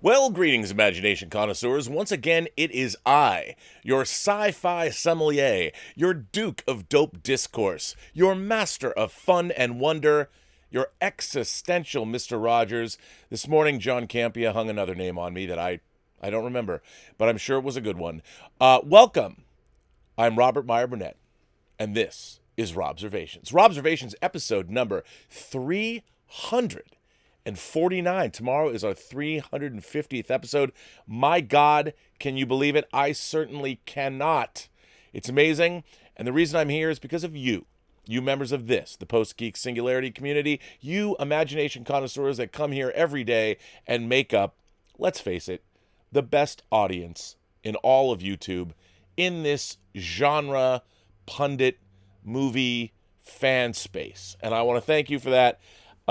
Well, greetings, imagination connoisseurs. Once again, it is I, your sci-fi sommelier, your duke of dope discourse, your master of fun and wonder, your existential Mr. Rogers. This morning, John Campia hung another name on me that I don't remember, but I'm sure it was a good one. Welcome. I'm Robert Meyer Burnett, and this is Robservations. Robservations episode number 349. Tomorrow is our 350th episode. My God, can you believe it? I certainly cannot. It's amazing. And the reason I'm here is because of you. You members of this, the Post-Geek Singularity community. You imagination connoisseurs that come here every day and make up, let's face it, the best audience in all of YouTube in this genre, pundit, movie, fan space. And I want to thank you for that.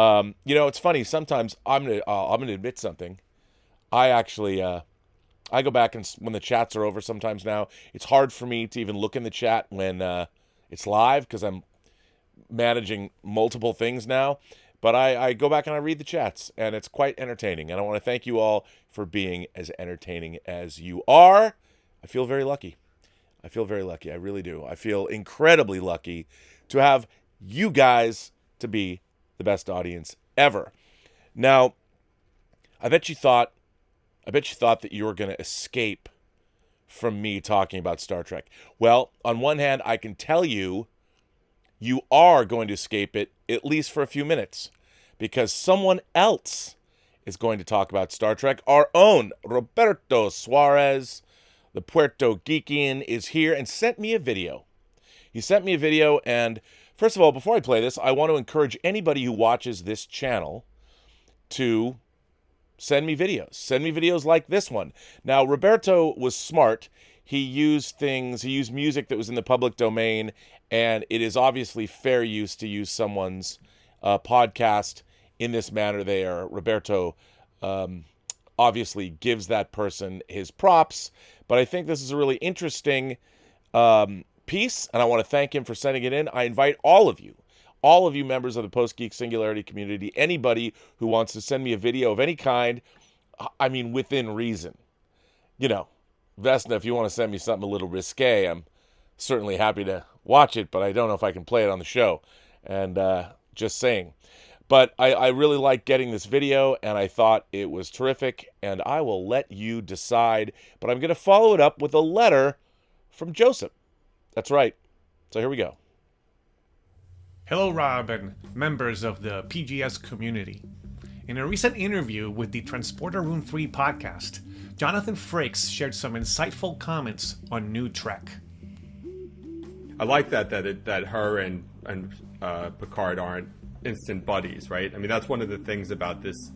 It's funny. Sometimes I'm gonna admit something. I actually I go back and when the chats are over. Sometimes now it's hard for me to even look in the chat when it's live because I'm managing multiple things now. But I go back and I read the chats, and it's quite entertaining. And I want to thank you all for being as entertaining as you are. I feel very lucky. I really do. I feel incredibly lucky to have you guys to be the best audience ever. Now, I bet you thought that you were going to escape from me talking about Star Trek. Well, on one hand, I can tell you, you are going to escape it, at least for a few minutes, because someone else is going to talk about Star Trek. Our own Roberto Suarez, the Puerto Geekian, is here and sent me a video. He sent me a video, and first of all, before I play this, I want to encourage anybody who watches this channel to send me videos. Send me videos like this one. Now, Roberto was smart. He used music that was in the public domain, and it is obviously fair use to use someone's podcast in this manner there. Roberto obviously gives that person his props, but I think this is a really interesting piece, and I want to thank him for sending it in. I invite all of you members of the Post-Geek Singularity community, anybody who wants to send me a video of any kind, I mean, within reason. Vesna, if you want to send me something a little risque, I'm certainly happy to watch it, but I don't know if I can play it on the show. And just saying. But I really like getting this video, and I thought it was terrific, and I will let you decide. But I'm going to follow it up with a letter from Joseph. That's right. So here we go. Hello, Rob, and members of the PGS community. In a recent interview with the Transporter Room 3 podcast, Jonathan Frakes shared some insightful comments on New Trek. I like that her and Picard aren't instant buddies, right? I mean, that's one of the things about this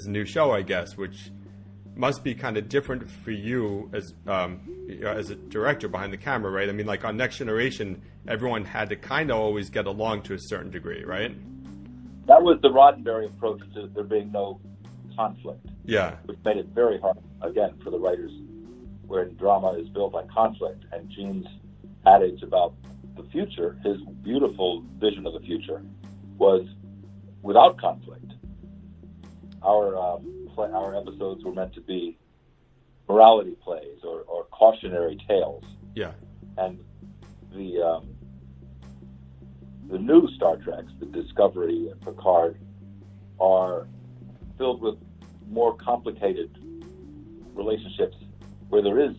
new show, I guess, which must be kind of different for you as a director behind the camera, right? I mean, like on Next Generation, everyone had to kind of always get along to a certain degree, right? That was the Roddenberry approach to there being no conflict. Yeah. Which made it very hard, again, for the writers, when drama is built on conflict. And Gene's adage about the future, his beautiful vision of the future, was without conflict. Our episodes were meant to be morality plays or cautionary tales. Yeah. And the new Star Treks, the Discovery and Picard, are filled with more complicated relationships where there is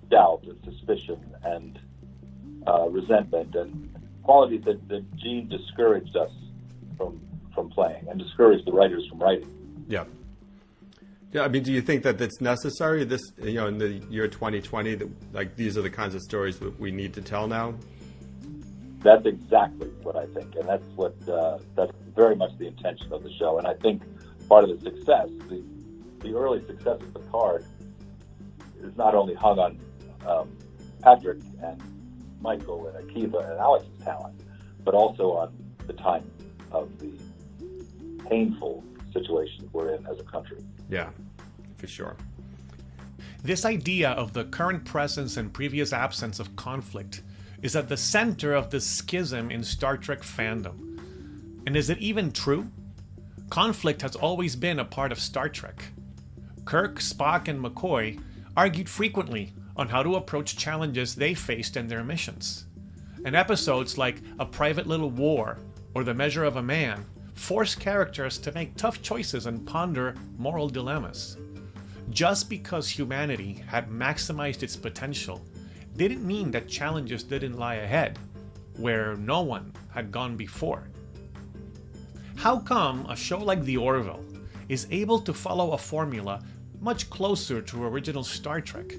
doubt and suspicion and resentment and qualities that Gene discouraged us from playing and discouraged the writers from writing. Yeah. Yeah, I mean, do you think that that's necessary? This, in the year 2020, like these are the kinds of stories that we need to tell now? That's exactly what I think, and that's very much the intention of the show. And I think part of the success, the early success of Picard, is not only hung on Patrick and Michael and Akiva and Alex's talent, but also on the time of the painful situation we're in as a country. Yeah, for sure. This idea of the current presence and previous absence of conflict is at the center of the schism in Star Trek fandom. And is it even true? Conflict has always been a part of Star Trek. Kirk, Spock, and McCoy argued frequently on how to approach challenges they faced in their missions. And episodes like A Private Little War or The Measure of a Man force characters to make tough choices and ponder moral dilemmas. Just because humanity had maximized its potential didn't mean that challenges didn't lie ahead, where no one had gone before. How come a show like The Orville is able to follow a formula much closer to original Star Trek,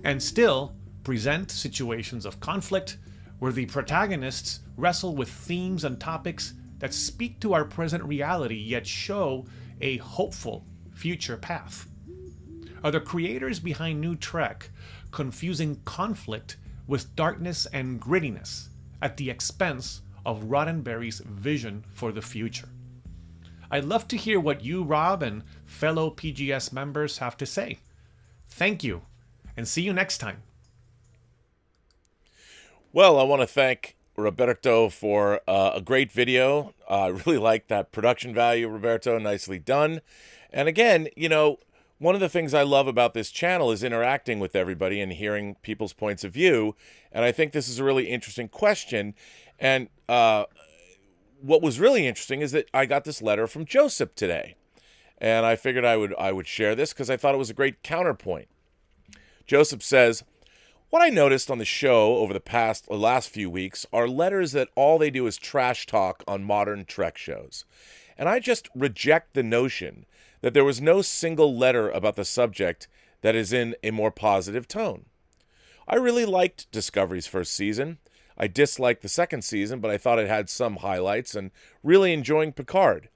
and still present situations of conflict where the protagonists wrestle with themes and topics that speak to our present reality yet show a hopeful future path? Are the creators behind New Trek confusing conflict with darkness and grittiness at the expense of Roddenberry's vision for the future? I'd love to hear what you, Rob, and fellow PGS members have to say. Thank you, and see you next time. Well, I want to thank Roberto for a great video. I really like that production value, Roberto. Nicely done. And again, you know, one of the things I love about this channel is interacting with everybody and hearing people's points of view. And I think this is a really interesting question. And what was really interesting is that I got this letter from Joseph today. And I figured I would share this because I thought it was a great counterpoint. Joseph says, "What I noticed on the show over the last few weeks are letters that all they do is trash talk on modern Trek shows. And I just reject the notion that there was no single letter about the subject that is in a more positive tone. I really liked Discovery's first season. I disliked the second season, but I thought it had some highlights, and really enjoying Picard.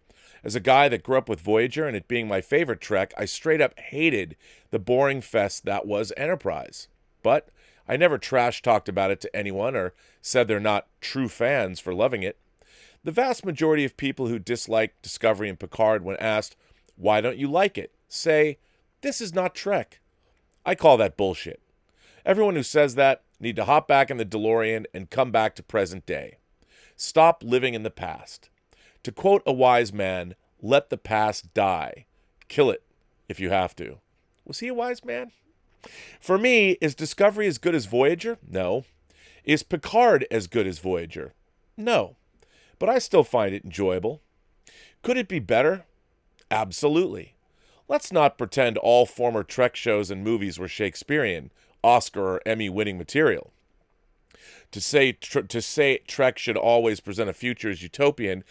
As a guy that grew up with Voyager and it being my favorite Trek, I straight up hated the boring fest that was Enterprise. But I never trash-talked about it to anyone or said they're not true fans for loving it. The vast majority of people who dislike Discovery and Picard, when asked, 'Why don't you like it?' say, 'This is not Trek.' I call that bullshit. Everyone who says that need to hop back in the DeLorean and come back to present day. Stop living in the past. To quote a wise man, let the past die. Kill it if you have to." Was he a wise man? For me, is Discovery as good as Voyager? No. Is Picard as good as Voyager? No. But I still find it enjoyable. Could it be better? Absolutely. Let's not pretend all former Trek shows and movies were Shakespearean, Oscar or Emmy winning material. To say Trek should always present a future as utopian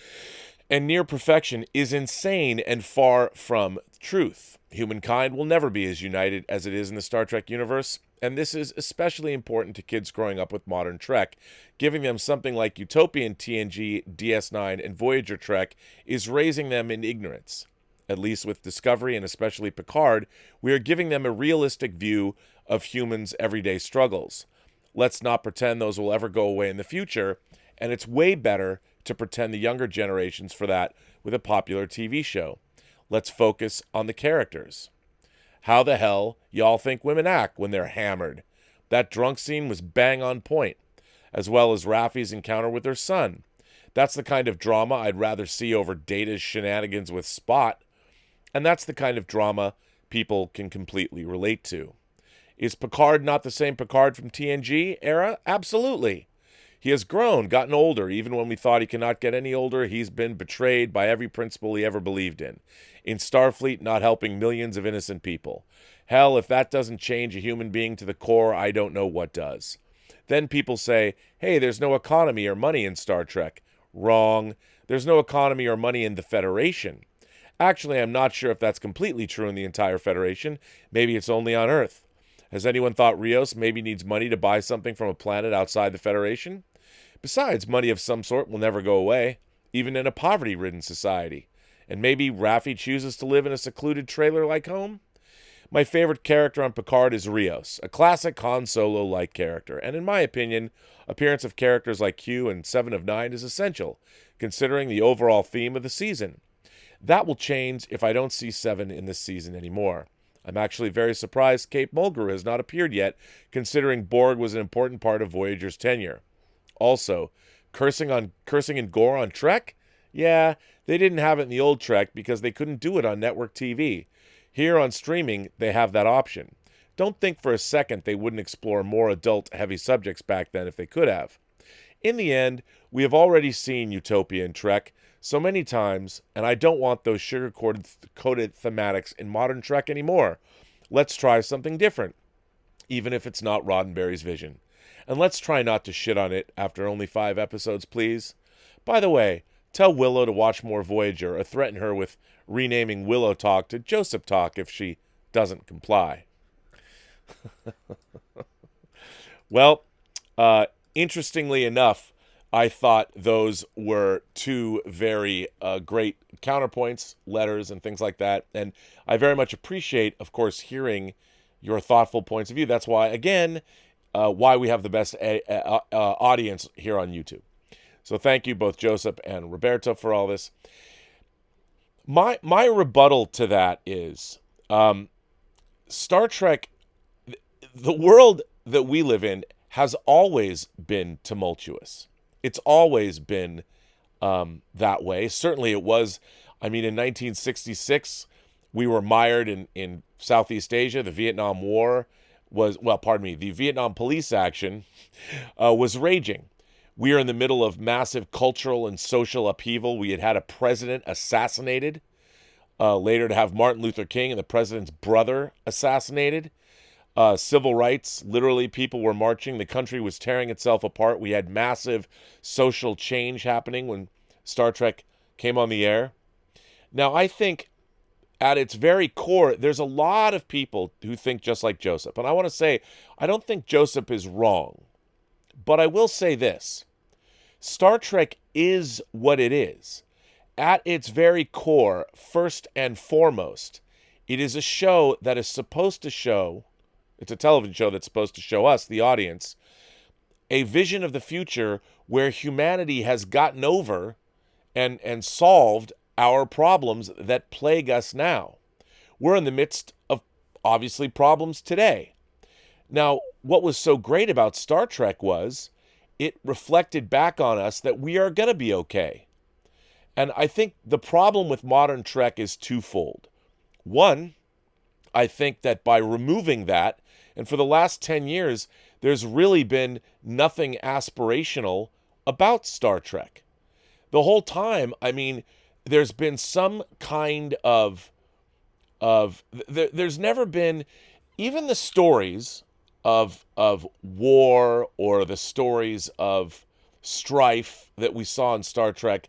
and near perfection is insane and far from truth. Humankind will never be as united as it is in the Star Trek universe, and this is especially important to kids growing up with modern Trek. Giving them something like utopian TNG, DS9, and Voyager Trek is raising them in ignorance. At least with Discovery and especially Picard, we are giving them a realistic view of humans' everyday struggles. Let's not pretend those will ever go away in the future, and it's way better to pretend the younger generations for that with a popular TV show. Let's focus on the characters. How the hell y'all think women act when they're hammered? That drunk scene was bang on point, as well as Raffi's encounter with her son. That's the kind of drama I'd rather see over Data's shenanigans with Spot, and that's the kind of drama people can completely relate to. Is Picard not the same Picard from TNG era? Absolutely. He has grown, gotten older. Even when we thought he cannot get any older, he's been betrayed by every principle he ever believed in. In Starfleet, not helping millions of innocent people. Hell, if that doesn't change a human being to the core, I don't know what does. Then people say, hey, there's no economy or money in Star Trek. Wrong. There's no economy or money in the Federation. Actually, I'm not sure if that's completely true in the entire Federation. Maybe it's only on Earth. Has anyone thought Rios maybe needs money to buy something from a planet outside the Federation? Besides, money of some sort will never go away, even in a poverty-ridden society. And maybe Raffi chooses to live in a secluded trailer-like home? My favorite character on Picard is Rios, a classic Han Solo-like character. And in my opinion, appearance of characters like Q and 7 of 9 is essential, considering the overall theme of the season. That will change if I don't see 7 in this season anymore. I'm actually very surprised Kate Mulgrew has not appeared yet, considering Borg was an important part of Voyager's tenure. Also, cursing and gore on Trek? Yeah, they didn't have it in the old Trek because they couldn't do it on network TV. Here on streaming, they have that option. Don't think for a second they wouldn't explore more adult-heavy subjects back then if they could have. In the end, we have already seen Utopia and Trek so many times, and I don't want those sugar-coated thematics in modern Trek anymore. Let's try something different, even if it's not Roddenberry's vision. And let's try not to shit on it after only 5 episodes, please. By the way, tell Willow to watch more Voyager or threaten her with renaming Willow Talk to Joseph Talk if she doesn't comply. Well, interestingly enough, I thought those were two very great counterpoints, letters, and things like that. And I very much appreciate, of course, hearing your thoughtful points of view. That's why, again, why we have the best audience here on YouTube. So thank you, both Joseph and Roberto, for all this. My rebuttal to that is Star Trek, the world that we live in has always been tumultuous. It's always been that way. Certainly it was. I mean, in 1966, we were mired in Southeast Asia. The Vietnam War was, the Vietnam police action was raging. We are in the middle of massive cultural and social upheaval. We had a president assassinated. Later to have Martin Luther King and the president's brother assassinated. Civil rights, literally people were marching. The country was tearing itself apart. We had massive social change happening when Star Trek came on the air. Now, I think at its very core, there's a lot of people who think just like Joseph. And I want to say, I don't think Joseph is wrong. But I will say this. Star Trek is what it is. At its very core, first and foremost, it is a show that is supposed to show, it's a television show that's supposed to show us, the audience, a vision of the future where humanity has gotten over and solved our problems that plague us now. We're in the midst of, obviously, problems today. Now, what was so great about Star Trek was it reflected back on us that we are going to be okay. And I think the problem with modern Trek is twofold. One, I think that by removing that, and for the last 10 years, there's really been nothing aspirational about Star Trek. The whole time, I mean, there's been some kind there's never been, even the stories of war or the stories of strife that we saw in Star Trek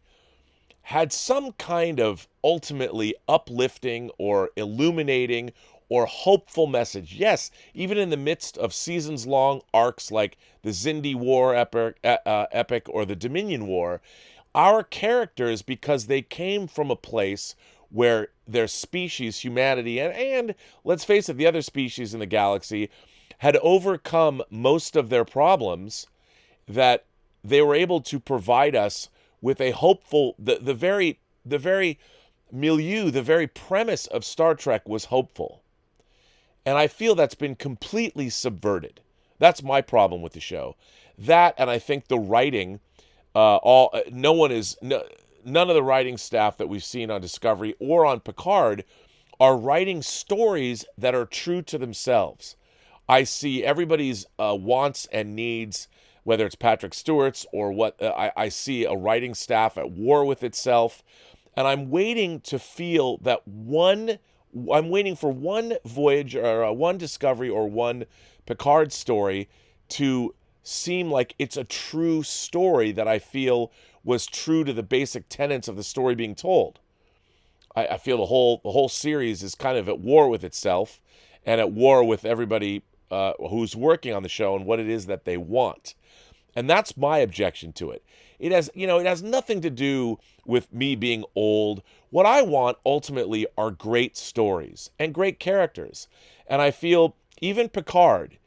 had some kind of ultimately uplifting or illuminating or hopeful message. Yes, even in the midst of seasons-long arcs like the Xindi War epic or the Dominion War, our characters, because they came from a place where their species, humanity, and let's face it, the other species in the galaxy, had overcome most of their problems, that they were able to provide us with a hopeful, the very milieu, the very premise of Star Trek was hopeful. And I feel that's been completely subverted. That's my problem with the show. That, and I think the writing, none of the writing staff that we've seen on Discovery or on Picard are writing stories that are true to themselves. I see everybody's wants and needs, whether it's Patrick Stewart's or what, I see a writing staff at war with itself. And I'm waiting to feel that I'm waiting for one Voyager or one Discovery or one Picard story to seem like it's a true story that I feel was true to the basic tenets of the story being told. I feel the whole series is kind of at war with itself and at war with everybody who's working on the show and what it is that they want. And that's my objection to it. It has nothing to do with me being old. What I want ultimately are great stories and great characters. And I feel even Picard,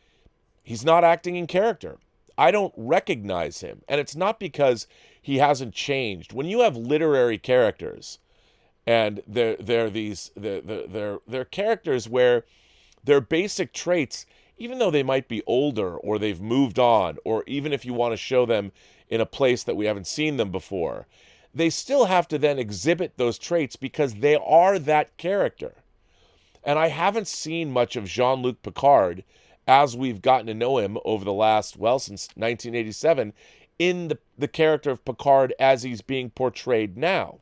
he's not acting in character. I don't recognize him. And it's not because he hasn't changed. When you have literary characters and they're characters where their basic traits, even though they might be older or they've moved on, or even if you want to show them in a place that we haven't seen them before, they still have to then exhibit those traits because they are that character. And I haven't seen much of Jean-Luc Picard as we've gotten to know him over the last, well, since 1987, in the character of Picard as he's being portrayed now.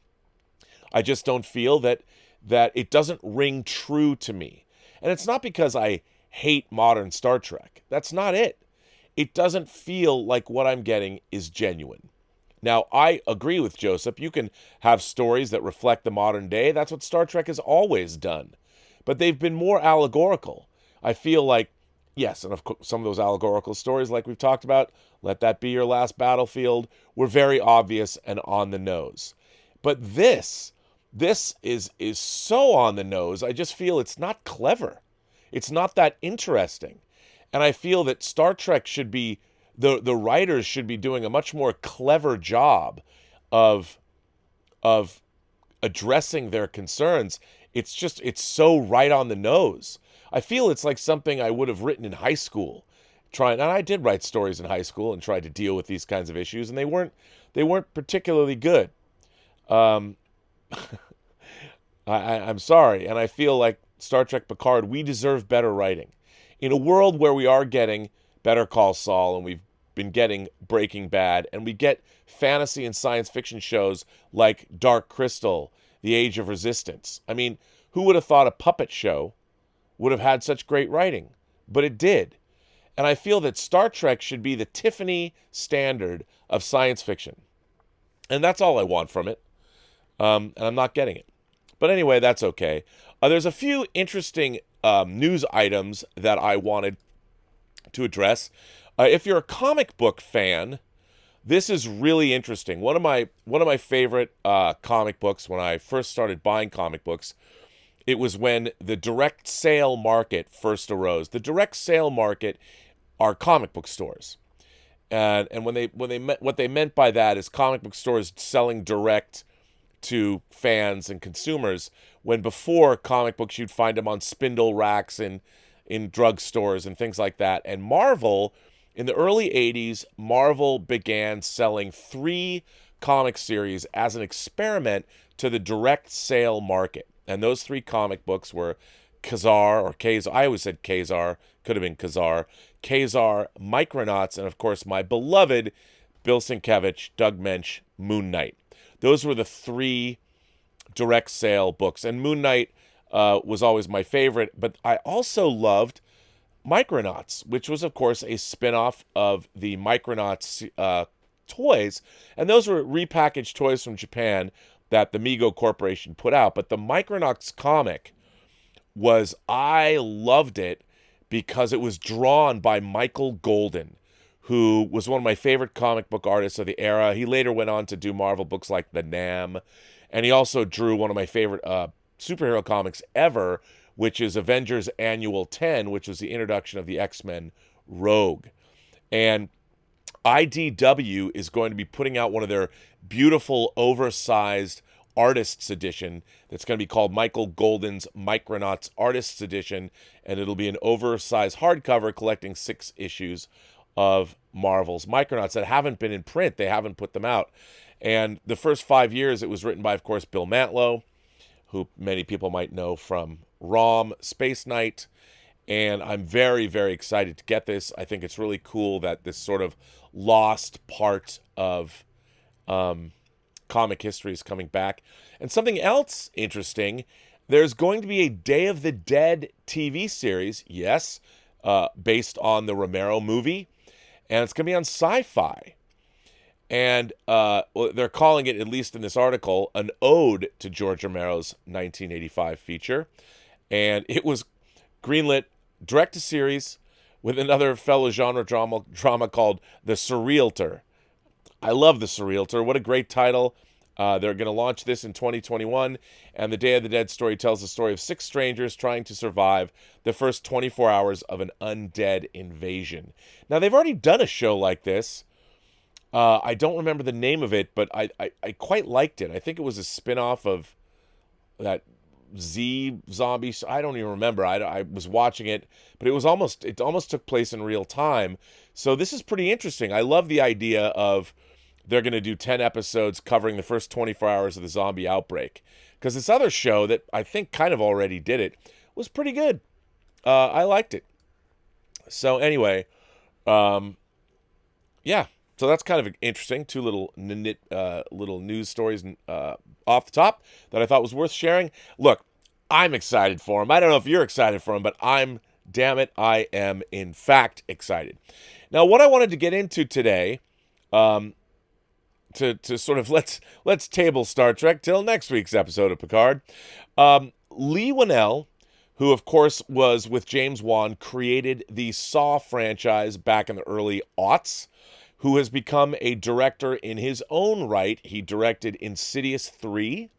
I just don't feel that it doesn't ring true to me. And it's not because I hate modern Star Trek. That's not it. It doesn't feel like what I'm getting is genuine. Now, I agree with Joseph. You can have stories that reflect the modern day. That's what Star Trek has always done. But they've been more allegorical. I feel like, yes, and of course, some of those allegorical stories, like we've talked about, Let That Be Your Last Battlefield, were very obvious and on the nose. But this is so on the nose, I just feel it's not clever. It's not that interesting. And I feel that Star Trek should be, the writers should be doing a much more clever job of addressing their concerns. It's so right on the nose. I feel it's like something I would have written in high school. And I did write stories in high school and tried to deal with these kinds of issues, and they weren't particularly good. I'm sorry, and I feel like Star Trek Picard, we deserve better writing. In a world where we are getting Better Call Saul, and we've been getting Breaking Bad, and we get fantasy and science fiction shows like Dark Crystal, The Age of Resistance. I mean, who would have thought a puppet show would have had such great writing? But it did. And I feel that Star Trek should be the Tiffany standard of science fiction. And that's all I want from it. And I'm not getting it. But anyway, that's okay. There's a few interesting news items that I wanted to address. If you're a comic book fan, this is really interesting. One of my favorite comic books when I first started buying comic books, it was when the direct sale market first arose. The direct sale market are comic book stores. And what they meant by that is comic book stores selling direct to fans and consumers, when before comic books you'd find them on spindle racks in drugstores and things like that. And Marvel, in the early 80s, Marvel began selling 3 comic series as an experiment to the direct sale market. And those 3 comic books were Kazar, I always said Kazar, could have been Kazar, Micronauts, and of course my beloved Bill Sienkiewicz, Doug Mensch, Moon Knight. Those were the 3 direct sale books. And Moon Knight was always my favorite, but I also loved Micronauts, which was, of course, a spin-off of the Micronauts toys. And those were repackaged toys from Japan that the Mego Corporation put out. But the Micronauts comic I loved it because it was drawn by Michael Golden, who was one of my favorite comic book artists of the era. He later went on to do Marvel books like The Nam, and he also drew one of my favorite superhero comics ever, which is Avengers Annual 10, which was the introduction of the X-Men Rogue. And IDW is going to be putting out one of their beautiful, oversized Artists Edition that's going to be called Michael Golden's Micronauts Artists Edition, and it'll be an oversized hardcover collecting 6 issues of Marvel's Micronauts that haven't been in print. They haven't put them out. And the first 5 years, it was written by, of course, Bill Mantlo, who many people might know from ROM, Space Knight. And I'm very, very excited to get this. I think it's really cool that this sort of lost part of comic history is coming back. And something else interesting, there's going to be a Day of the Dead TV series, yes, based on the Romero movie. And it's going to be on Sci-Fi. And they're calling it, at least in this article, an ode to George Romero's 1985 feature. And it was greenlit direct-to-series with another fellow genre drama called The Surrealtor. I love The Surrealtor. What a great title. They're going to launch this in 2021, and the Day of the Dead story tells the story of 6 strangers trying to survive the first 24 hours of an undead invasion. Now, they've already done a show like this. I don't remember the name of it, but I quite liked it. I think it was a spin-off of that Z zombie. I don't even remember. I was watching it, but it almost took place in real time. So this is pretty interesting. I love the idea of they're going to do 10 episodes covering the first 24 hours of the zombie outbreak. Because this other show that I think kind of already did it was pretty good. I liked it. So anyway, yeah. So that's kind of interesting. Two little little news stories off the top that I thought was worth sharing. Look, I'm excited for him. I don't know if you're excited for him, but damn it, I am in fact excited. Now, what I wanted to get into today, to sort of let's table Star Trek till next week's episode of Picard. Leigh Whannell, who of course was with James Wan, created the Saw franchise back in the early aughts, who has become a director in his own right. He directed Insidious 3,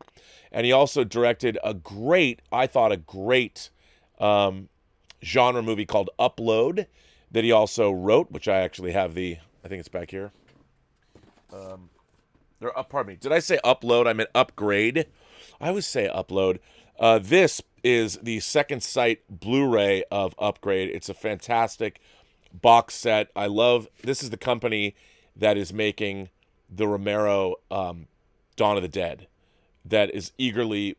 and he also directed I thought a great genre movie called Upload that he also wrote, which I actually have I think it's back here. Pardon me. Did I say Upload? I meant Upgrade. I always say Upload. This is the Second Sight Blu-ray of Upgrade. It's a fantastic box set. This is the company that is making the Romero Dawn of the Dead. That is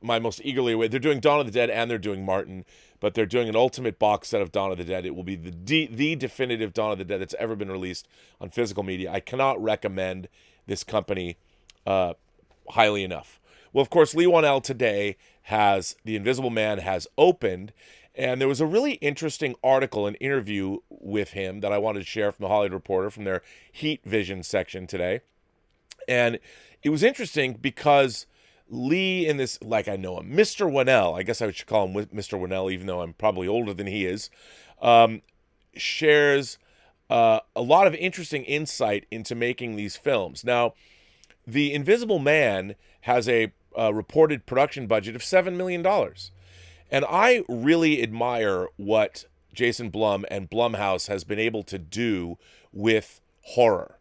my most eagerly awaited. They're doing Dawn of the Dead and they're doing Martin, but they're doing an ultimate box set of Dawn of the Dead. It will be the definitive Dawn of the Dead that's ever been released on physical media. I cannot recommend this company highly enough. Well, of course, Leigh Whannell today The Invisible Man has opened, and there was a really interesting article, an interview with him that I wanted to share from the Hollywood Reporter from their Heat Vision section today. And it was interesting because Leigh in this, like I know him, Mr. Whannell, I guess I should call him Mr. Whannell, even though I'm probably older than he is, shares a lot of interesting insight into making these films. Now, The Invisible Man has a reported production budget of $7 million. And I really admire what Jason Blum and Blumhouse has been able to do with horror.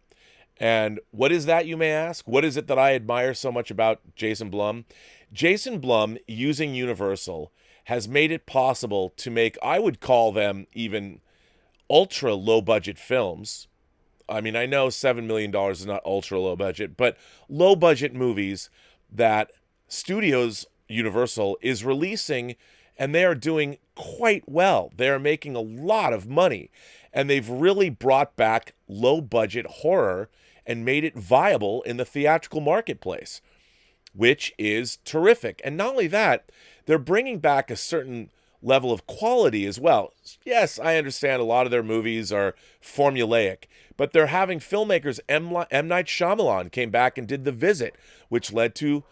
And what is that, you may ask? What is it that I admire so much about Jason Blum? Jason Blum, using Universal, has made it possible to make, I would call them even ultra low-budget films. I mean, I know $7 million is not ultra low budget, but low-budget movies that Studios Universal is releasing, and they are doing quite well. They are making a lot of money, and they've really brought back low-budget horror and made it viable in the theatrical marketplace, which is terrific. And not only that, they're bringing back a certain level of quality as well. Yes, I understand a lot of their movies are formulaic, but they're having filmmakers. M. Night Shyamalan came back and did The Visit, which led to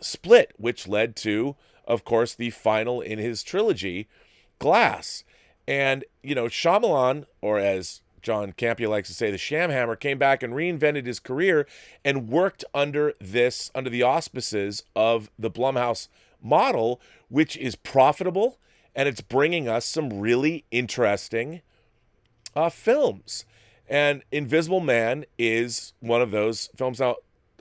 Split, which led to, of course, the final in his trilogy, Glass. And, Shyamalan, or as John Campea likes to say, the Shamhammer, came back and reinvented his career and worked under the auspices of the Blumhouse model, which is profitable, and it's bringing us some really interesting films. And Invisible Man is one of those films. Now,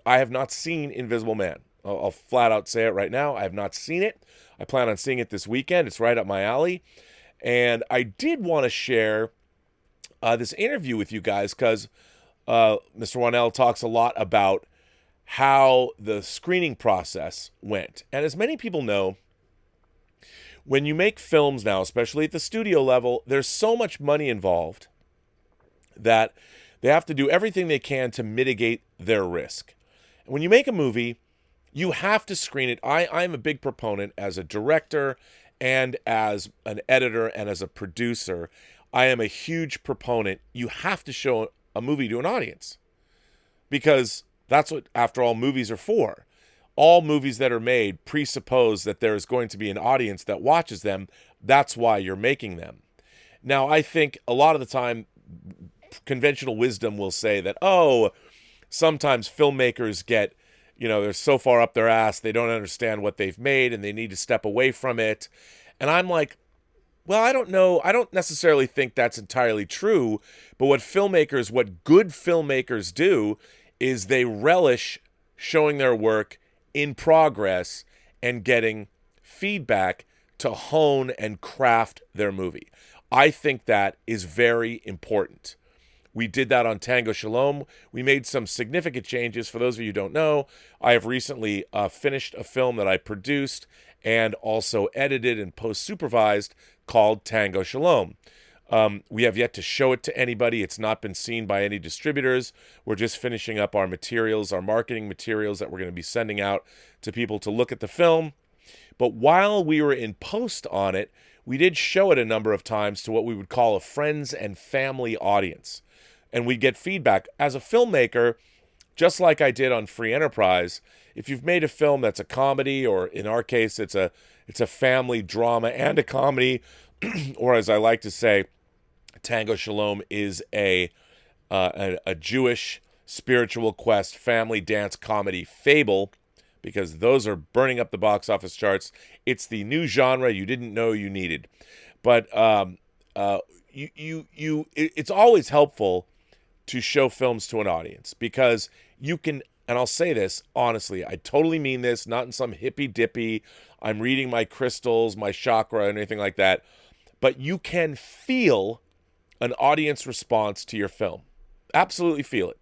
I have not seen Invisible Man. I'll flat out say it right now. I have not seen it. I plan on seeing it this weekend. It's right up my alley. And I did want to share this interview with you guys because Mr. Whannell talks a lot about how the screening process went. And as many people know, when you make films now, especially at the studio level, there's so much money involved that they have to do everything they can to mitigate their risk. And when you make a movie, you have to screen it. I'm a big proponent as a director and as an editor and as a producer. I am a huge proponent. You have to show a movie to an audience because that's what, after all, movies are for. All movies that are made presuppose that there is going to be an audience that watches them. That's why you're making them. Now, I think a lot of the time, conventional wisdom will say that, sometimes filmmakers get, they're so far up their ass, they don't understand what they've made and they need to step away from it. And I'm like, well, I don't know. I don't necessarily think that's entirely true. But what good filmmakers do is they relish showing their work in progress and getting feedback to hone and craft their movie. I think that is very important. We did that on Tango Shalom. We made some significant changes. For those of you who don't know, I have recently finished a film that I produced, and also edited and post-supervised, called Tango Shalom. We have yet to show it to anybody. It's not been seen by any distributors. We're just finishing up our materials, our marketing materials that we're going to be sending out to people to look at the film. But while we were in post on it, we did show it a number of times to what we would call a friends and family audience. And we get feedback. As a filmmaker, just like I did on Free Enterprise, if you've made a film that's a comedy, or in our case, it's a family drama and a comedy, or as I like to say, Tango Shalom is a Jewish spiritual quest family dance comedy fable, because those are burning up the box office charts. It's the new genre you didn't know you needed. But it's always helpful to show films to an audience, because you can, and I'll say this honestly, I totally mean this, not in some hippy-dippy, I'm reading my crystals, my chakra, and anything like that, but you can feel an audience response to your film. Absolutely feel it.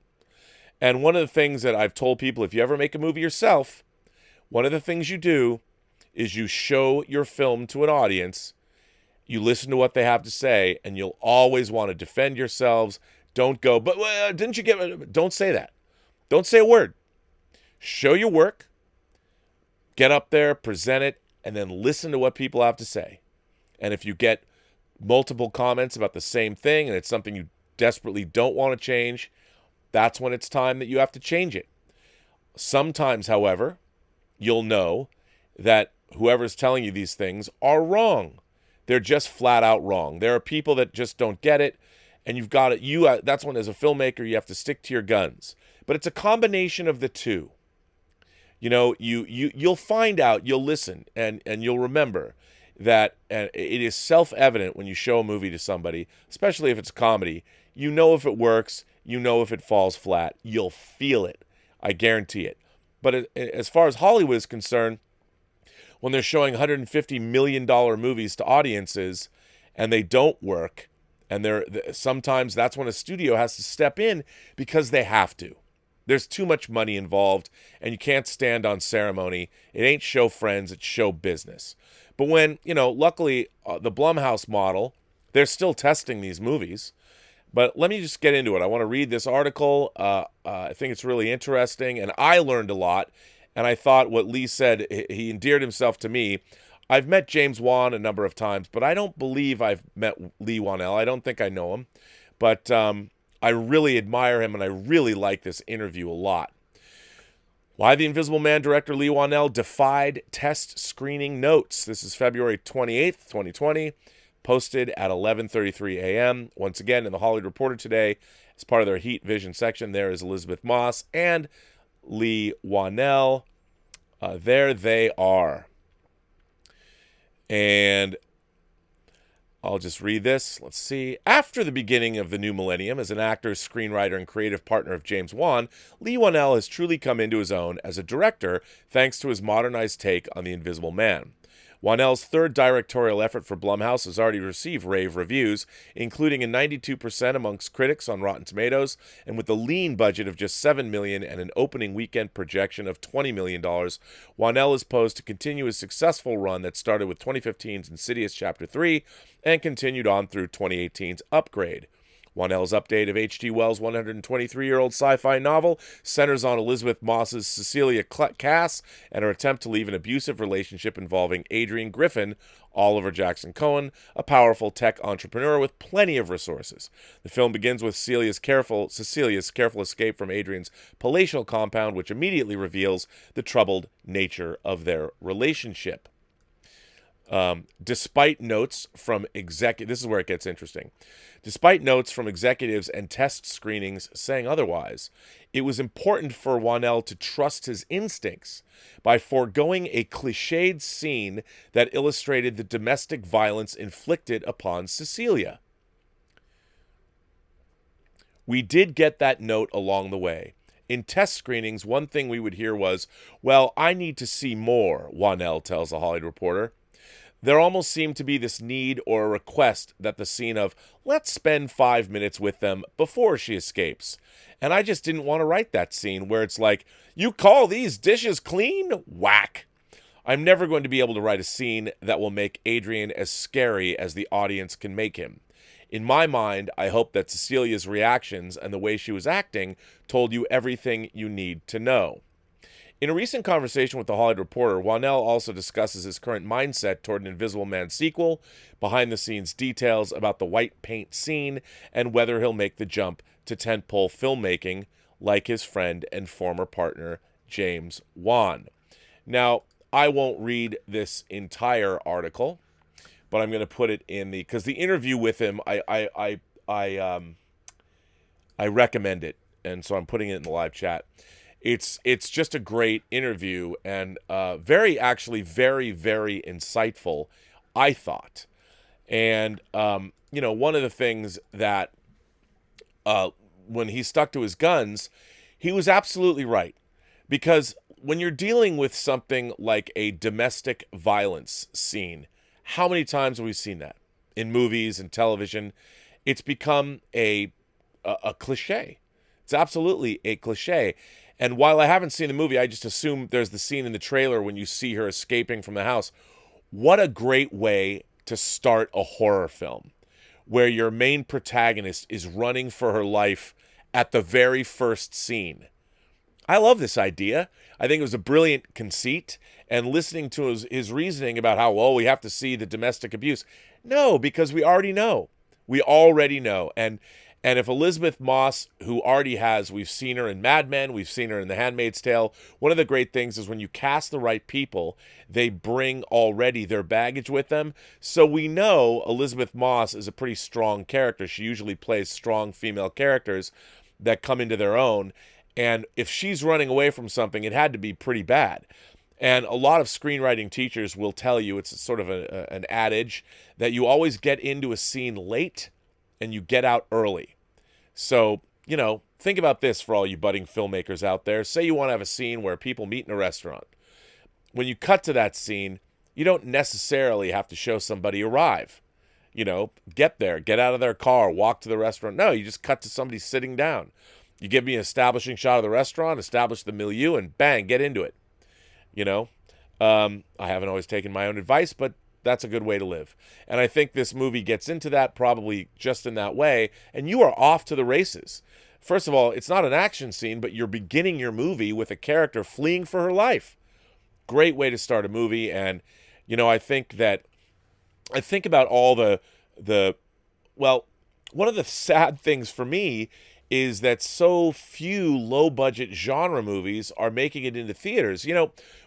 And one of the things that I've told people, if you ever make a movie yourself, one of the things you do is you show your film to an audience, you listen to what they have to say, and you'll always want to defend yourselves. Don't go, but didn't you get... Don't say that. Don't say a word. Show your work, get up there, present it, and then listen to what people have to say. And if you get multiple comments about the same thing and it's something you desperately don't want to change, that's when it's time that you have to change it. Sometimes, however, you'll know that whoever's telling you these things are wrong. They're just flat out wrong. There are people that just don't get it, and you've got it. That's when, as a filmmaker, you have to stick to your guns. But it's a combination of the two. You know, you'll find out, you'll listen, and you'll remember that it is self-evident when you show a movie to somebody, especially if it's a comedy. You know if it works. You know if it falls flat. You'll feel it. I guarantee it. But as far as Hollywood is concerned, when they're showing $150 million movies to audiences and they don't work, and sometimes that's when a studio has to step in because they have to. There's too much money involved, and you can't stand on ceremony. It ain't show friends, it's show business. But when, luckily, the Blumhouse model, they're still testing these movies. But let me just get into it. I want to read this article. I think it's really interesting, and I learned a lot. And I thought what Lee said, he endeared himself to me. I've met James Wan a number of times, but I don't believe I've met Lee Whannell. I don't think I know him. But I really admire him, and I really like this interview a lot. Why the Invisible Man director Lee Whannell defied test screening notes. This is February 28th, 2020, posted at 11:33 a.m. Once again, in the Hollywood Reporter today, as part of their Heat Vision section, there is Elizabeth Moss and Lee Whannell. There they are. And I'll just read this. Let's see. After the beginning of the new millennium, as an actor, screenwriter, and creative partner of James Wan, Lee Whannell has truly come into his own as a director thanks to his modernized take on The Invisible Man. Whannell's third directorial effort for Blumhouse has already received rave reviews, including a 92% amongst critics on Rotten Tomatoes, and with a lean budget of just $7 million and an opening weekend projection of $20 million, Whannell is posed to continue his successful run that started with 2015's Insidious Chapter 3 and continued on through 2018's Upgrade. Whannell's update of H.G. Wells' 123-year-old sci-fi novel centers on Elizabeth Moss's Cecilia Cass and her attempt to leave an abusive relationship involving Adrian Griffin, Oliver Jackson Cohen, a powerful tech entrepreneur with plenty of resources. The film begins with Cecilia's careful escape from Adrian's palatial compound, which immediately reveals the troubled nature of their relationship. Despite notes from this is where it gets interesting. Despite notes from executives and test screenings saying otherwise, it was important for Whannell to trust his instincts by foregoing a cliched scene that illustrated the domestic violence inflicted upon Cecilia. We did get that note along the way. In test screenings, one thing we would hear was, "Well, I need to see more," Whannell tells The Hollywood Reporter. There almost seemed to be this need or a request that the scene of, let's spend 5 minutes with them before she escapes. And I just didn't want to write that scene where it's like, you call these dishes clean? Whack. I'm never going to be able to write a scene that will make Adrian as scary as the audience can make him. In my mind, I hope that Cecilia's reactions and the way she was acting told you everything you need to know. In a recent conversation with The Hollywood Reporter, Whannell also discusses his current mindset toward an Invisible Man sequel, behind-the-scenes details about the white paint scene, and whether he'll make the jump to tentpole filmmaking like his friend and former partner, James Wan. Now, I won't read this entire article, but I'm going to put it in because the interview with him, I recommend it, and so I'm putting it in the live chat. It's just a great interview and very very insightful, I thought. And one of the things that when he stuck to his guns, he was absolutely right, because when you're dealing with something like a domestic violence scene, how many times have we seen that in movies and television? It's become a cliche. It's absolutely a cliche. And while I haven't seen the movie, I just assume there's the scene in the trailer when you see her escaping from the house. What a great way to start a horror film, where your main protagonist is running for her life at the very first scene. I love this idea. I think it was a brilliant conceit. And listening to his reasoning about how, well, we have to see the domestic abuse. No, because we already know. We already know. And if Elizabeth Moss, who already has, we've seen her in Mad Men, we've seen her in The Handmaid's Tale. One of the great things is when you cast the right people, they bring already their baggage with them. So we know Elizabeth Moss is a pretty strong character. She usually plays strong female characters that come into their own. And if she's running away from something, it had to be pretty bad. And a lot of screenwriting teachers will tell you, it's sort of an adage, that you always get into a scene late and you get out early. So, think about this for all you budding filmmakers out there. Say you want to have a scene where people meet in a restaurant. When you cut to that scene, you don't necessarily have to show somebody arrive. Get there, get out of their car, walk to the restaurant. No, you just cut to somebody sitting down. You give me an establishing shot of the restaurant, establish the milieu, and bang, get into it. I haven't always taken my own advice, but that's a good way to live. And I think this movie gets into that probably just in that way, and you are off to the races. First of all, it's not an action scene, but you're beginning your movie with a character fleeing for her life. Great way to start a movie. And, I think about all one of the sad things for me is that so few low-budget genre movies are making it into theaters.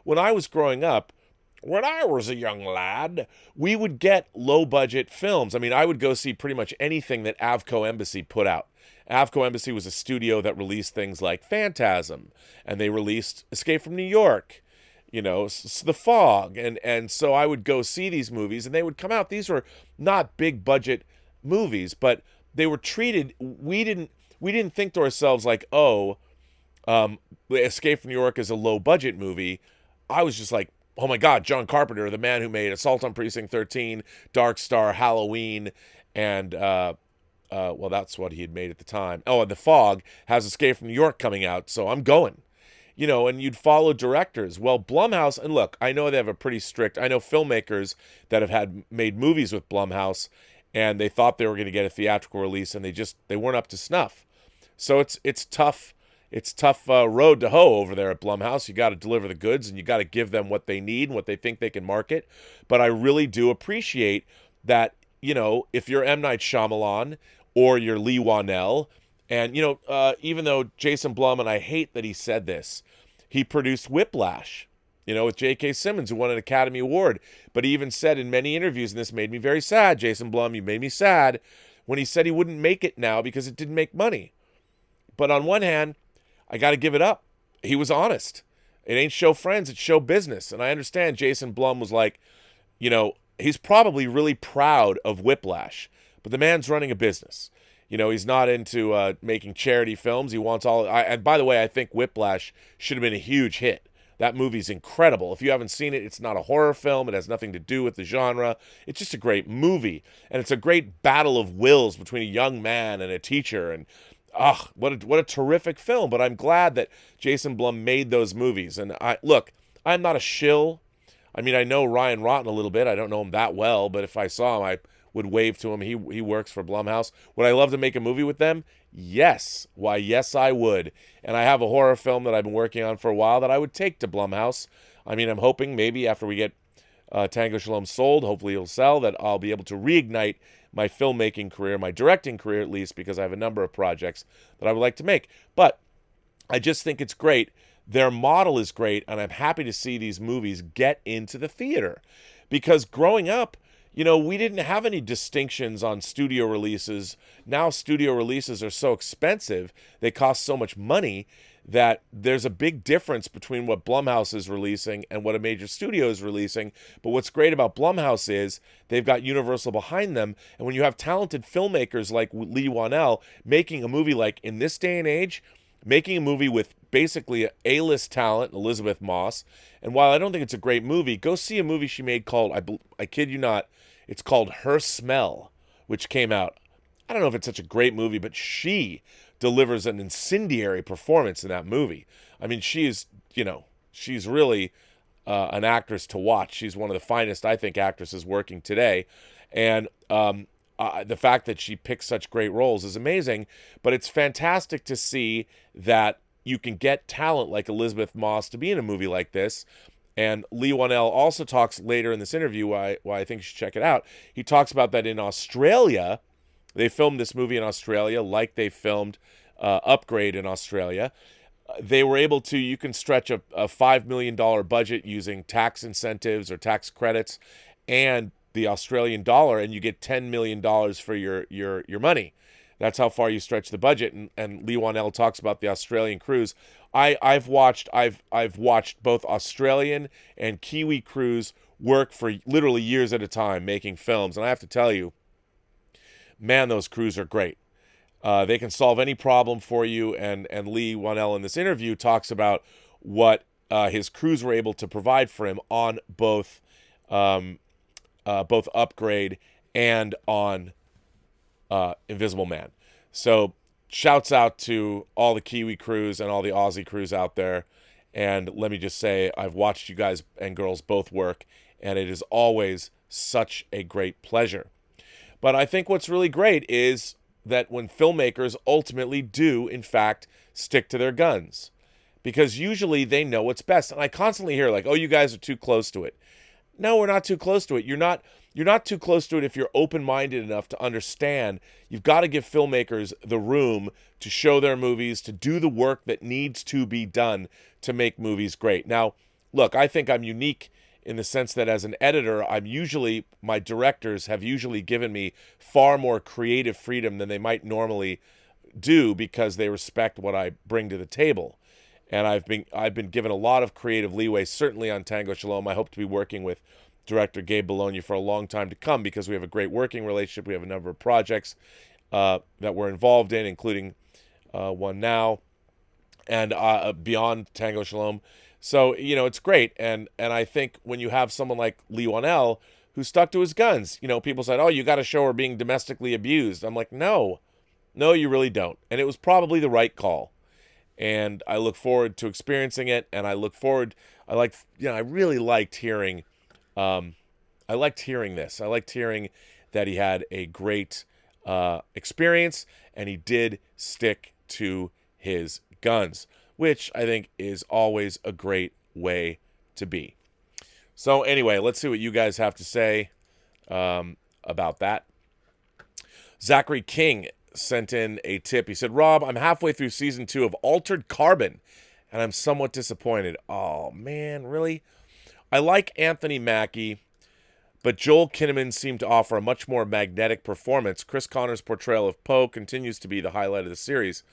When I was growing up, when I was a young lad, we would get low-budget films. I mean, I would go see pretty much anything that Avco Embassy put out. Avco Embassy was a studio that released things like Phantasm, and they released Escape from New York, The Fog. And so I would go see these movies, and they would come out. These were not big-budget movies, but they were treated... We didn't think to ourselves like, Escape from New York is a low-budget movie. I was just like, oh my God, John Carpenter, the man who made Assault on Precinct 13, Dark Star, Halloween, and, that's what he had made at the time. Oh, and The Fog has Escape from New York coming out, so I'm going. And you'd follow directors. Well, Blumhouse, and look, I know they have a pretty strict, I know filmmakers that have made movies with Blumhouse, and they thought they were going to get a theatrical release, and they weren't up to snuff. So it's tough. It's tough road to hoe over there at Blumhouse. You got to deliver the goods, and you got to give them what they need and what they think they can market. But I really do appreciate that, if you're M. Night Shyamalan or you're Lee Whannell, and, even though Jason Blum, and I hate that he said this, he produced Whiplash, with J.K. Simmons, who won an Academy Award. But he even said in many interviews, and this made me very sad, Jason Blum, you made me sad, when he said he wouldn't make it now because it didn't make money. But on one hand, I got to give it up. He was honest. It ain't show friends, it's show business. And I understand Jason Blum was like, he's probably really proud of Whiplash, but the man's running a business. He's not into making charity films. He wants and by the way, I think Whiplash should have been a huge hit. That movie's incredible. If you haven't seen it, it's not a horror film. It has nothing to do with the genre. It's just a great movie. And it's a great battle of wills between a young man and a teacher. And what a terrific film. But I'm glad that Jason Blum made those movies. And I'm not a shill. I mean, I know Ryan Rotten a little bit. I don't know him that well, but if I saw him, I would wave to him. He works for Blumhouse. Would I love to make a movie with them? Yes. Why, yes, I would. And I have a horror film that I've been working on for a while that I would take to Blumhouse. I mean, I'm hoping maybe after we get Tango Shalom sold, hopefully it'll sell, that I'll be able to reignite my filmmaking career, my directing career at least, because I have a number of projects that I would like to make. But I just think it's great. Their model is great, and I'm happy to see these movies get into the theater. Because growing up, we didn't have any distinctions on studio releases. Now studio releases are so expensive, they cost so much money, that there's a big difference between what Blumhouse is releasing and what a major studio is releasing. But what's great about Blumhouse is they've got Universal behind them. And when you have talented filmmakers like Lee Wanell making a movie like in this day and age, making a movie with basically A-list talent, Elizabeth Moss. And while I don't think it's a great movie, go see a movie she made called, I kid you not, it's called Her Smell, which came out. I don't know if it's such a great movie, but she delivers an incendiary performance in that movie. I mean, she's really an actress to watch. She's one of the finest, I think, actresses working today. And the fact that she picks such great roles is amazing, but it's fantastic to see that you can get talent like Elizabeth Moss to be in a movie like this. And Lee Wanell also talks later in this interview, why I think you should check it out. He talks about that in Australia, they filmed this movie in Australia like they filmed Upgrade in Australia. They were able to, you can stretch a $5 million budget using tax incentives or tax credits and the Australian dollar, and you get $10 million for your money. That's how far you stretch the budget. And Lee Wanell talks about the Australian crews. I've watched both Australian and Kiwi crews work for literally years at a time making films, and I have to tell you, man, those crews are great. They can solve any problem for you, and Lee Wanell in this interview talks about what his crews were able to provide for him on both Upgrade and on Invisible Man. So shouts out to all the Kiwi crews and all the Aussie crews out there. And let me just say, I've watched you guys and girls both work, and it is always such a great pleasure. But I think what's really great is that when filmmakers ultimately do, in fact, stick to their guns. Because usually they know what's best. And I constantly hear like, oh, you guys are too close to it. No, we're not too close to it. You're not too close to it if you're open-minded enough to understand. You've got to give filmmakers the room to show their movies, to do the work that needs to be done to make movies great. Now, look, I think I'm unique in the sense that as an editor, my directors have usually given me far more creative freedom than they might normally do because they respect what I bring to the table. And I've been given a lot of creative leeway, certainly on Tango Shalom. I hope to be working with director Gabe Bologna for a long time to come because we have a great working relationship. We have a number of projects that we're involved in, including one now and beyond Tango Shalom. So, it's great. And I think when you have someone like Lee Wanell who stuck to his guns, people said, oh, you got to show her being domestically abused. I'm like, no, you really don't. And it was probably the right call. And I look forward to experiencing it. And I really liked hearing, I liked hearing this. I liked hearing that he had a great experience and he did stick to his guns, which I think is always a great way to be. So anyway, let's see what you guys have to say about that. Zachary King sent in a tip. He said, Rob, I'm halfway through season 2 of Altered Carbon, and I'm somewhat disappointed. Oh, man, really? I like Anthony Mackie, but Joel Kinnaman seemed to offer a much more magnetic performance. Chris Connor's portrayal of Poe continues to be the highlight of the series.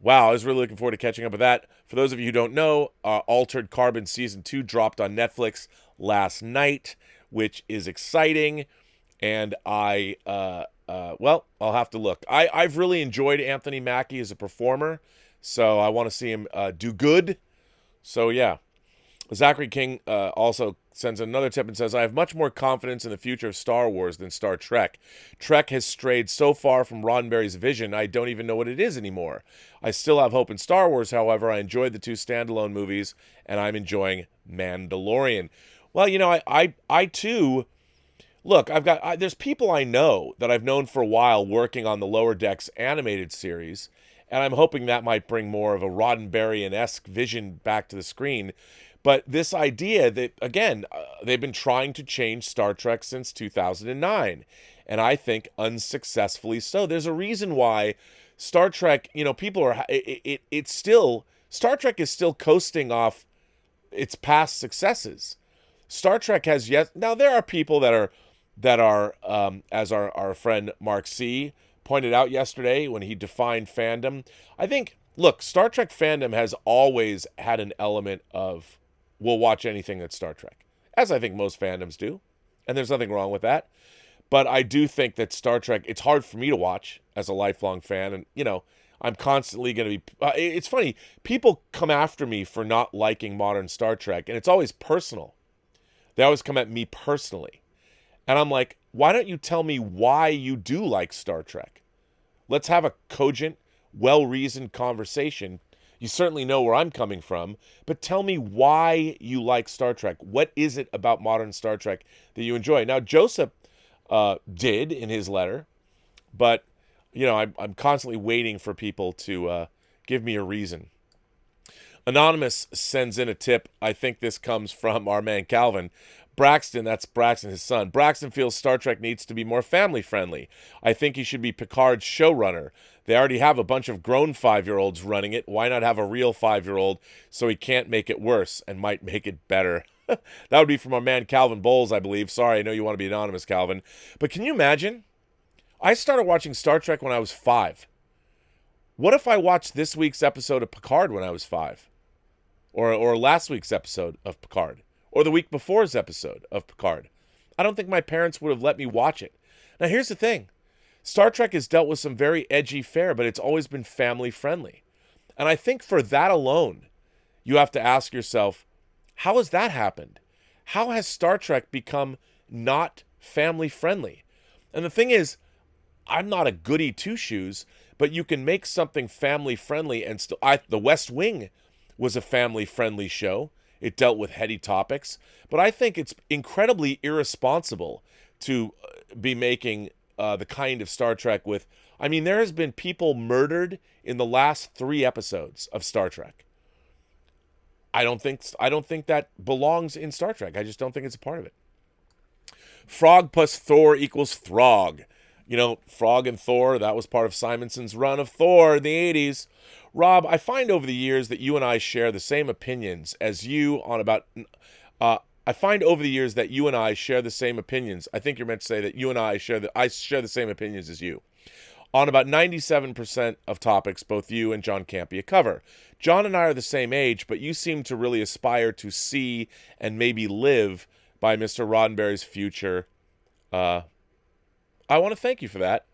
Wow, I was really looking forward to catching up with that. For those of you who don't know, Altered Carbon Season 2 dropped on Netflix last night, which is exciting. And I'll have to look. I've really enjoyed Anthony Mackie as a performer, so I want to see him do good. So, yeah. Zachary King also sends another tip and says, I have much more confidence in the future of Star Wars than Star Trek. Trek has strayed so far from Roddenberry's vision, I don't even know what it is anymore. I still have hope in Star Wars, however. I enjoyed the 2 standalone movies, and I'm enjoying Mandalorian. Well, I too, look, there's people I know that I've known for a while working on the Lower Decks animated series, and I'm hoping that might bring more of a Roddenberryan-esque vision back to the screen. But this idea that, again, they've been trying to change Star Trek since 2009, and I think unsuccessfully so. There's a reason why Star Trek, people are, Star Trek is still coasting off its past successes. Star Trek has now there are people that are as our friend Mark C pointed out yesterday when he defined fandom. I think, look, Star Trek fandom has always had an element of we'll watch anything that's Star Trek, as I think most fandoms do, and there's nothing wrong with that. But I do think that Star Trek, it's hard for me to watch as a lifelong fan, and I'm constantly going to be. It's funny, people come after me for not liking modern Star Trek, and it's always personal. They always come at me personally. And I'm like, why don't you tell me why you do like Star Trek? Let's have a cogent, well-reasoned conversation. You certainly know where I'm coming from, but tell me why you like Star Trek. What is it about modern Star Trek that you enjoy? Now, Joseph did in his letter, but, I'm constantly waiting for people to give me a reason. Anonymous sends in a tip. I think this comes from our man Calvin. Braxton, that's Braxton, his son. Braxton feels Star Trek needs to be more family-friendly. I think he should be Picard's showrunner. They already have a bunch of grown 5-year-olds running it. Why not have a real 5-year-old so he can't make it worse and might make it better? That would be from our man Calvin Bowles, I believe. Sorry, I know you want to be anonymous, Calvin. But can you imagine? I started watching Star Trek when I was 5. What if I watched this week's episode of Picard when I was 5? Or last week's episode of Picard? Or the week before's episode of Picard? I don't think my parents would have let me watch it. Now, here's the thing. Star Trek has dealt with some very edgy fare, but it's always been family-friendly. And I think for that alone, you have to ask yourself, how has that happened? How has Star Trek become not family-friendly? And the thing is, I'm not a goody two-shoes, but you can make something family-friendly and still... The West Wing was a family-friendly show. It dealt with heady topics. But I think it's incredibly irresponsible to be making the kind of Star Trek with... I mean, there has been people murdered in the last 3 episodes of Star Trek. I don't think that belongs in Star Trek. I just don't think it's a part of it. Frog plus Thor equals Throg. Frog and Thor, that was part of Simonson's run of Thor in the 80s. Rob, I find over the years that you and I share the same opinions as you on about... I find over the years that you and I share the same opinions. I think you're meant to say that you and I share the same opinions as you. On about 97% of topics both you and John Campea cover. John and I are the same age, but you seem to really aspire to see and maybe live by Mr. Roddenberry's future. I want to thank you for that.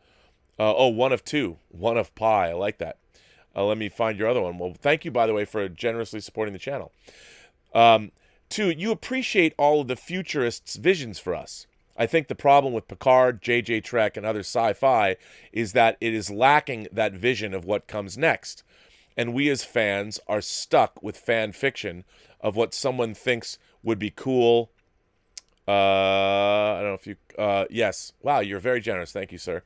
One of two. One of pi. I like that. Let me find your other one. Well, thank you, by the way, for generously supporting the channel. 2, you appreciate all of the futurists' visions for us. I think the problem with Picard, JJ Trek, and other sci-fi is that it is lacking that vision of what comes next. And we as fans are stuck with fan fiction of what someone thinks would be cool. I don't know if you... yes. Wow, you're very generous. Thank you, sir.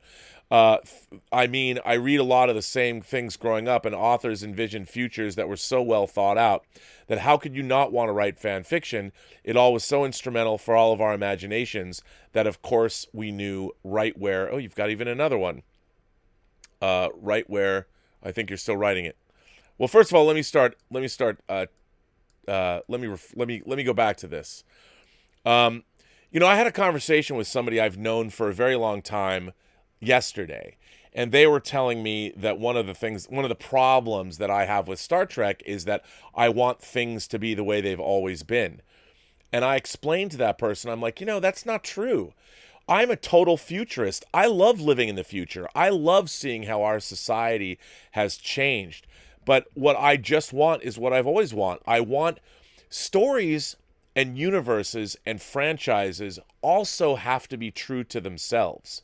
I mean, I read a lot of the same things growing up, and authors envisioned futures that were so well thought out that how could you not want to write fan fiction? It all was so instrumental for all of our imaginations that, of course, we knew right where... Oh, you've got even another one. Right where... I think you're still writing it. Well, first of all, let me go back to this. I had a conversation with somebody I've known for a very long time yesterday, and they were telling me that one of the problems that I have with Star Trek is that I want things to be the way they've always been. And I explained to that person, I'm like, that's not true. I'm a total futurist. I love living in the future. I love seeing how our society has changed. But what I just want is what I've always want. I want stories and universes and franchises also have to be true to themselves.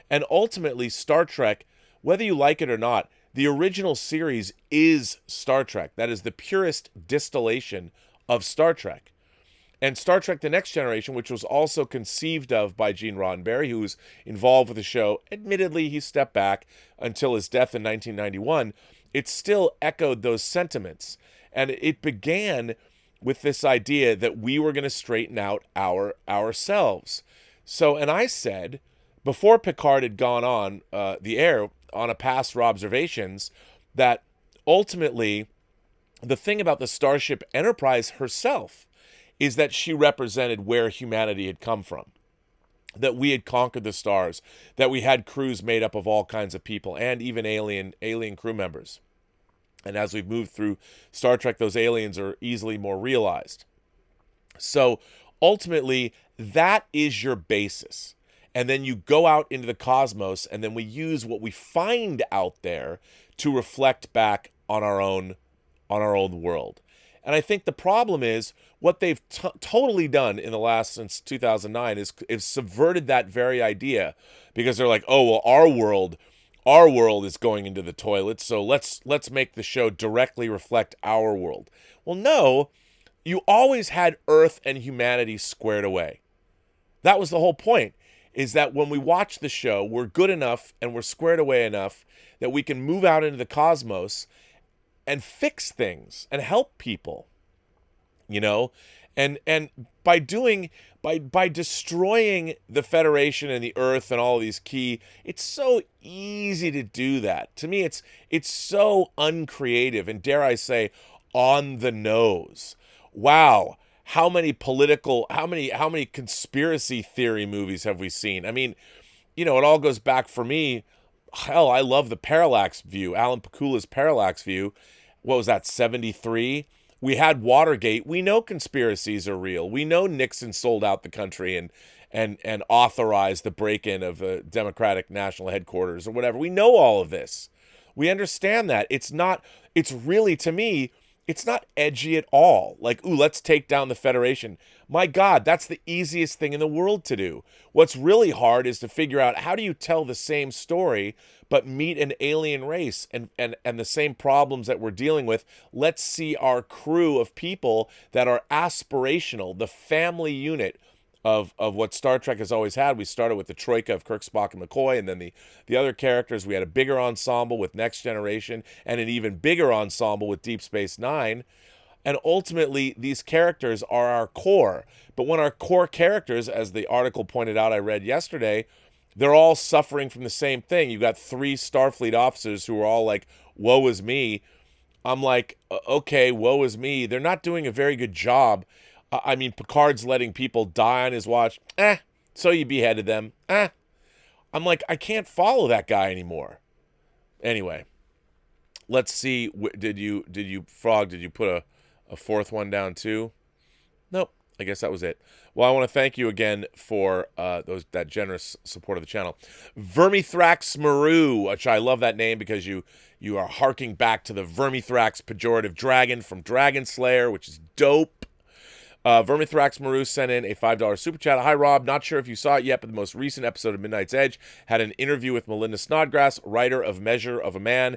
And ultimately, Star Trek, whether you like it or not, the original series is Star Trek. That is the purest distillation of Star Trek. And Star Trek The Next Generation, which was also conceived of by Gene Roddenberry, who was involved with the show. Admittedly, he stepped back until his death in 1991. It still echoed those sentiments. And it began with this idea that we were going to straighten out ourselves. So, and I said, before Picard had gone on the air on a past Robservations, that ultimately the thing about the Starship Enterprise herself is that she represented where humanity had come from, that we had conquered the stars, that we had crews made up of all kinds of people and even alien crew members. And as we've moved through Star Trek, those aliens are easily more realized. So ultimately, that is your basis. And then you go out into the cosmos, and then we use what we find out there to reflect back on our own world. And I think the problem is what they've totally done in the last, since 2009, is subverted that very idea, because they're like, oh, well, our world is going into the toilet, so let's make the show directly reflect our world. Well, no, you always had Earth and humanity squared away. That was the whole point, is that when we watch the show, we're good enough and we're squared away enough that we can move out into the cosmos and fix things and help people, you know? And by destroying the Federation and the Earth and all of these key, it's so easy to do that. To me, it's so uncreative and, dare I say, on the nose. Wow, how many conspiracy theory movies have we seen? I mean, you know, it all goes back for me. Hell, I love the parallax view, Alan Pakula's parallax view. What was that, 73? We had Watergate. We know conspiracies are real. We know Nixon sold out the country and authorized the break-in of the Democratic National Headquarters or whatever. We know all of this. We understand that. It's really, to me, it's not edgy at all. Like, ooh, let's take down the Federation. My God, that's the easiest thing in the world to do. What's really hard is to figure out, how do you tell the same story but meet an alien race and the same problems that we're dealing with? Let's see our crew of people that are aspirational, the family unit of what Star Trek has always had. We started with the troika of Kirk, Spock, and McCoy, and then the other characters. We had a bigger ensemble with Next Generation and an even bigger ensemble with Deep Space Nine. And ultimately, these characters are our core. But when our core characters, as the article pointed out I read yesterday, they're all suffering from the same thing. You've got 3 Starfleet officers who are all like, woe is me. I'm like, okay, woe is me. They're not doing a very good job. I mean, Picard's letting people die on his watch. So you beheaded them. I'm like, I can't follow that guy anymore. Anyway, let's see. Did you Frog, did you put a fourth one down too? Nope. I guess that was it. Well, I want to thank you again for that generous support of the channel. Vermithrax Maru, which I love that name because you are harking back to the Vermithrax pejorative dragon from Dragon Slayer, which is dope. Vermithrax Maru sent in a $5 super chat. Hi, Rob. Not sure if you saw it yet, but the most recent episode of Midnight's Edge had an interview with Melinda Snodgrass, writer of Measure of a Man.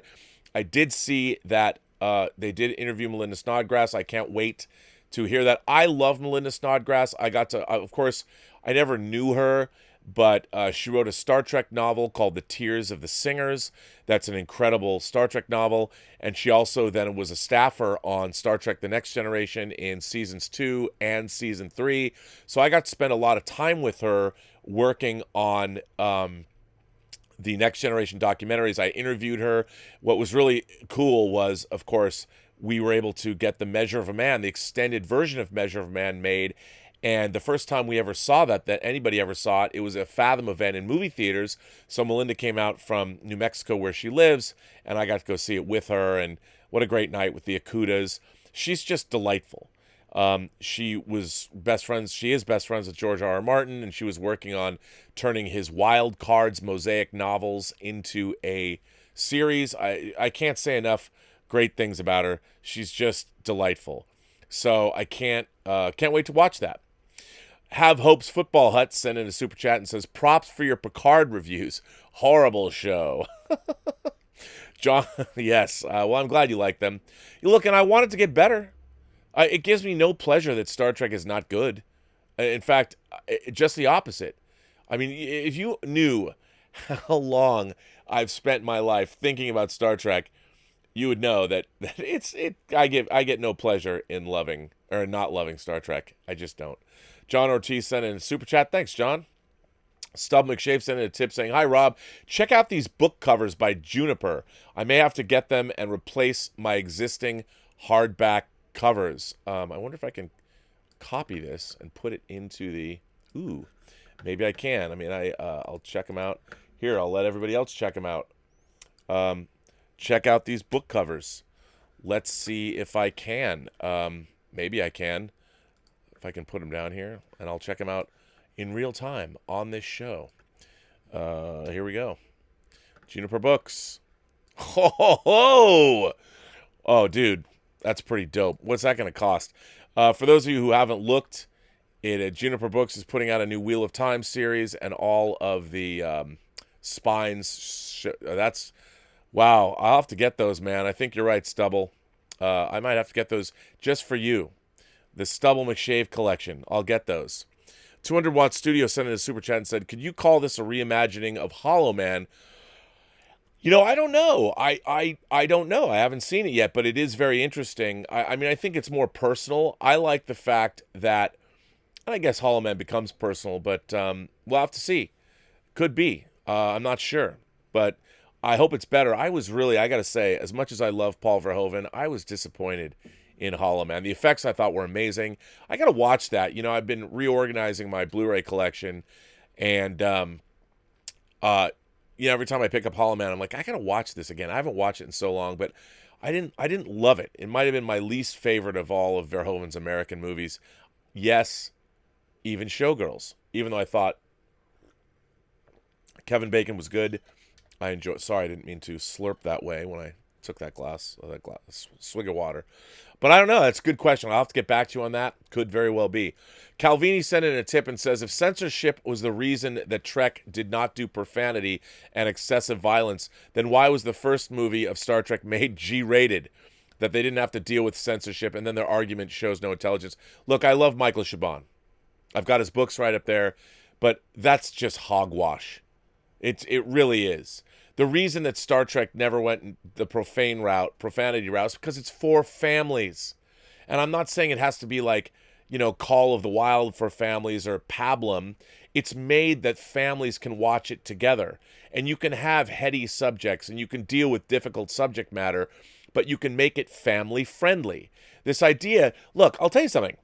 I did see that they did interview Melinda Snodgrass. I can't wait to hear that. I love Melinda Snodgrass. I got to, of course, I never knew her, but she wrote a Star Trek novel called The Tears of the Singers. That's an incredible Star Trek novel. And she also then was a staffer on Star Trek The Next Generation in seasons 2 and season 3. So I got to spend a lot of time with her working on the Next Generation documentaries. I interviewed her. What was really cool was, of course, we were able to get the Measure of a Man, the extended version of Measure of a Man made. And the first time we ever saw that anybody ever saw it, it was a Fathom event in movie theaters. So Melinda came out from New Mexico where she lives, and I got to go see it with her. And what a great night with the Akutas. She's just delightful. She is best friends with George R.R. Martin, and she was working on turning his Wild Cards mosaic novels into a series. I can't say enough great things about her. She's just delightful. So I can't wait to watch that. Have Hope's Football Hut sent in a super chat and says, props for your Picard reviews. Horrible show. John, yes. Well, I'm glad you like them. Look, and I want it to get better. It gives me no pleasure that Star Trek is not good. In fact, just the opposite. I mean, if you knew how long I've spent my life thinking about Star Trek, you would know that I get no pleasure in loving or not loving Star Trek. I just don't. John Ortiz sent in a super chat. Thanks, John. Stub McShave sent in a tip saying, "Hi, Rob. Check out these book covers by Juniper. I may have to get them and replace my existing hardback covers." I wonder if I can copy this and put it into the... Ooh, maybe I can. I mean, I'll check them out. Here, I'll let everybody else check them out. Check out these book covers. Let's see if I can. Maybe I can. If I can put them down here, and I'll check them out in real time on this show. Here we go. Juniper Books. Ho, ho, ho! Oh, dude, that's pretty dope. What's that going to cost? For those of you who haven't looked, Juniper Books is putting out a new Wheel of Time series, and all of the spines. That's... Wow, I'll have to get those, man. I think you're right, Stubble. I might have to get those just for you. The Stubble McShave collection. I'll get those. 200 Watt Studio sent in a super chat and said, "Could you call this a reimagining of Hollow Man?" You know, I don't know. I don't know. I haven't seen it yet, but it is very interesting. I mean, I think it's more personal. I like the fact that, and I guess Hollow Man becomes personal, but we'll have to see. Could be. I'm not sure. But I hope it's better. I got to say, as much as I love Paul Verhoeven, I was disappointed in Hollow Man. The effects I thought were amazing. I got to watch that. You know, I've been reorganizing my Blu-ray collection, and you know, every time I pick up Hollow Man, I'm like, I got to watch this again. I haven't watched it in so long, but I didn't love it. It might have been my least favorite of all of Verhoeven's American movies. Yes, even Showgirls. Even though I thought Kevin Bacon was good, I enjoyed. Sorry, I didn't mean to slurp that way when I took that swig of water. But I don't know. That's a good question. I'll have to get back to you on that. Could very well be. Calvini sent in a tip and says, if censorship was the reason that Trek did not do profanity and excessive violence, then why was the first movie of Star Trek made G-rated? That they didn't have to deal with censorship, and then their argument shows no intelligence. Look, I love Michael Chabon. I've got his books right up there, but that's just hogwash. It really is. The reason that Star Trek never went the profanity route, is because it's for families. And I'm not saying it has to be like, you know, Call of the Wild for families or Pablum. It's made that families can watch it together. And you can have heady subjects and you can deal with difficult subject matter, but you can make it family friendly. This idea, look, I'll tell you something.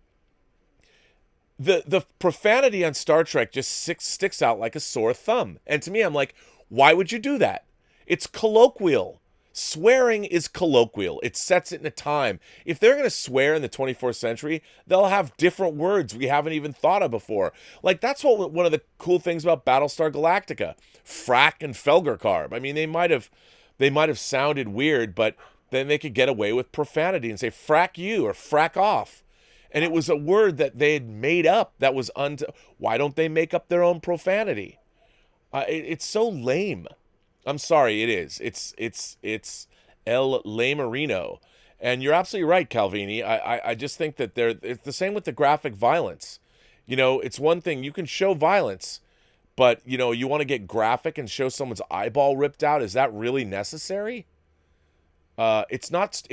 The profanity on Star Trek just sticks out like a sore thumb. And to me, I'm like, why would you do that? It's colloquial. Swearing is colloquial. It sets it in a time. If they're going to swear in the 24th century, they'll have different words we haven't even thought of before. Like, that's one of the cool things about Battlestar Galactica. Frack and Felgercarb. I mean, they might have sounded weird, but then they could get away with profanity and say, frack you or frack off. And it was a word that they had made up that was why don't they make up their own profanity? It's so lame. I'm sorry, it is. It's El Lamerino. And you're absolutely right, Calvini. I just think that it's the same with the graphic violence. You know, it's one thing, you can show violence, but, you know, you want to get graphic and show someone's eyeball ripped out. Is that really necessary? It's not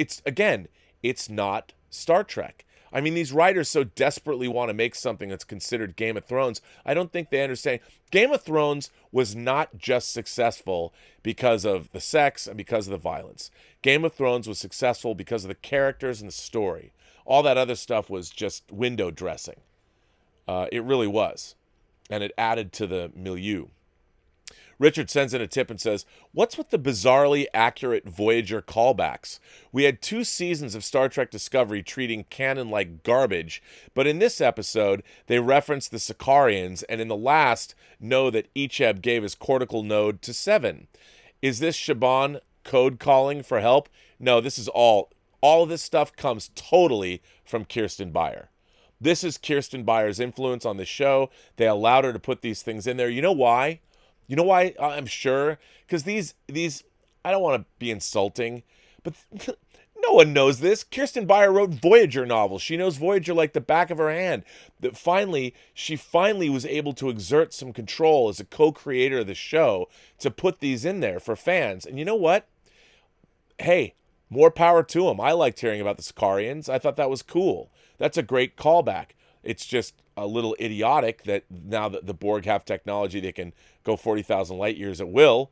Star Trek. I mean, these writers so desperately want to make something that's considered Game of Thrones. I don't think they understand. Game of Thrones was not just successful because of the sex and because of the violence. Game of Thrones was successful because of the characters and the story. All that other stuff was just window dressing. It really was. And it added to the milieu. Richard sends in a tip and says, what's with the bizarrely accurate Voyager callbacks? We had 2 seasons of Star Trek Discovery treating canon like garbage, but in this episode, they reference the Sicarians, and in the last, know that Icheb gave his cortical node to Seven. Is this Chabon code calling for help? No, this is all of this stuff comes totally from Kirsten Beyer. This is Kirsten Beyer's influence on the show. They allowed her to put these things in there. You know why? You know why I'm sure? Because these I don't want to be insulting, but No one knows this. Kirsten Beyer wrote Voyager novels. She knows Voyager like the back of her hand. That she finally was able to exert some control as a co-creator of the show to put these in there for fans. And you know what? Hey, more power to them. I liked hearing about the Sicarians. I thought that was cool. That's a great callback. It's just a little idiotic that now that the Borg have technology, they can go 40,000 light years at will.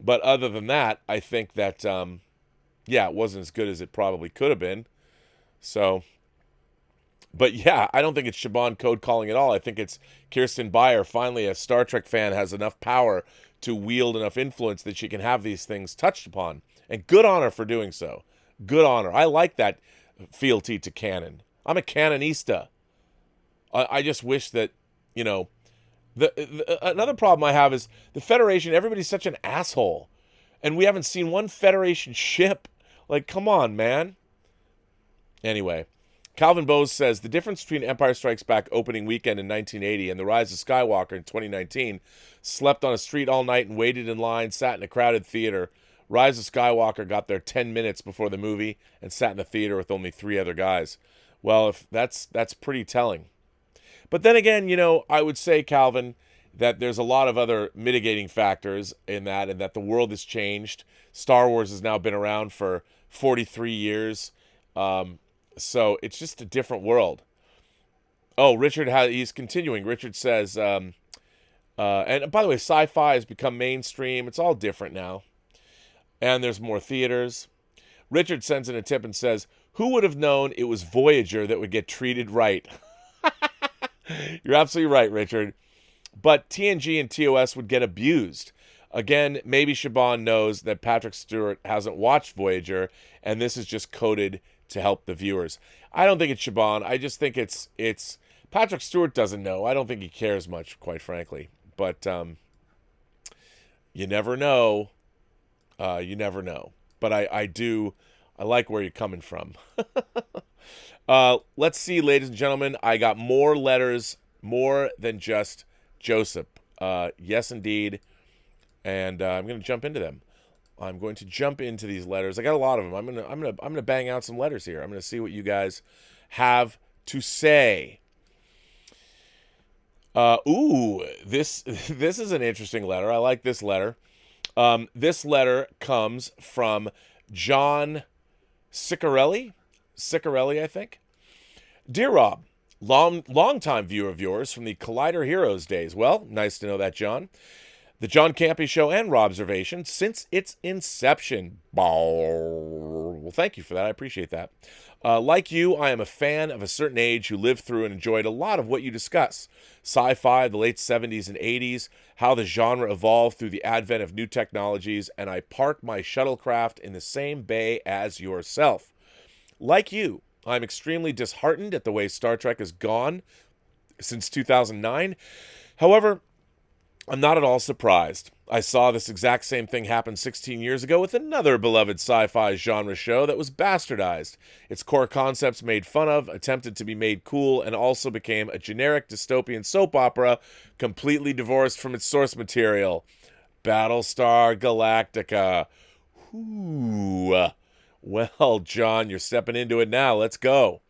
But other than that, I think that, it wasn't as good as it probably could have been. So, but yeah, I don't think it's Siobhan Code calling at all. I think it's Kirsten Beyer, finally a Star Trek fan, has enough power to wield enough influence that she can have these things touched upon. And good on her for doing so. Good on her. I like that fealty to canon. I'm a canonista. I just wish that, another problem I have is the Federation, everybody's such an asshole. And we haven't seen one Federation ship. Like, come on, man. Anyway, Calvin Bose says, the difference between Empire Strikes Back opening weekend in 1980 and The Rise of Skywalker in 2019, slept on a street all night and waited in line, sat in a crowded theater. Rise of Skywalker got there 10 minutes before the movie and sat in the theater with only 3 other guys. Well, if that's pretty telling. But then again, I would say, Calvin, that there's a lot of other mitigating factors in that, and that the world has changed. Star Wars has now been around for 43 years. So it's just a different world. Oh, he's continuing. Richard says, and by the way, sci-fi has become mainstream. It's all different now. And there's more theaters. Richard sends in a tip and says, who would have known it was Voyager that would get treated right? You're absolutely right, Richard. But TNG and TOS would get abused. Again, maybe Siobhan knows that Patrick Stewart hasn't watched Voyager, and this is just coded to help the viewers. I don't think it's Siobhan. I just think it's Patrick Stewart doesn't know. I don't think he cares much, quite frankly. But you never know. You never know. But I like where you're coming from. Let's see, ladies and gentlemen. I got more letters, more than just Joseph. Yes, indeed. And I'm going to jump into them. I'm going to jump into these letters. I got a lot of them. I'm going to bang out some letters here. I'm going to see what you guys have to say. This is an interesting letter. I like this letter. This letter comes from John Ciccarelli, I think. Dear Rob, long-time viewer of yours from the Collider Heroes days. Well, nice to know that, John. The John Campy Show and Robservations since its inception. Well, thank you for that. I appreciate that. Like you, I am a fan of a certain age who lived through and enjoyed a lot of what you discuss. Sci-fi, the late 70s and 80s, how the genre evolved through the advent of new technologies, and I park my shuttlecraft in the same bay as yourself. Like you, I'm extremely disheartened at the way Star Trek has gone since 2009. However, I'm not at all surprised. I saw this exact same thing happen 16 years ago with another beloved sci-fi genre show that was bastardized. Its core concepts made fun of, attempted to be made cool, and also became a generic dystopian soap opera completely divorced from its source material. Battlestar Galactica. Ooh. Well, John, you're stepping into it now. Let's go.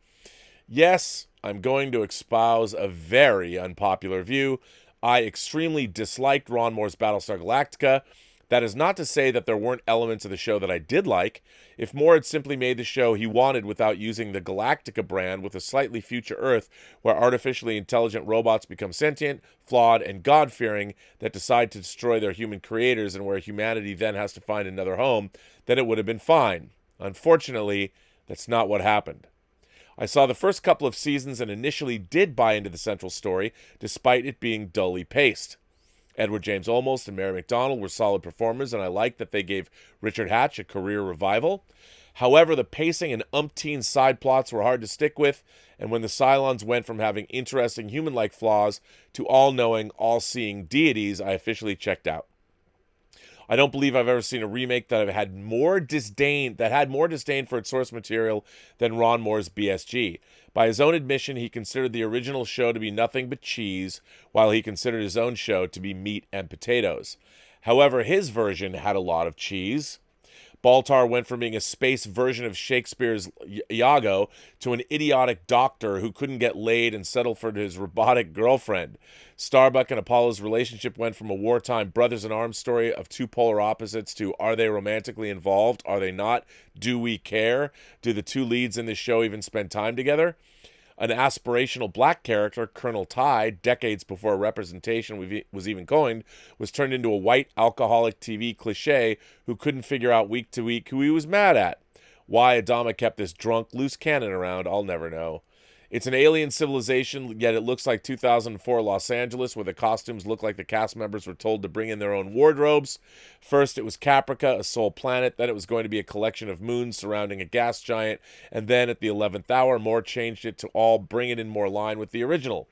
Yes, I'm going to espouse a very unpopular view. I extremely disliked Ron Moore's Battlestar Galactica. That is not to say that there weren't elements of the show that I did like. If Moore had simply made the show he wanted without using the Galactica brand with a slightly future Earth where artificially intelligent robots become sentient, flawed, and God-fearing that decide to destroy their human creators and where humanity then has to find another home, then it would have been fine. Unfortunately, that's not what happened. I saw the first couple of seasons and initially did buy into the central story, despite it being dully paced. Edward James Olmos and Mary McDonnell were solid performers, and I liked that they gave Richard Hatch a career revival. However, the pacing and umpteen side plots were hard to stick with, and when the Cylons went from having interesting human-like flaws to all-knowing, all-seeing deities, I officially checked out. I don't believe I've ever seen a remake that had more disdain for its source material than Ron Moore's BSG. By his own admission, he considered the original show to be nothing but cheese, while he considered his own show to be meat and potatoes. However, his version had a lot of cheese. Baltar went from being a space version of Shakespeare's Iago to an idiotic doctor who couldn't get laid and settled for his robotic girlfriend. Starbuck and Apollo's relationship went from a wartime brothers-in-arms story of two polar opposites to are they romantically involved? Are they not? Do we care? Do the two leads in this show even spend time together? An aspirational black character, Colonel Ty, decades before representation was even coined, was turned into a white alcoholic TV cliche who couldn't figure out week to week who he was mad at. Why Adama kept this drunk, loose cannon around, I'll never know. It's an alien civilization, yet it looks like 2004 Los Angeles, where the costumes look like the cast members were told to bring in their own wardrobes. First, it was Caprica, a soul planet. Then it was going to be a collection of moons surrounding a gas giant. And then, at the 11th hour, Moore changed it to all bring it in more line with the original.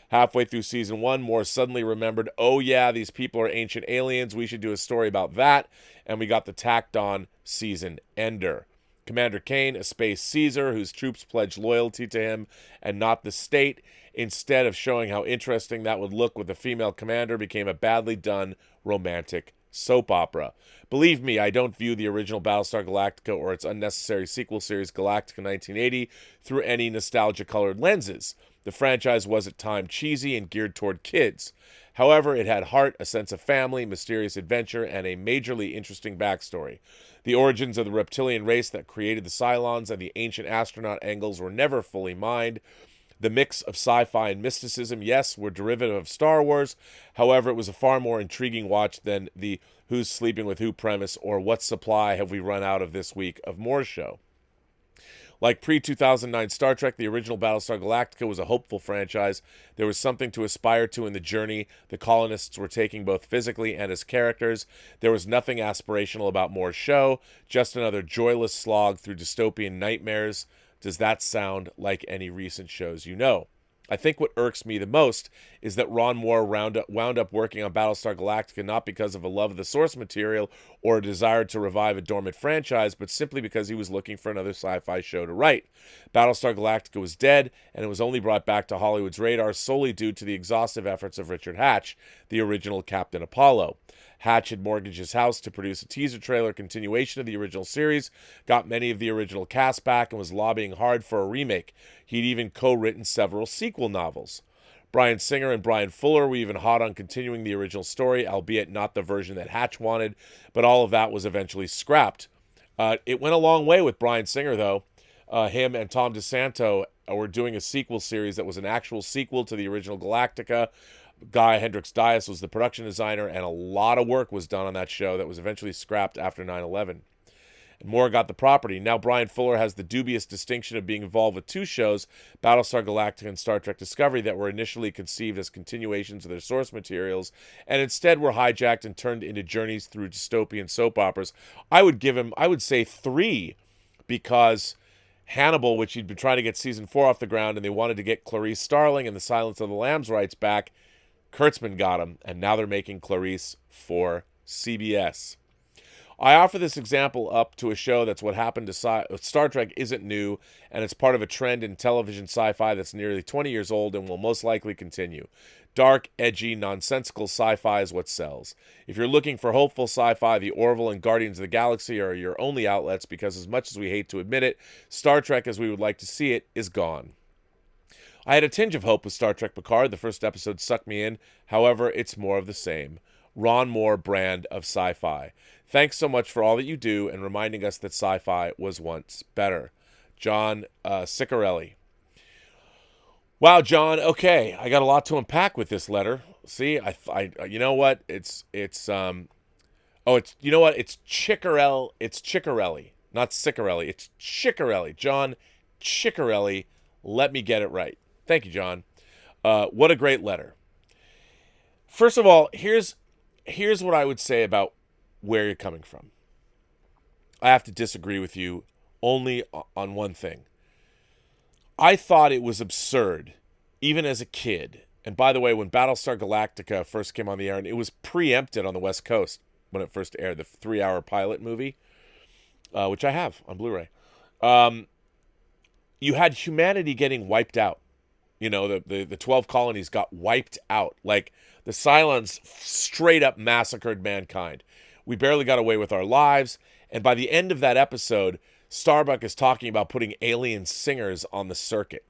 Halfway through season 1, Moore suddenly remembered, oh yeah, these people are ancient aliens. We should do a story about that. And we got the tacked-on season ender. Commander Kane, a space Caesar whose troops pledged loyalty to him and not the state, instead of showing how interesting that would look with a female commander, became a badly done romantic soap opera. Believe me, I don't view the original Battlestar Galactica or its unnecessary sequel series Galactica 1980 through any nostalgia-colored lenses. The franchise was at times cheesy and geared toward kids. However, it had heart, a sense of family, mysterious adventure, and a majorly interesting backstory. The origins of the reptilian race that created the Cylons and the ancient astronaut angles were never fully mined. The mix of sci-fi and mysticism, yes, were derivative of Star Wars. However, it was a far more intriguing watch than the who's sleeping with who premise or what supply have we run out of this week of more show. Like pre-2009 Star Trek, the original Battlestar Galactica was a hopeful franchise. There was something to aspire to in the journey the colonists were taking both physically and as characters. There was nothing aspirational about Moore's show, just another joyless slog through dystopian nightmares. Does that sound like any recent shows you know? I think what irks me the most is that Ron Moore wound up working on Battlestar Galactica not because of a love of the source material or a desire to revive a dormant franchise, but simply because he was looking for another sci-fi show to write. Battlestar Galactica was dead, and it was only brought back to Hollywood's radar solely due to the exhaustive efforts of Richard Hatch, the original Captain Apollo. Hatch had mortgaged his house to produce a teaser trailer continuation of the original series, got many of the original cast back, and was lobbying hard for a remake. He'd even co-written several sequel novels. Bryan Singer and Bryan Fuller were even hot on continuing the original story, albeit not the version that Hatch wanted, but all of that was eventually scrapped. It went a long way with Bryan Singer, though. Him and Tom DeSanto were doing a sequel series that was an actual sequel to the original Galactica. Guy Hendricks Dias was the production designer, and a lot of work was done on that show that was eventually scrapped after 9/11. And Moore got the property. Now Bryan Fuller has the dubious distinction of being involved with two shows, Battlestar Galactica and Star Trek Discovery, that were initially conceived as continuations of their source materials, and instead were hijacked and turned into journeys through dystopian soap operas. I would say 3, because Hannibal, which he'd been trying to get season 4 off the ground, and they wanted to get Clarice Starling and the Silence of the Lambs rights back. Kurtzman got him, and now they're making Clarice for CBS. I offer this example up to a show that's what happened to Star Trek isn't new, and it's part of a trend in television sci-fi that's nearly 20 years old and will most likely continue. Dark, edgy, nonsensical sci-fi is what sells. If you're looking for hopeful sci-fi, the Orville and Guardians of the Galaxy are your only outlets, because as much as we hate to admit it, Star Trek as we would like to see it is gone. I had a tinge of hope with Star Trek Picard. The first episode sucked me in. However, it's more of the same. Ron Moore brand of sci-fi. Thanks so much for all that you do and reminding us that sci-fi was once better. John Ciccarelli. Wow, John. Okay, I got a lot to unpack with this letter. See, I you know what? It's Chiccarelli. It's Ciccarelli, not Ciccarelli. It's Ciccarelli. John Ciccarelli. Let me get it right. Thank you, John. What a great letter. First of all, here's what I would say about where you're coming from. I have to disagree with you only on one thing. I thought it was absurd, even as a kid. And by the way, when Battlestar Galactica first came on the air, and it was preempted on the West Coast when it first aired, the 3-hour pilot movie, which I have on Blu-ray. You had humanity getting wiped out. You know, the 12 colonies got wiped out. Like, the Cylons straight up massacred mankind. We barely got away with our lives. And by the end of that episode, Starbuck is talking about putting alien singers on the circuit.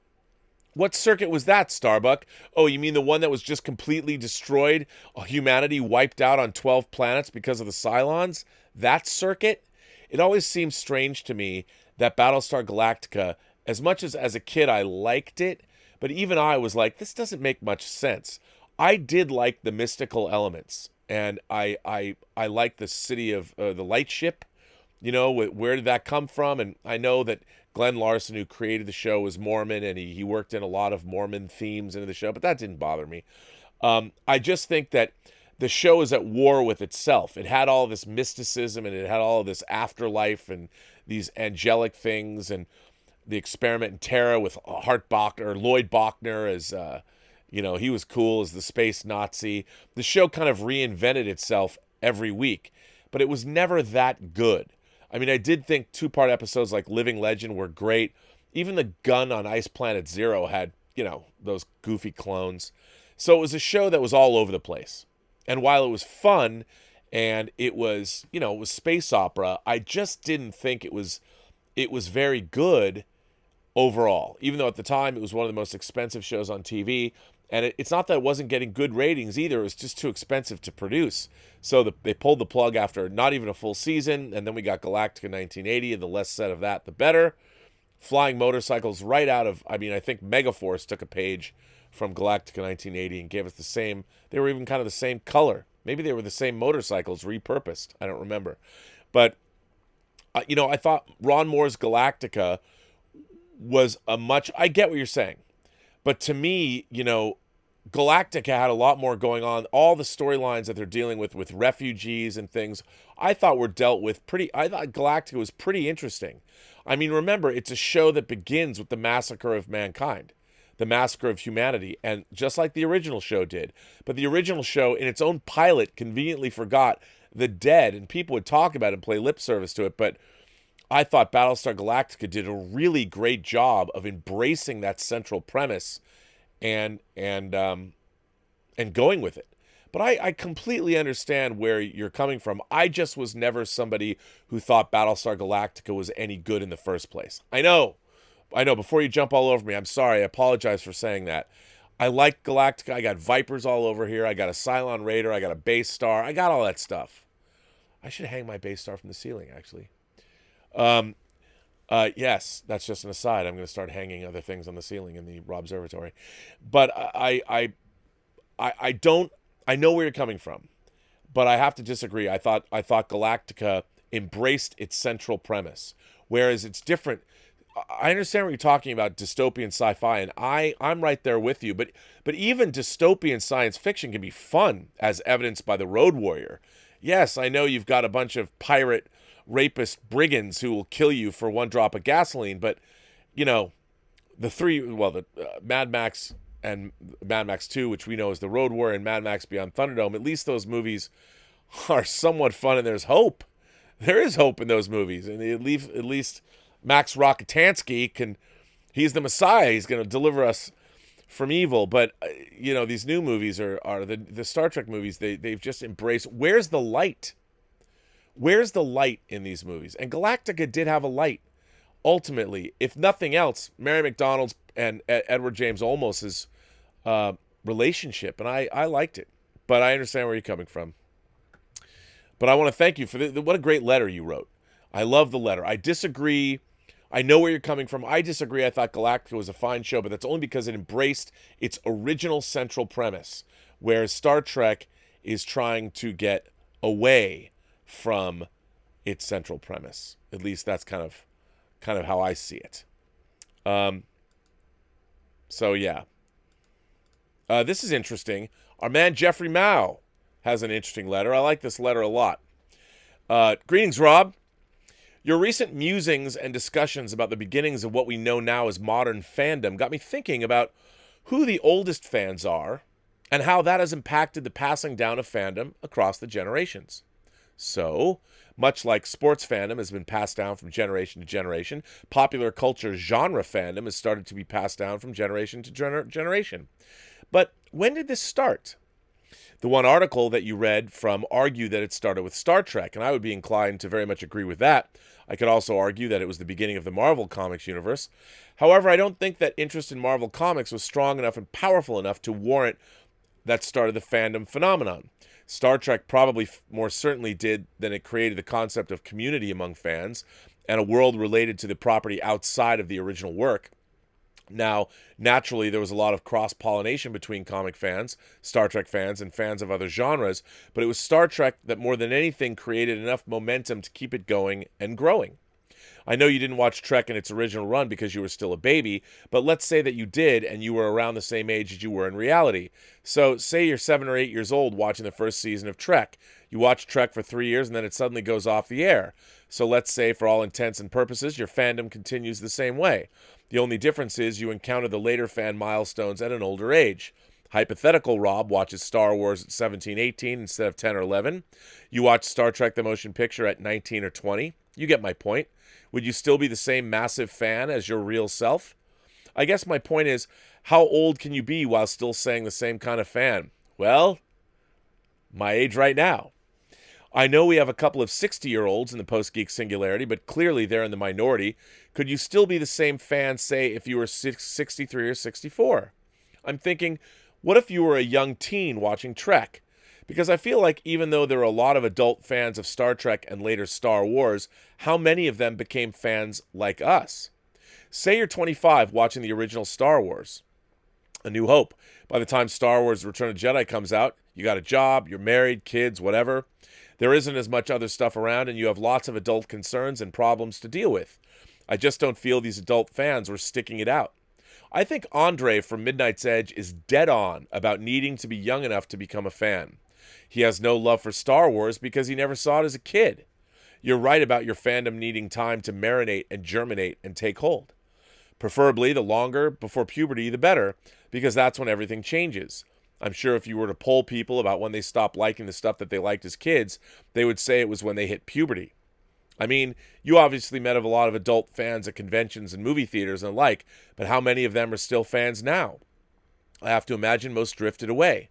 What circuit was that, Starbuck? Oh, you mean the one that was just completely destroyed? Humanity wiped out on 12 planets because of the Cylons? That circuit? It always seems strange to me that Battlestar Galactica, as much as a kid I liked it, but even I was like, this doesn't make much sense. I did like the mystical elements, and I like the city of the light ship. You know, where did that come from? And I know that Glenn Larson, who created the show, was Mormon, and he worked in a lot of Mormon themes into the show, but that didn't bother me. I just think that the show is at war with itself. It had all this mysticism, and it had all of this afterlife and these angelic things, and the experiment in Terra with Lloyd Bachner as, he was cool as the space Nazi. The show kind of reinvented itself every week, but it was never that good. I mean, I did think 2-part episodes like Living Legend were great. Even the gun on Ice Planet Zero had, those goofy clones. So it was a show that was all over the place. And while it was fun and it was, it was space opera, I just didn't think it was very good overall. Even though at the time it was one of the most expensive shows on TV. And it's not that it wasn't getting good ratings either. It was just too expensive to produce. So they pulled the plug after not even a full season. And then we got Galactica 1980. And the less said of that, the better. Flying motorcycles right out of, I think Megaforce took a page from Galactica 1980 and gave us the same. They were even kind of the same color. Maybe they were the same motorcycles repurposed. I don't remember. But, I thought Ron Moore's Galactica was I get what you're saying. But to me, Galactica had a lot more going on. All the storylines that they're dealing with refugees and things, I thought were dealt with I thought Galactica was pretty interesting. I mean, remember, it's a show that begins with the massacre of mankind, the massacre of humanity, and just like the original show did. But the original show, in its own pilot, conveniently forgot the dead, and people would talk about it and play lip service to it, but I thought Battlestar Galactica did a really great job of embracing that central premise and going with it. But I completely understand where you're coming from. I just was never somebody who thought Battlestar Galactica was any good in the first place. I know. Before you jump all over me, I'm sorry. I apologize for saying that. I like Galactica. I got Vipers all over here. I got a Cylon Raider. I got a base star. I got all that stuff. I should hang my base star from the ceiling, actually. Yes, that's just an aside. I'm going to start hanging other things on the ceiling in the Robservatory. But I know where you're coming from, but I have to disagree. I thought Galactica embraced its central premise, whereas it's different. I understand what you're talking about, dystopian sci-fi, and I'm right there with you. But even dystopian science fiction can be fun, as evidenced by the Road Warrior. Yes, I know you've got a bunch of pirate rapist brigands who will kill you for one drop of gasoline, but the Mad Max and Mad Max 2, which we know is the Road Warrior, and Mad Max Beyond Thunderdome, at least those movies are somewhat fun, and there's hope. There is hope in those movies, and at least Max Rockatansky he's the Messiah. He's going to deliver us from evil. But these new movies are the Star Trek movies. They've just embraced. Where's the light? Where's the light in these movies? And Galactica did have a light. Ultimately, if nothing else, Mary McDonnell's and Edward James Olmos's relationship, and I liked it. But I understand where you're coming from. But I want to thank you for what a great letter you wrote. I love the letter. I disagree. I know where you're coming from. I disagree. I thought Galactica was a fine show, but that's only because it embraced its original central premise, whereas Star Trek is trying to get away from its central premise. At least that's kind of how I see it. So yeah. This is interesting. Our man Jeffrey Mao has an interesting letter. I like this letter a lot. Greetings, Rob. Your recent musings and discussions about the beginnings of what we know now as modern fandom got me thinking about who the oldest fans are and how that has impacted the passing down of fandom across the generations. So, much like sports fandom has been passed down from generation to generation, popular culture genre fandom has started to be passed down from generation to generation. But when did this start? The one article that you read from argued that it started with Star Trek, and I would be inclined to very much agree with that. I could also argue that it was the beginning of the Marvel Comics universe. However, I don't think that interest in Marvel Comics was strong enough and powerful enough to warrant that started the fandom phenomenon. Star Trek probably more certainly did than it created the concept of community among fans and a world related to the property outside of the original work. Now, naturally, there was a lot of cross-pollination between comic fans, Star Trek fans, and fans of other genres, but it was Star Trek that more than anything created enough momentum to keep it going and growing. I know you didn't watch Trek in its original run because you were still a baby, but let's say that you did and you were around the same age as you were in reality. So say you're 7 or 8 years old watching the first season of Trek. You watch Trek for 3 years and then it suddenly goes off the air. So let's say for all intents and purposes, your fandom continues the same way. The only difference is you encounter the later fan milestones at an older age. Hypothetical Rob watches Star Wars at 17, 18 instead of 10 or 11. You watch Star Trek the Motion Picture at 19 or 20. You get my point. Would you still be the same massive fan as your real self? I guess my point is, how old can you be while still saying the same kind of fan? Well, my age right now. I know we have a couple of 60-year-olds in the Post-Geek Singularity, but clearly they're in the minority. Could you still be the same fan, say, if you were 63 or 64? I'm thinking, what if you were a young teen watching Trek? Because I feel like even though there are a lot of adult fans of Star Trek and later Star Wars, how many of them became fans like us? Say you're 25 watching the original Star Wars, A New Hope. By the time Star Wars Return of the Jedi comes out, you got a job, you're married, kids, whatever. There isn't as much other stuff around and you have lots of adult concerns and problems to deal with. I just don't feel these adult fans were sticking it out. I think Andre from Midnight's Edge is dead on about needing to be young enough to become a fan. He has no love for Star Wars because he never saw it as a kid. You're right about your fandom needing time to marinate and germinate and take hold. Preferably the longer before puberty, the better, because that's when everything changes. I'm sure if you were to poll people about when they stopped liking the stuff that they liked as kids, they would say it was when they hit puberty. I mean, you obviously met a lot of adult fans at conventions and movie theaters and the like, but how many of them are still fans now? I have to imagine most drifted away.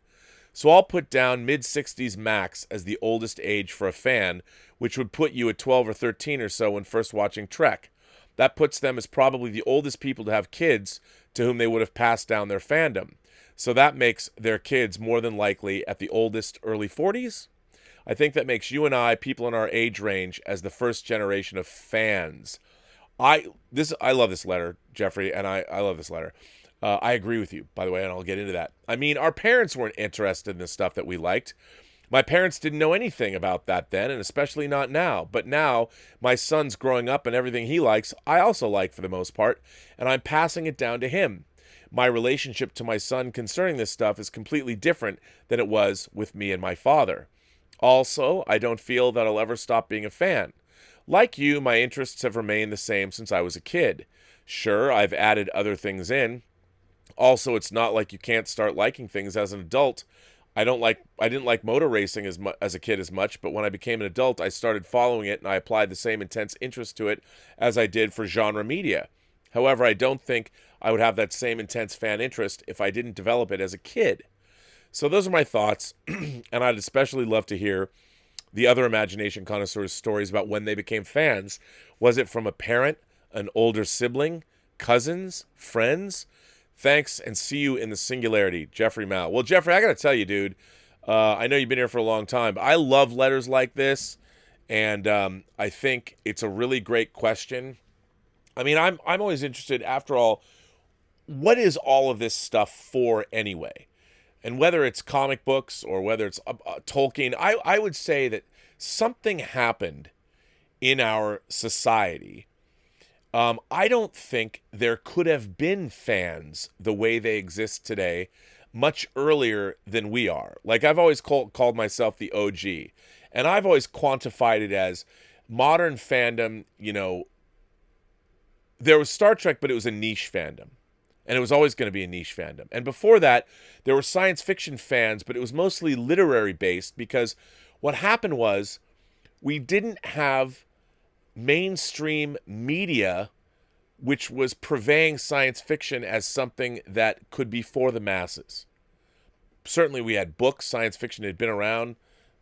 So I'll put down mid-60s max as the oldest age for a fan, which would put you at 12 or 13 or so when first watching Trek. That puts them as probably the oldest people to have kids to whom they would have passed down their fandom. So that makes their kids more than likely at the oldest early 40s. I think that makes you and I, people in our age range, as the first generation of fans. I love this letter, Jeffrey, and I love this letter. I agree with you, by the way, and I'll get into that. I mean, our parents weren't interested in the stuff that we liked. My parents didn't know anything about that then, and especially not now. But now, my son's growing up, and everything he likes, I also like for the most part, and I'm passing it down to him. My relationship to my son concerning this stuff is completely different than it was with me and my father. Also, I don't feel that I'll ever stop being a fan. Like you, my interests have remained the same since I was a kid. Sure, I've added other things in. Also, it's not like you can't start liking things as an adult. I didn't like motor racing as a kid as much, but when I became an adult, I started following it and I applied the same intense interest to it as I did for genre media. However, I don't think I would have that same intense fan interest if I didn't develop it as a kid. So those are my thoughts, and I'd especially love to hear the other imagination connoisseurs' stories about when they became fans. Was it from a parent, an older sibling, cousins, friends? Thanks, and see you in the Singularity, Jeffrey Mao. Well, Jeffrey, I got to tell you, dude, I know you've been here for a long time, but I love letters like this, and I think it's a really great question. I mean, I'm always interested, after all, what is all of this stuff for anyway? And whether it's comic books or whether it's Tolkien, I would say that something happened in our society. I don't think there could have been fans the way they exist today much earlier than we are. Like, I've always called myself the OG, and I've always quantified it as modern fandom. You know, there was Star Trek, but it was a niche fandom. And it was always going to be a niche fandom. And before that, there were science fiction fans, but it was mostly literary based, because what happened was we didn't have mainstream media which was purveying science fiction as something that could be for the masses. certainly we had books, science fiction had been around,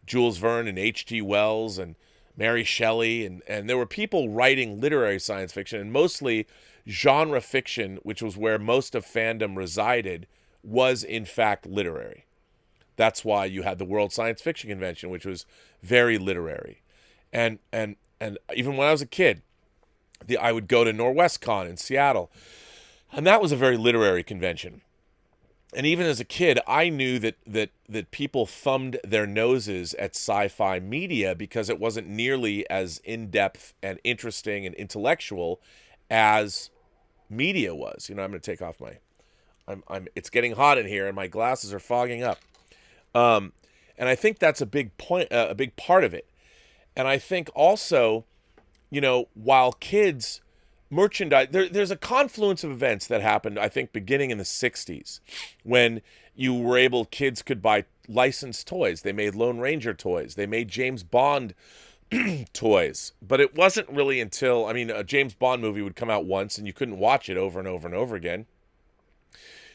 Jules Verne and H.G. Wells and Mary Shelley, and there were people writing literary science fiction, and mostly genre fiction, which was where most of fandom resided, was in fact literary. That's why you had the World Science Fiction Convention, which was very literary. And even when I was a kid, I would go to NorwestCon in Seattle, and that was a very literary convention. And even as a kid, I knew that people thumbed their noses at sci-fi media because it wasn't nearly as in-depth and interesting and intellectual as media was. You know, I'm going to take off my... it's getting hot in here, and my glasses are fogging up. And I think that's a big point, a big part of it. And I think also, you know, while kids... merchandise, there's a confluence of events that happened, I think, beginning in the 60s, when kids could buy licensed toys. They made Lone Ranger toys. They made James Bond toys. But it wasn't really until, a James Bond movie would come out once and you couldn't watch it over and over and over again.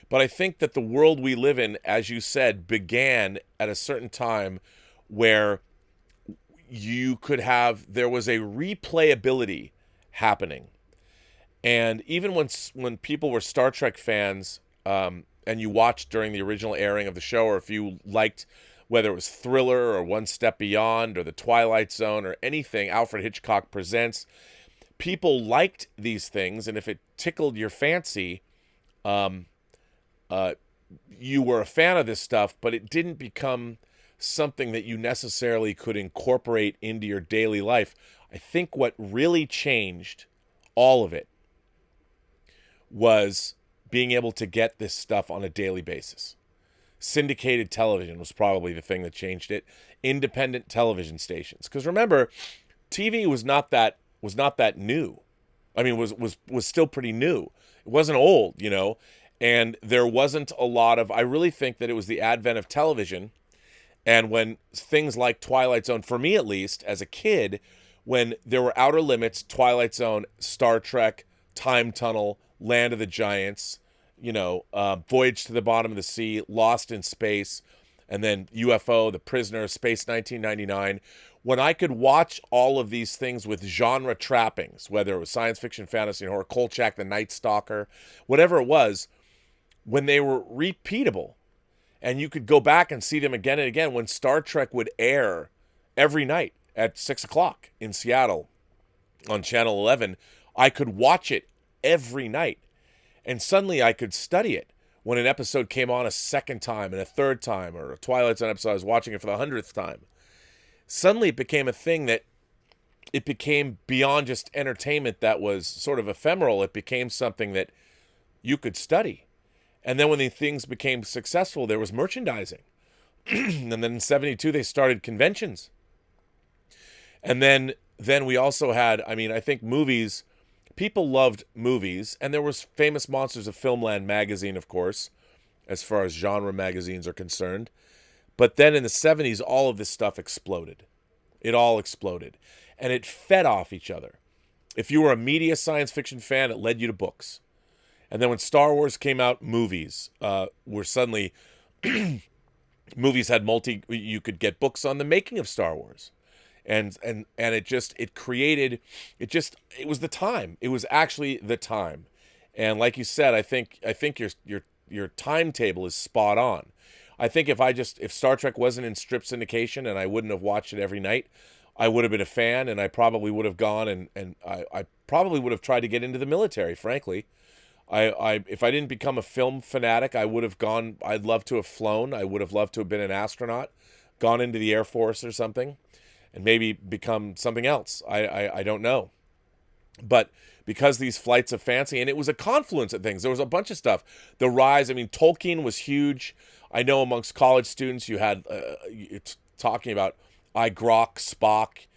But I think that the world we live in, as you said, began at a certain time where there was a replayability happening. And even when people were Star Trek fans, and you watched during the original airing of the show, or if you liked whether it was Thriller or One Step Beyond or The Twilight Zone or anything Alfred Hitchcock Presents, people liked these things, and if it tickled your fancy, you were a fan of this stuff, but it didn't become something that you necessarily could incorporate into your daily life. I think what really changed all of it was being able to get this stuff on a daily basis. Syndicated television was probably the thing that changed it. Independent television stations, because remember, TV was not that new. Was still pretty new. It wasn't old, you know, and there wasn't a lot of. I really think that it was the advent of television, and when things like Twilight Zone, for me at least, as a kid, when there were Outer Limits, Twilight Zone, Star Trek, Time Tunnel, Land of the Giants, you know, Voyage to the Bottom of the Sea, Lost in Space, and then UFO, The Prisoner, Space 1999. When I could watch all of these things with genre trappings, whether it was science fiction, fantasy, and horror, Kolchak, The Night Stalker, whatever it was, when they were repeatable, and you could go back and see them again and again, when Star Trek would air every night at 6 o'clock in Seattle on Channel 11, I could watch it every night. And suddenly I could study it when an episode came on a second time and a third time, or a Twilight Zone episode, I was watching it for the 100th time. Suddenly it became a thing that it became beyond just entertainment that was sort of ephemeral. It became something that you could study. And then when the things became successful, there was merchandising. And then in 72, they started conventions. And then we also had, I think movies, people loved movies, and there was Famous Monsters of Filmland magazine, of course, as far as genre magazines are concerned. But then in the 70s, all of this stuff exploded. It all exploded. And it fed off each other. If you were a media science fiction fan, it led you to books. And then when Star Wars came out, movies were suddenly... movies had you could get books on the making of Star Wars. And it was the time. It was actually the time. And like you said, I think your timetable is spot on. I think if Star Trek wasn't in strip syndication and I wouldn't have watched it every night, I would have been a fan, and I probably would have gone and I probably would have tried to get into the military, frankly. If I didn't become a film fanatic, I would have gone. I'd love to have flown. I would have loved to have been an astronaut, gone into the Air Force or something, and maybe become something else. I don't know. But because these flights of fancy, and it was a confluence of things. There was a bunch of stuff. The rise, Tolkien was huge. I know amongst college students you had talking about I, Grok, Spock,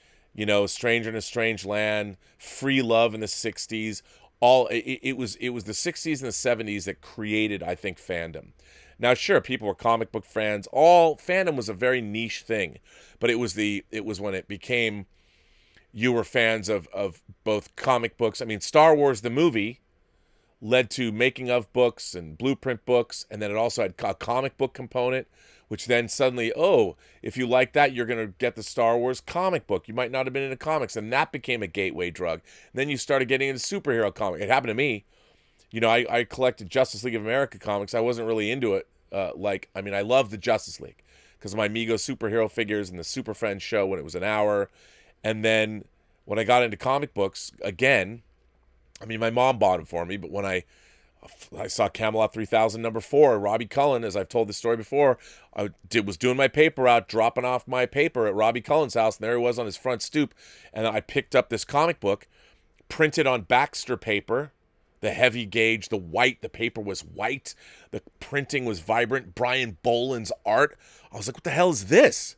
Stranger in a Strange Land, Free Love in the 60s. It was the 60s and the 70s that created, I think, fandom. Now, sure, people were comic book fans. All fandom was a very niche thing, but it was when it became you were fans of both comic books. Star Wars the movie led to making of books and blueprint books, and then it also had a comic book component, which then suddenly, oh, if you like that, you're going to get the Star Wars comic book. You might not have been into comics, and that became a gateway drug. And then you started getting into superhero comic. It happened to me. You know, I collected Justice League of America comics. I wasn't really into it. I love the Justice League because of my Mego superhero figures and the Super Friends show when it was an hour. And then when I got into comic books, again, I mean, my mom bought them for me, but when I saw Camelot 3000 #4, Robbie Cullen, as I've told this story before, was doing my paper out, dropping off my paper at Robbie Cullen's house, and there he was on his front stoop, and I picked up this comic book, printed on Baxter paper, the heavy gauge, the white, the paper was white, the printing was vibrant, Brian Boland's art. I was like, what the hell is this?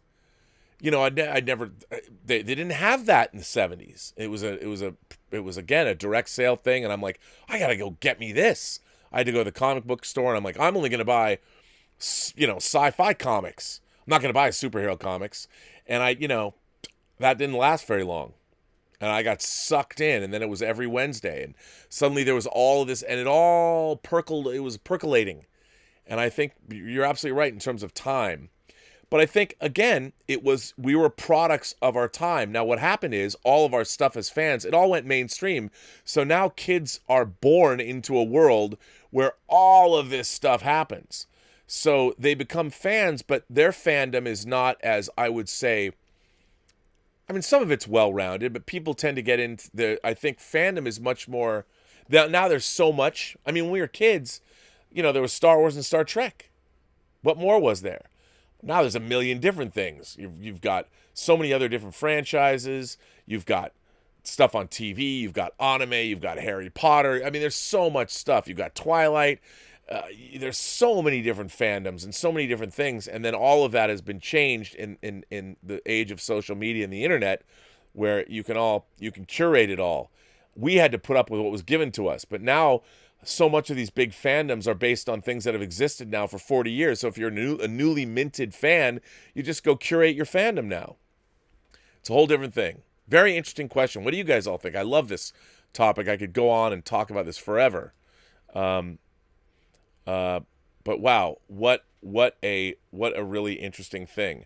You know, I'd never, they didn't have that in the 70s. It was again a direct sale thing, and I'm like, I gotta go get me this. I had to go to the comic book store, and I'm like, I'm only gonna buy, sci-fi comics. I'm not gonna buy superhero comics. And that didn't last very long, and I got sucked in. And then it was every Wednesday, and suddenly there was all of this, and it all was percolating. And I think you're absolutely right in terms of time. But I think, again, we were products of our time. Now, what happened is all of our stuff as fans, it all went mainstream. So now kids are born into a world where all of this stuff happens. So they become fans, but their fandom is not as, I would say, I mean, some of it's well-rounded, but people tend to get into I think fandom is much more, now there's so much. I mean, when we were kids, there was Star Wars and Star Trek. What more was there? Now there's a million different things. You've got so many other different franchises. You've got stuff on TV. You've got anime. You've got Harry Potter. I mean, there's so much stuff. You've got Twilight. There's so many different fandoms and so many different things. And then all of that has been changed in the age of social media and the internet, where you can curate it all. We had to put up with what was given to us. But now, so much of these big fandoms are based on things that have existed now for 40 years. So if you're a newly minted fan, you just go curate your fandom now. It's a whole different thing. Very interesting question. What do you guys all think? I love this topic. I could go on and talk about this forever. But wow, what a really interesting thing.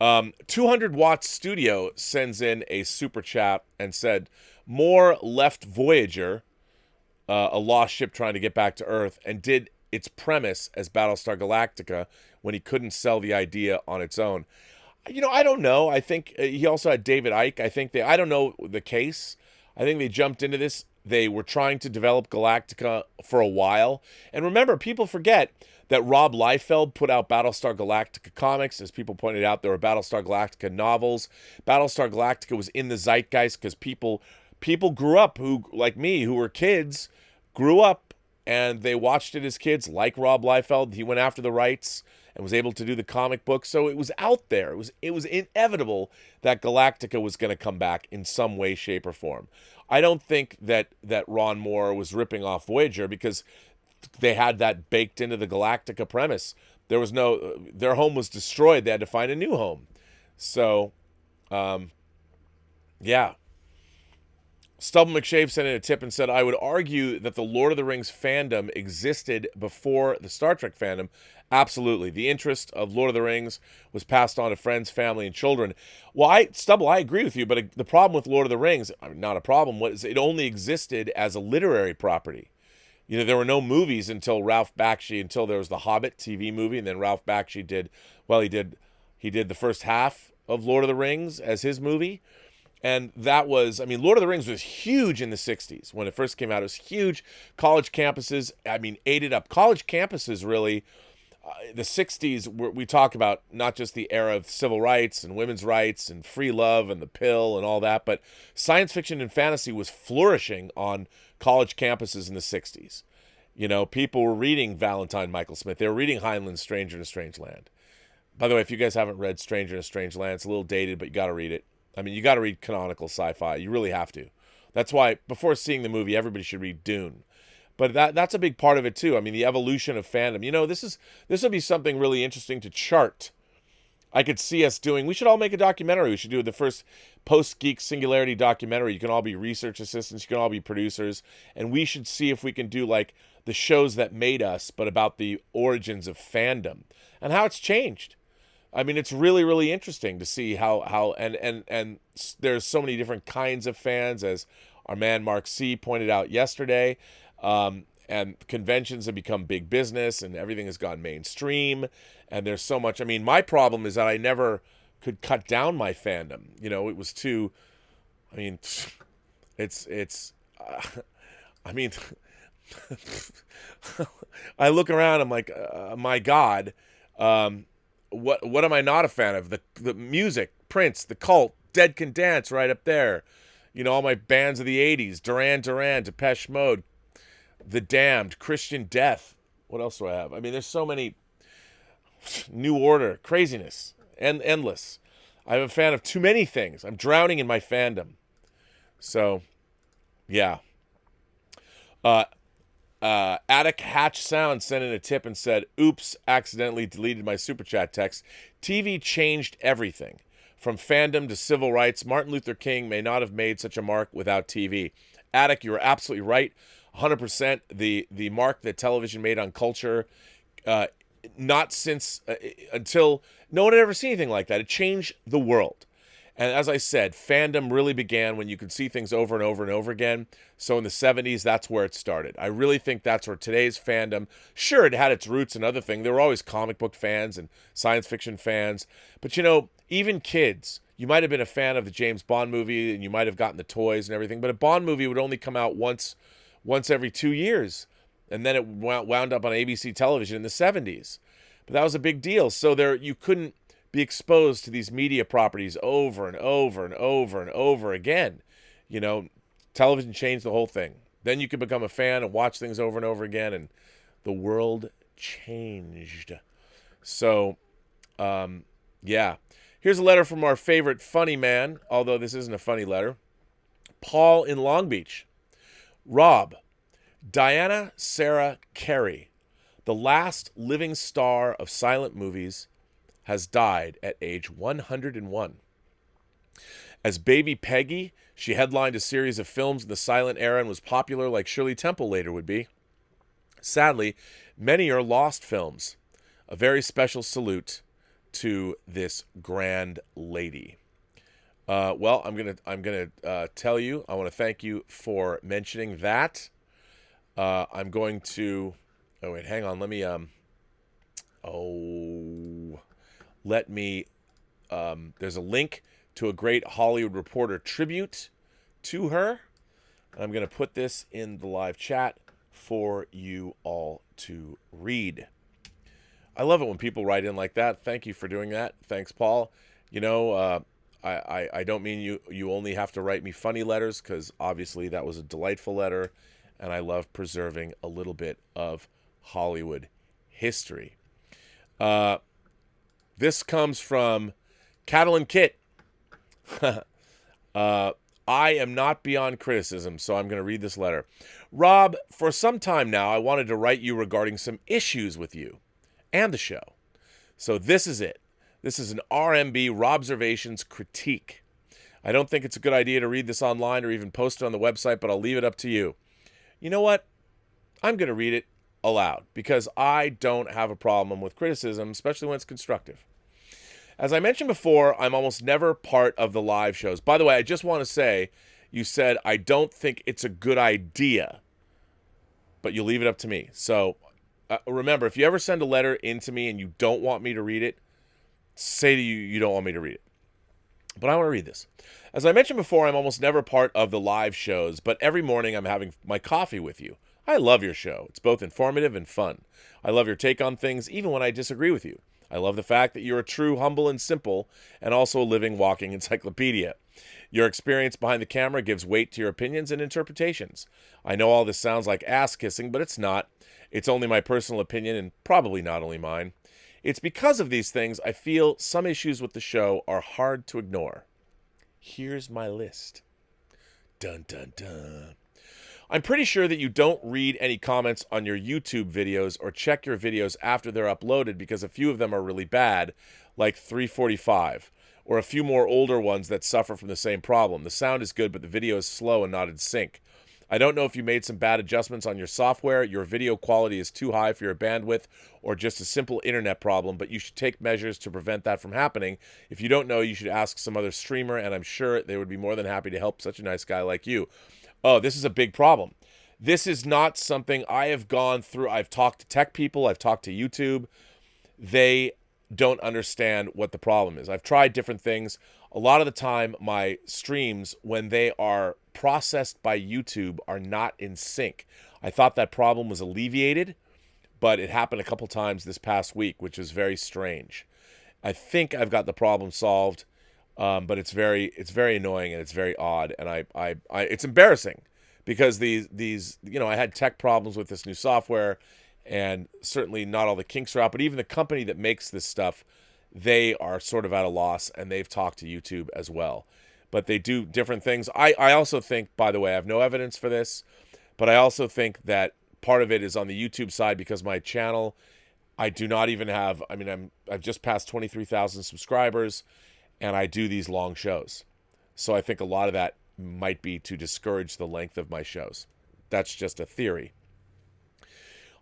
200 Watts Studio sends in a super chat and said, more left Voyager, a lost ship trying to get back to Earth, and did its premise as Battlestar Galactica when he couldn't sell the idea on its own. I don't know. I think he also had David Icke. I don't know the case. I think they jumped into this. They were trying to develop Galactica for a while. And remember, people forget that Rob Liefeld put out Battlestar Galactica comics. As people pointed out, there were Battlestar Galactica novels. Battlestar Galactica was in the zeitgeist because people grew up who, like me, who were kids, grew up and they watched it as kids, like Rob Liefeld. He went after the rights and was able to do the comic book. So it was out there. It was inevitable that Galactica was going to come back in some way, shape, or form. I don't think that Ron Moore was ripping off Voyager because they had that baked into the Galactica premise. Their home was destroyed. They had to find a new home. So, yeah. Stubble McShave sent in a tip and said, I would argue that the Lord of the Rings fandom existed before the Star Trek fandom. Absolutely. The interest of Lord of the Rings was passed on to friends, family, and children. Well, I agree with you, but the problem with Lord of the Rings, not a problem, was it only existed as a literary property. There were no movies until Ralph Bakshi, until there was the Hobbit TV movie, and then Ralph Bakshi did the first half of Lord of the Rings as his movie. And that was, Lord of the Rings was huge in the 60s. When it first came out, it was huge. College campuses, ate it up. College campuses really, the 60s, we talk about not just the era of civil rights and women's rights and free love and the pill and all that, but science fiction and fantasy was flourishing on college campuses in the 60s. People were reading Valentine Michael Smith. They were reading Heinlein's Stranger in a Strange Land. By the way, if you guys haven't read Stranger in a Strange Land, it's a little dated, but you got to read it. You got to read canonical sci-fi. You really have to. That's why before seeing the movie, everybody should read Dune. But that's a big part of it too. The evolution of fandom. This will be something really interesting to chart. I could see us doing, we should all make a documentary. We should do the first Post-Geek Singularity documentary. You can all be research assistants. You can all be producers. And we should see if we can do like the shows that made us, but about the origins of fandom and how it's changed. I mean, it's really, really interesting to see how and there's so many different kinds of fans, as our man Mark C. pointed out yesterday. And conventions have become big business and everything has gone mainstream. And there's so much. I mean, my problem is that I never could cut down my fandom. You know, it was too, I mean, I mean, I look around, I'm like, my God, what am I not a fan of? The music, Prince, The Cult, Dead Can Dance right up there. You know, all my bands of the 80s, Duran Duran, Depeche Mode, The Damned, Christian Death. What else do I have? I mean, there's so many. New Order, craziness, and endless. I'm a fan of too many things. I'm drowning in my fandom. So, yeah. Attic Hatch Sound sent in a tip and said, oops, accidentally deleted my super chat text. TV changed everything. From fandom to civil rights, Martin Luther King may not have made such a mark without TV. Attic, you're absolutely right. 100% the mark that television made on culture, not since, until no one had ever seen anything like that. It changed the world. And as I said, fandom really began when you could see things over and over and over again. So in the 70s, that's where it started. I really think that's where today's fandom, sure, it had its roots in other things. There were always comic book fans and science fiction fans. But, you know, even kids, you might have been a fan of the James Bond movie and you might have gotten the toys and everything. But a Bond movie would only come out once every 2 years. And then it wound up on ABC television in the 70s. But that was a big deal. So there, you couldn't be exposed to these media properties over and over and over and over again. You know, television changed the whole thing. Then you could become a fan and watch things over and over again, and the world changed. So, yeah. Here's a letter from our favorite funny man, although this isn't a funny letter. Paul in Long Beach. Rob, Diana Sarah Carey, the last living star of silent movies, has died at age 101. As baby Peggy, she headlined a series of films in the silent era and was popular like Shirley Temple later would be. Sadly, many are lost films. A very special salute to this grand lady. Well, I'm gonna tell you. I want to thank you for mentioning that. I'm going to. Oh wait, hang on. Let me. There's a link to a great Hollywood Reporter tribute to her. I'm going to put this in the live chat for you all to read. I love it when people write in like that. Thank you for doing that. Thanks, Paul. You know, I don't mean you only have to write me funny letters, because obviously that was a delightful letter, and I love preserving a little bit of Hollywood history. This comes from Catalan Kit. I am not beyond criticism, so I'm going to read this letter. Rob, for some time now, I wanted to write you regarding some issues with you and the show. So this is it. This is an RMB Robservations critique. I don't think it's a good idea to read this online or even post it on the website, but I'll leave it up to you. You know what? I'm going to read it aloud because I don't have a problem with criticism, especially when it's constructive. As I mentioned before, I'm almost never part of the live shows. By the way, I just want to say, you said, I don't think it's a good idea, but you leave it up to me. So remember, if you ever send a letter in to me and you don't want me to read it, say to you don't want me to read it. But I want to read this. As I mentioned before, I'm almost never part of the live shows, but every morning I'm having my coffee with you. I love your show. It's both informative and fun. I love your take on things, even when I disagree with you. I love the fact that you're a true, humble, and simple, and also a living, walking encyclopedia. Your experience behind the camera gives weight to your opinions and interpretations. I know all this sounds like ass-kissing, but it's not. It's only my personal opinion, and probably not only mine. It's because of these things I feel some issues with the show are hard to ignore. Here's my list. Dun, dun, dun. I'm pretty sure that you don't read any comments on your YouTube videos or check your videos after they're uploaded because a few of them are really bad, like 345, or a few more older ones that suffer from the same problem. The sound is good, but the video is slow and not in sync. I don't know if you made some bad adjustments on your software, your video quality is too high for your bandwidth, or just a simple internet problem, but you should take measures to prevent that from happening. If you don't know, you should ask some other streamer, and I'm sure they would be more than happy to help such a nice guy like you. Oh, this is a big problem. This is not something I have gone through. I've talked to tech people. I've talked to YouTube. They don't understand what the problem is. I've tried different things. A lot of the time, my streams, when they are processed by YouTube, are not in sync. I thought that problem was alleviated, but it happened a couple times this past week, which was very strange. I think I've got the problem solved, but it's very annoying and it's very odd, and I it's embarrassing because these I had tech problems with this new software, and certainly not all the kinks are out, but even the company that makes this stuff, they are sort of at a loss, and they've talked to YouTube as well. But they do different things. I also think, by the way, I have no evidence for this, but I also think that part of it is on the YouTube side because my channel, I do not even have, I've just passed 23,000 subscribers, and I do these long shows. So I think a lot of that might be to discourage the length of my shows. That's just a theory.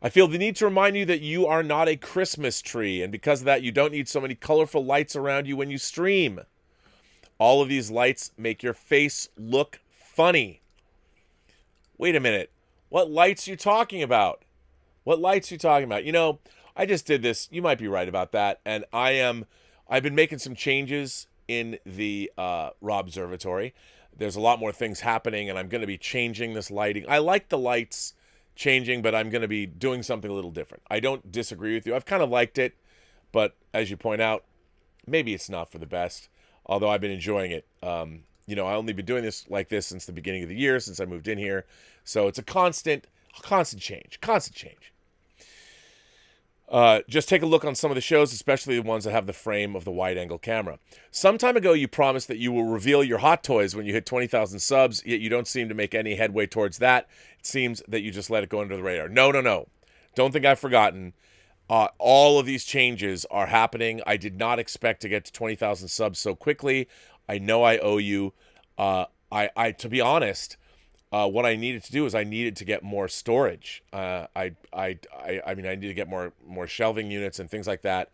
I feel the need to remind you that you are not a Christmas tree, and because of that, you don't need so many colorful lights around you when you stream. All of these lights make your face look funny. Wait a minute. What lights are you talking about? What lights are you talking about? I just did this. You might be right about that. And I've been making some changes in the Robservatory. There's a lot more things happening, and I'm going to be changing this lighting. I like the lights changing, but I'm going to be doing something a little different. I don't disagree with you. I've kind of liked it, but as you point out, maybe it's not for the best, although I've been enjoying it. I only been doing this like this since the beginning of the year, since I moved in here. So it's a constant change. Just take a look on some of the shows, especially the ones that have the frame of the wide-angle camera. Some time ago, you promised that you will reveal your hot toys when you hit 20,000 subs, yet you don't seem to make any headway towards that. It seems that you just let it go under the radar. No. Don't think I've forgotten. All of these changes are happening. I did not expect to get to 20,000 subs so quickly. I know I owe you. To be honest, what I needed to do is I needed to get more storage. I need to get more shelving units and things like that.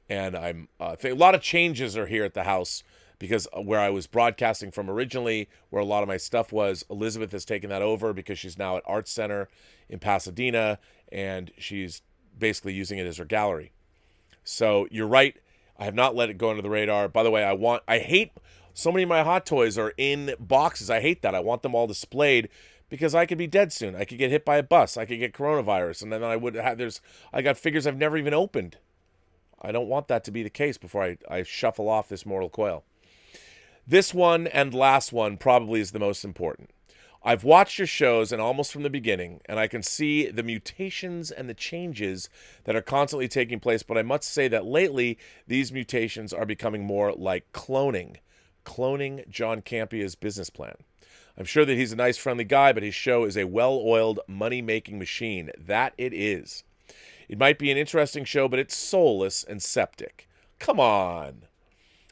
And a lot of changes are here at the house because where I was broadcasting from originally, where a lot of my stuff was, Elizabeth has taken that over because she's now at Arts Center in Pasadena, and she's basically using it as her gallery. So you're right. I have not let it go under the radar. By the way, I hate so many of my hot toys are in boxes. I hate that. I want them all displayed because I could be dead soon. I could get hit by a bus. I could get coronavirus. And then I got figures I've never even opened. I don't want that to be the case before I shuffle off this mortal coil. This one and last one probably is the most important. I've watched your shows and almost from the beginning, and I can see the mutations and the changes that are constantly taking place, but I must say that lately, these mutations are becoming more like cloning John Campia's business plan. I'm sure that he's a nice, friendly guy, but his show is a well-oiled, money-making machine. That it is. It might be an interesting show, but it's soulless and septic. Come on.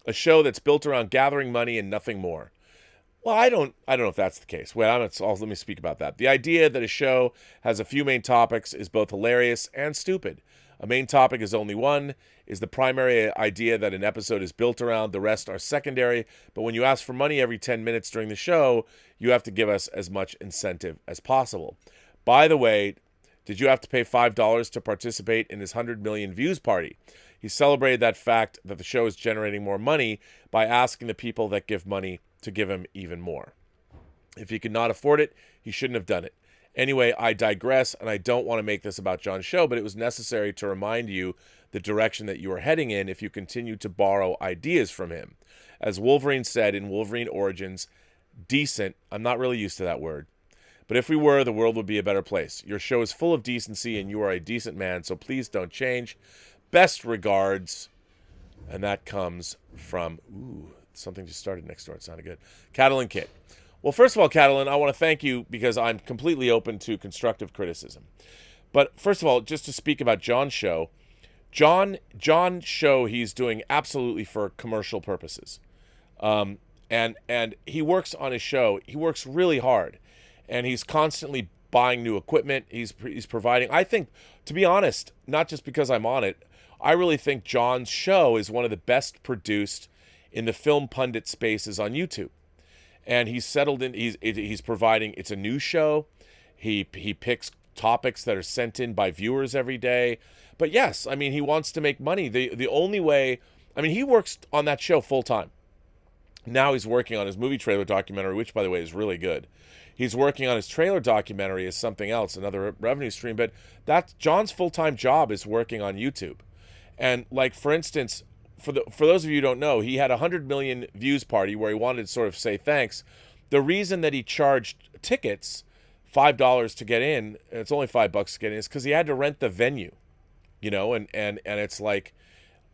A show that's built around gathering money and nothing more. Well, I don't know if that's the case. Let me speak about that. The idea that a show has a few main topics is both hilarious and stupid. A main topic is only one, is the primary idea that an episode is built around, the rest are secondary, but when you ask for money every 10 minutes during the show, you have to give us as much incentive as possible. By the way, did you have to pay $5 to participate in his 100 million views party? He celebrated that fact that the show is generating more money by asking the people that give money to give him even more. If he could not afford it, he shouldn't have done it. Anyway, I digress, and I don't want to make this about John's show, but it was necessary to remind you the direction that you are heading in if you continue to borrow ideas from him. As Wolverine said in Wolverine Origins, decent, I'm not really used to that word, but if we were, the world would be a better place. Your show is full of decency, and you are a decent man, so please don't change. Best regards. And that comes from, something just started next door. It sounded good. Catalin Kit. Well, first of all, Catalin, I want to thank you because I'm completely open to constructive criticism. But first of all, just to speak about John's show, John's show he's doing absolutely for commercial purposes. And he works on his show. He works really hard, and he's constantly buying new equipment. He's providing. I think, to be honest, not just because I'm on it, I really think John's show is one of the best produced in the film pundit spaces on YouTube. And he's settled in. He's providing. It's a new show. He picks topics that are sent in by viewers every day. But yes, I mean, he wants to make money. The only way, I mean, he works on that show full time. Now he's working on his movie trailer documentary, which, by the way, is really good. He's working on his trailer documentary as something else, another revenue stream. But that's John's full-time job is working on YouTube. And like, for instance, for those of you who don't know, he had a 100 million views party where he wanted to sort of say thanks. The reason that he charged tickets $5 to get in, and it's only $5 to get in, is because he had to rent the venue, you know, and it's like,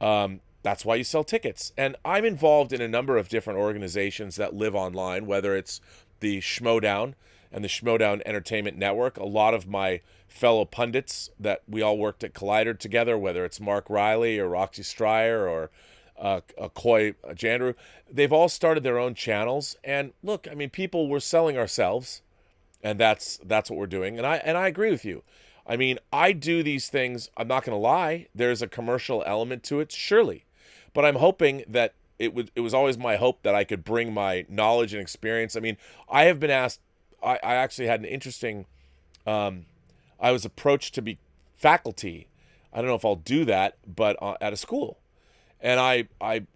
that's why you sell tickets. And I'm involved in a number of different organizations that live online, whether it's the Schmodown and the Schmodown Entertainment Network. A lot of my fellow pundits that we all worked at Collider together, whether it's Mark Riley or Roxy Stryer or Coy Jandrew, they've all started their own channels. And look, I mean, people, we're selling ourselves, and that's what we're doing. And I agree with you. I mean, I do these things, I'm not going to lie, there's a commercial element to it, surely. But I'm hoping that it was always my hope that I could bring my knowledge and experience. I mean, I have been asked, I actually had an interesting, I was approached to be faculty. I don't know if I'll do that, but at a school. And I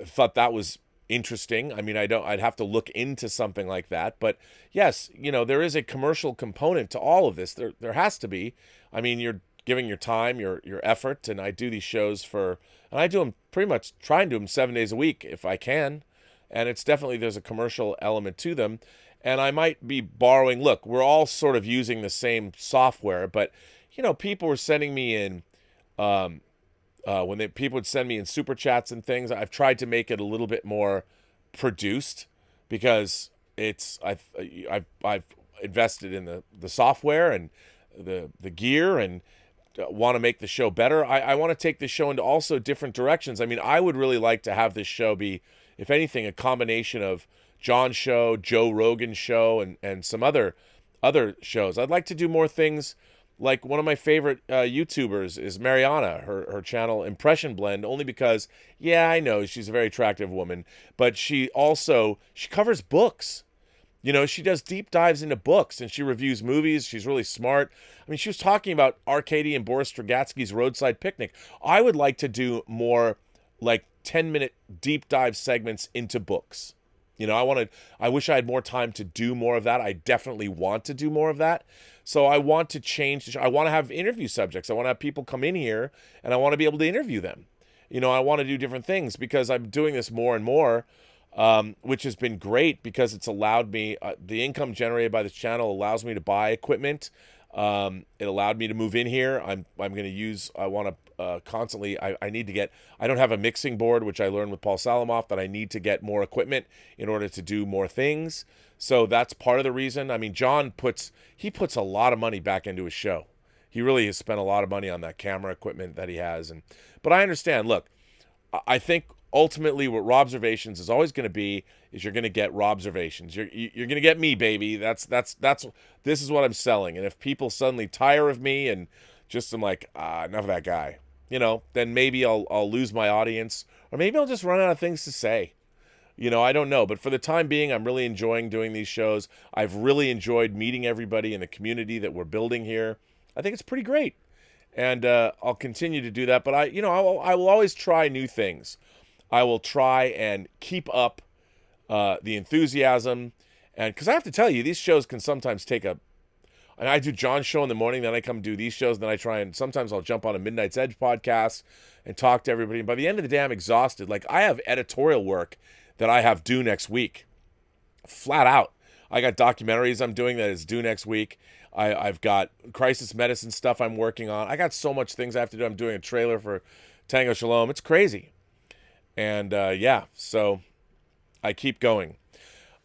thought that was interesting. I mean, I'd have to look into something like that. But yes, you know, there is a commercial component to all of this. There has to be. I mean, you're giving your time, your effort, and I do these shows and I do them pretty much, try and do them 7 days a week if I can. And it's definitely, there's a commercial element to them. And I might be borrowing, look, we're all sort of using the same software, but, you know, people were sending me in, people would send me in super chats and things, I've tried to make it a little bit more produced because I've invested in the software and the gear and want to make the show better. I want to take the show into also different directions. I mean, I would really like to have this show be, if anything, a combination of John's show, Joe Rogan's show, and some other shows. I'd like to do more things. Like one of my favorite YouTubers is Mariana, her channel Impression Blend, only because, yeah, I know she's a very attractive woman, but she covers books. You know, she does deep dives into books and she reviews movies. She's really smart. I mean, she was talking about Arkady and Boris Strugatsky's Roadside Picnic. I would like to do more like 10-minute deep dive segments into books. You know, I wish I had more time to do more of that. I definitely want to do more of that. So I want to change. I want to have interview subjects. I want to have people come in here and I want to be able to interview them. You know, I want to do different things because I'm doing this more and more. Which has been great because it's allowed me, the income generated by this channel allows me to buy equipment. It allowed me to move in here. I'm going to use, I want to constantly, I need to get, I don't have a mixing board, which I learned with Paul Salamoff, that I need to get more equipment in order to do more things. So that's part of the reason. I mean, John puts a lot of money back into his show. He really has spent a lot of money on that camera equipment that he has. But I understand, look, I think ultimately what Robservations is always going to be is you're going to get Robservations. You're going to get me, baby. This is what I'm selling. And if people suddenly tire of me and just I'm like, enough of that guy, you know, then maybe I'll lose my audience, or maybe I'll just run out of things to say. You know, I don't know. But for the time being, I'm really enjoying doing these shows. I've really enjoyed meeting everybody in the community that we're building here. I think it's pretty great. And I'll continue to do that. But I will always try new things. I will try and keep up the enthusiasm. And because I have to tell you, these shows can sometimes take I do John's show in the morning, then I come do these shows, then I try and sometimes I'll jump on a Midnight's Edge podcast and talk to everybody. And by the end of the day, I'm exhausted. Like, I have editorial work that I have due next week. Flat out. I got documentaries I'm doing that is due next week. I've got crisis medicine stuff I'm working on. I got so much things I have to do. I'm doing a trailer for Tango Shalom. It's crazy. And yeah, so I keep going.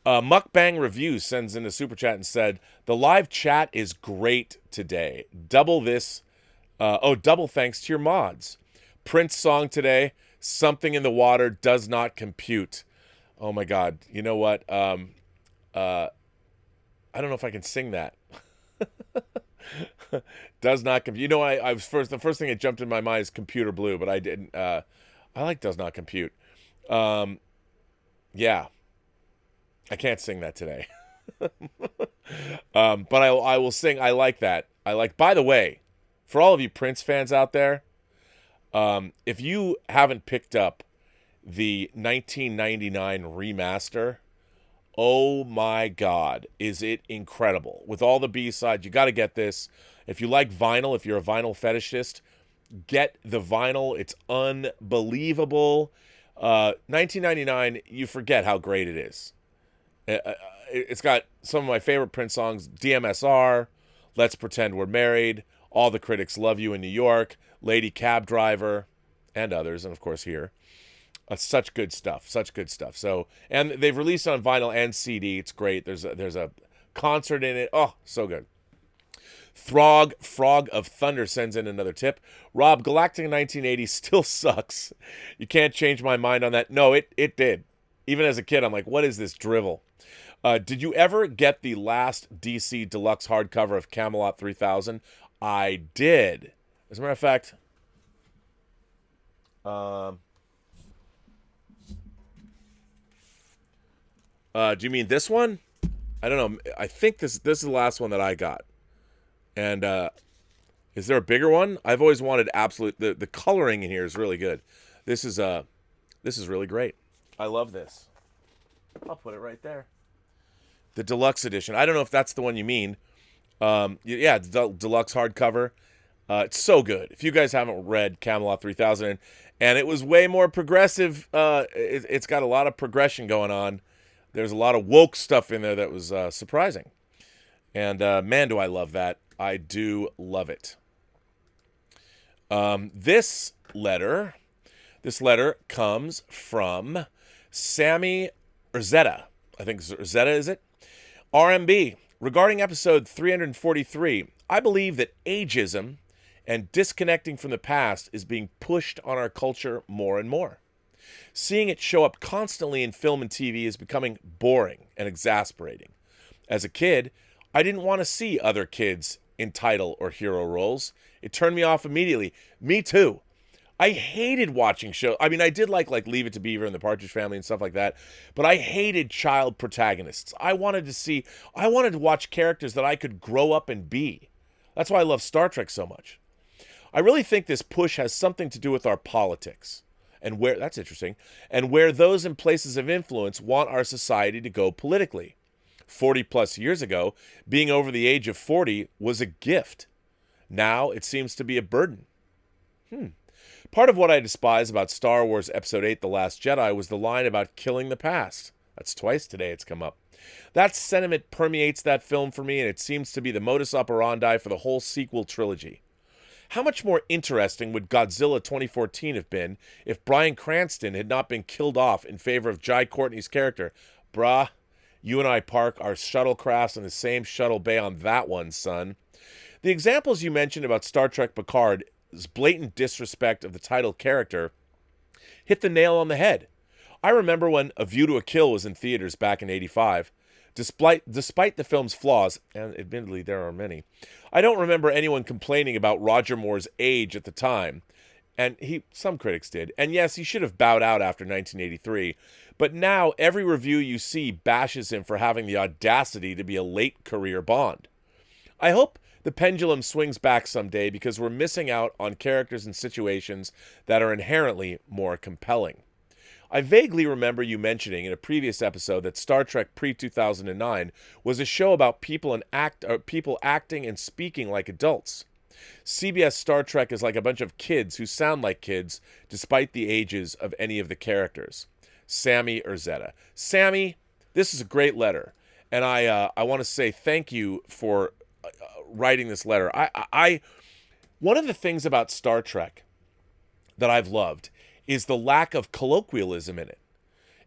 Mukbang Review sends in a super chat and said, the live chat is great today. Double thanks to your mods. Prince song today, Something in the Water Does Not Compute. Oh my God. You know what? I don't know if I can sing that. Does not compute. You know, I was the first thing that jumped in my mind is Computer Blue, but I didn't. I like Does Not Compute. Yeah. I can't sing that today. But I will sing. I like that. By the way, for all of you Prince fans out there, if you haven't picked up the 1999 remaster, oh my God, is it incredible. With all the B-sides, you got to get this. If you like vinyl, if you're a vinyl fetishist, get the vinyl. It's unbelievable. 1999, you forget how great it is. It's got some of my favorite Prince songs, DMSR, Let's Pretend We're Married, All the Critics Love You in New York, Lady Cab Driver, and others, and of course here. Such good stuff. So, and they've released it on vinyl and CD. It's great. There's a concert in it. Oh, so good. Frog of Thunder sends in another tip. Rob, Galactica 1980 still sucks. You can't change my mind on that. No, it did. Even as a kid, I'm like, what is this drivel? Did you ever get the last DC Deluxe hardcover of Camelot 3000? I did. As a matter of fact, do you mean this one? I don't know. I think this is the last one that I got. And is there a bigger one? I've always wanted the coloring in here is really good. This is really great. I love this. I'll put it right there. The deluxe edition. I don't know if that's the one you mean. Yeah, the deluxe hardcover. It's so good. If you guys haven't read Camelot 3000, and it was way more progressive. It's got a lot of progression going on. There's a lot of woke stuff in there that was surprising. And man, do I love that. I do love it. This letter comes from Sammy Urzetta. I think Urzetta, is it? RMB. Regarding episode 343, I believe that ageism and disconnecting from the past is being pushed on our culture more and more. Seeing it show up constantly in film and TV is becoming boring and exasperating. As a kid, I didn't want to see other kids in title or hero roles. It turned me off immediately. Me too. I hated watching shows. I mean, I did like Leave It to Beaver and The Partridge Family and stuff like that, but I hated child protagonists. I wanted to watch characters that I could grow up and be. That's why I love Star Trek so much. I really think this push has something to do with our politics and that's interesting, and where those in places of influence want our society to go politically. 40 plus years ago, being over the age of 40 was a gift. Now it seems to be a burden. Part of what I despise about Star Wars Episode 8, The Last Jedi, was the line about killing the past. That's twice today it's come up. That sentiment permeates that film for me, and it seems to be the modus operandi for the whole sequel trilogy. How much more interesting would Godzilla 2014 have been if Bryan Cranston had not been killed off in favor of Jai Courtney's character? Bruh, you and I park our shuttlecrafts in the same shuttle bay on that one, son. The examples you mentioned about Star Trek Picard's blatant disrespect of the title character hit the nail on the head. I remember when A View to a Kill was in theaters back in '85. Despite the film's flaws, and admittedly there are many, I don't remember anyone complaining about Roger Moore's age at the time. And some critics did. And yes, he should have bowed out after 1983. But now every review you see bashes him for having the audacity to be a late career Bond. I hope the pendulum swings back someday because we're missing out on characters and situations that are inherently more compelling. I vaguely remember you mentioning in a previous episode that Star Trek pre-2009 was a show about people acting and speaking like adults. CBS Star Trek is like a bunch of kids who sound like kids despite the ages of any of the characters. Sammy Urzetta. Sammy, this is a great letter, and I want to say thank you for writing this letter. One of the things about Star Trek that I've loved is the lack of colloquialism in it.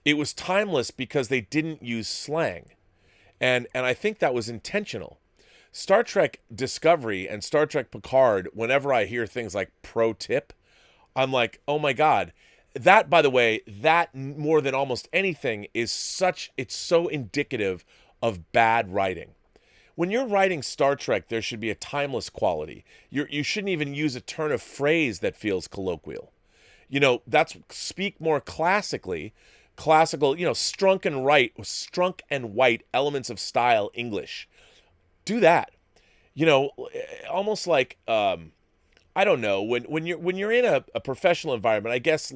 It was timeless because they didn't use slang. And I think that was intentional. Star Trek Discovery and Star Trek Picard, whenever I hear things like pro tip, I'm like, oh my God. That, by the way, that more than almost anything it's so indicative of bad writing. When you're writing Star Trek, there should be a timeless quality. You shouldn't even use a turn of phrase that feels colloquial. That's speak more classically, classical, strunk and white elements of style English. Do that. Almost like I don't know, when you're in a professional environment, I guess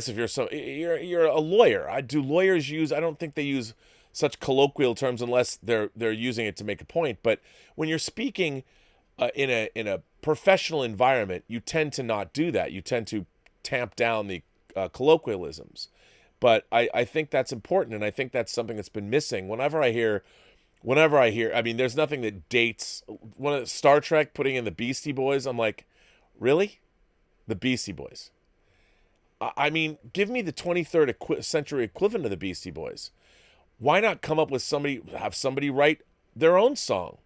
if you're a lawyer. I don't think they use such colloquial terms unless they're using it to make a point. But when you're speaking in a professional environment, you tend to not do that. You tend to tamp down the colloquialisms. But I think that's important, and I think that's something that's been missing. Whenever I hear, I mean, there's nothing that dates one of Star Trek putting in the Beastie Boys. I'm like, really? The Beastie Boys? I mean, give me the 23rd century equivalent of the Beastie Boys. Why not come up with have somebody write their own song?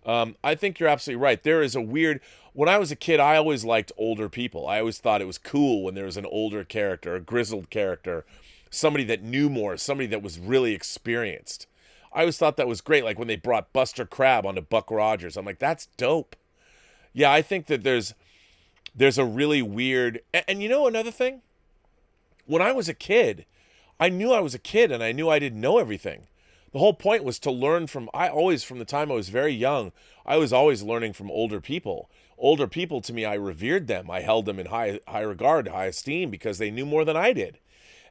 I think you're absolutely right. There is when I was a kid, I always liked older people. I always thought it was cool when there was an older character, a grizzled character, somebody that knew more, somebody that was really experienced. I always thought that was great. Like when they brought Buster Crabbe onto Buck Rogers. I'm like, that's dope. Yeah, I think that there's a really weird, and another thing? When I was a kid, I knew I was a kid and I knew I didn't know everything. The whole point was to learn from the time I was very young, I was always learning from older people. Older people, to me, I revered them. I held them in high regard, high esteem, because they knew more than I did.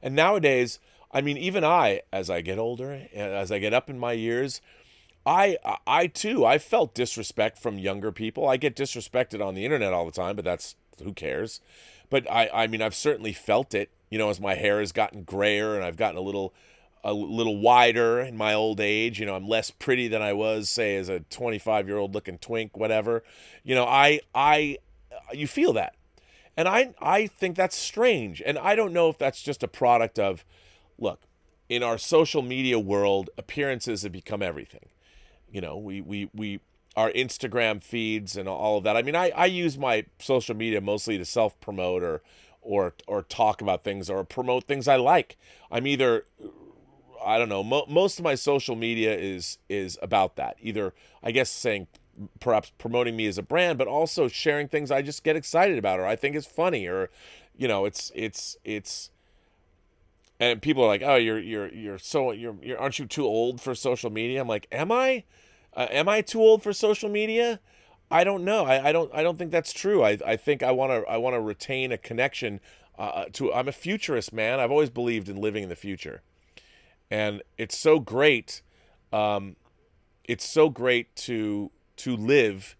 And nowadays, I mean, even as I get older, as I get up in my years, I too felt disrespect from younger people. I get disrespected on the internet all the time, but who cares? But I mean, I've certainly felt it, as my hair has gotten grayer and I've gotten a little wider in my old age. I'm less pretty than I was, say, as a 25-year-old looking twink, whatever. You feel that. And I think that's strange. And I don't know if that's just a product of, look, in our social media world, appearances have become everything. Our Instagram feeds and all of that. I mean, I use my social media mostly to self-promote or talk about things or promote things I like. I'm either, I don't know, most of my social media is about that. Either, I guess, saying, perhaps promoting me as a brand, but also sharing things I just get excited about or I think is funny or, it's. And people are like, oh, you're aren't you too old for social media? I'm like, am I? Am I too old for social media? I don't know. I don't think that's true. I think I want to retain a connection I'm a futurist, man. I've always believed in living in the future. And it's so great. It's so great to live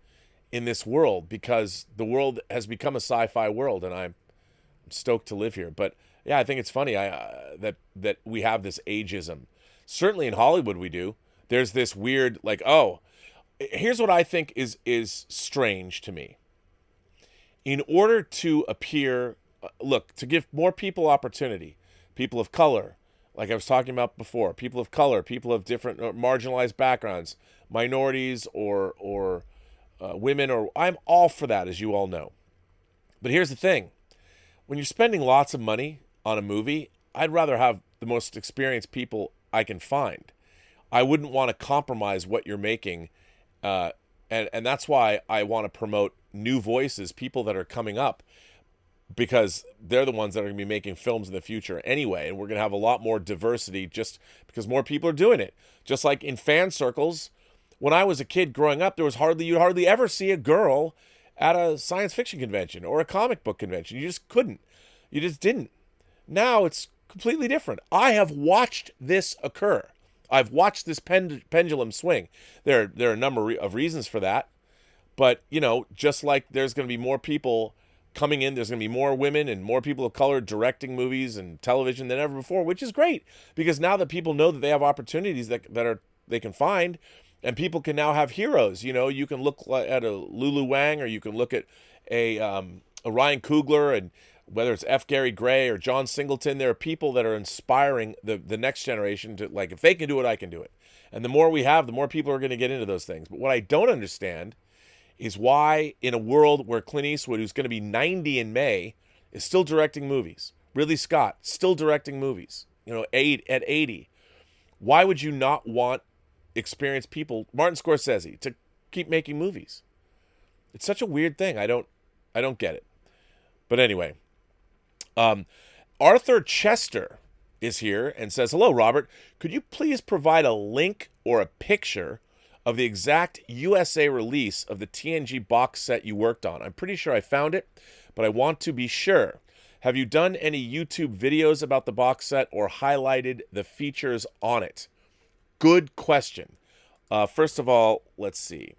in this world because the world has become a sci-fi world, and I'm stoked to live here. But yeah, I think it's funny that we have this ageism. Certainly in Hollywood we do. There's this weird, like, oh, here's what I think is strange to me. In order to appear, to give more people opportunity, people of color, like I was talking about before, people of color, people of different marginalized backgrounds, minorities or women, or I'm all for that, as you all know. But here's the thing. When you're spending lots of money on a movie, I'd rather have the most experienced people I can find. I wouldn't want to compromise what you're making. And that's why I want to promote new voices, people that are coming up, because they're the ones that are going to be making films in the future anyway. And we're going to have a lot more diversity just because more people are doing it. Just like in fan circles, when I was a kid growing up, you'd hardly ever see a girl at a science fiction convention or a comic book convention. You just couldn't. You just didn't. Now it's completely different. I have watched this occur. I've watched this pendulum swing. There are a number of reasons for that. But, just like there's going to be more people coming in, there's going to be more women and more people of color directing movies and television than ever before, which is great. Because now that people know that they have opportunities that they can find, and people can now have heroes. You can look at a Lulu Wang, or you can look at a Ryan Coogler, and whether it's F. Gary Gray or John Singleton, there are people that are inspiring the next generation to, like, if they can do it, I can do it. And the more we have, the more people are going to get into those things. But what I don't understand is why in a world where Clint Eastwood, who's going to be 90 in May, is still directing movies. Ridley Scott, still directing movies, at 80. Why would you not want experienced people, Martin Scorsese, to keep making movies? It's such a weird thing. I don't get it. But anyway, Arthur Chester is here and says, hello, Robert. Could you please provide a link or a picture of the exact USA release of the TNG box set you worked on? I'm pretty sure I found it, but I want to be sure. Have you done any YouTube videos about the box set or highlighted the features on it? Good question. First of all, let's see.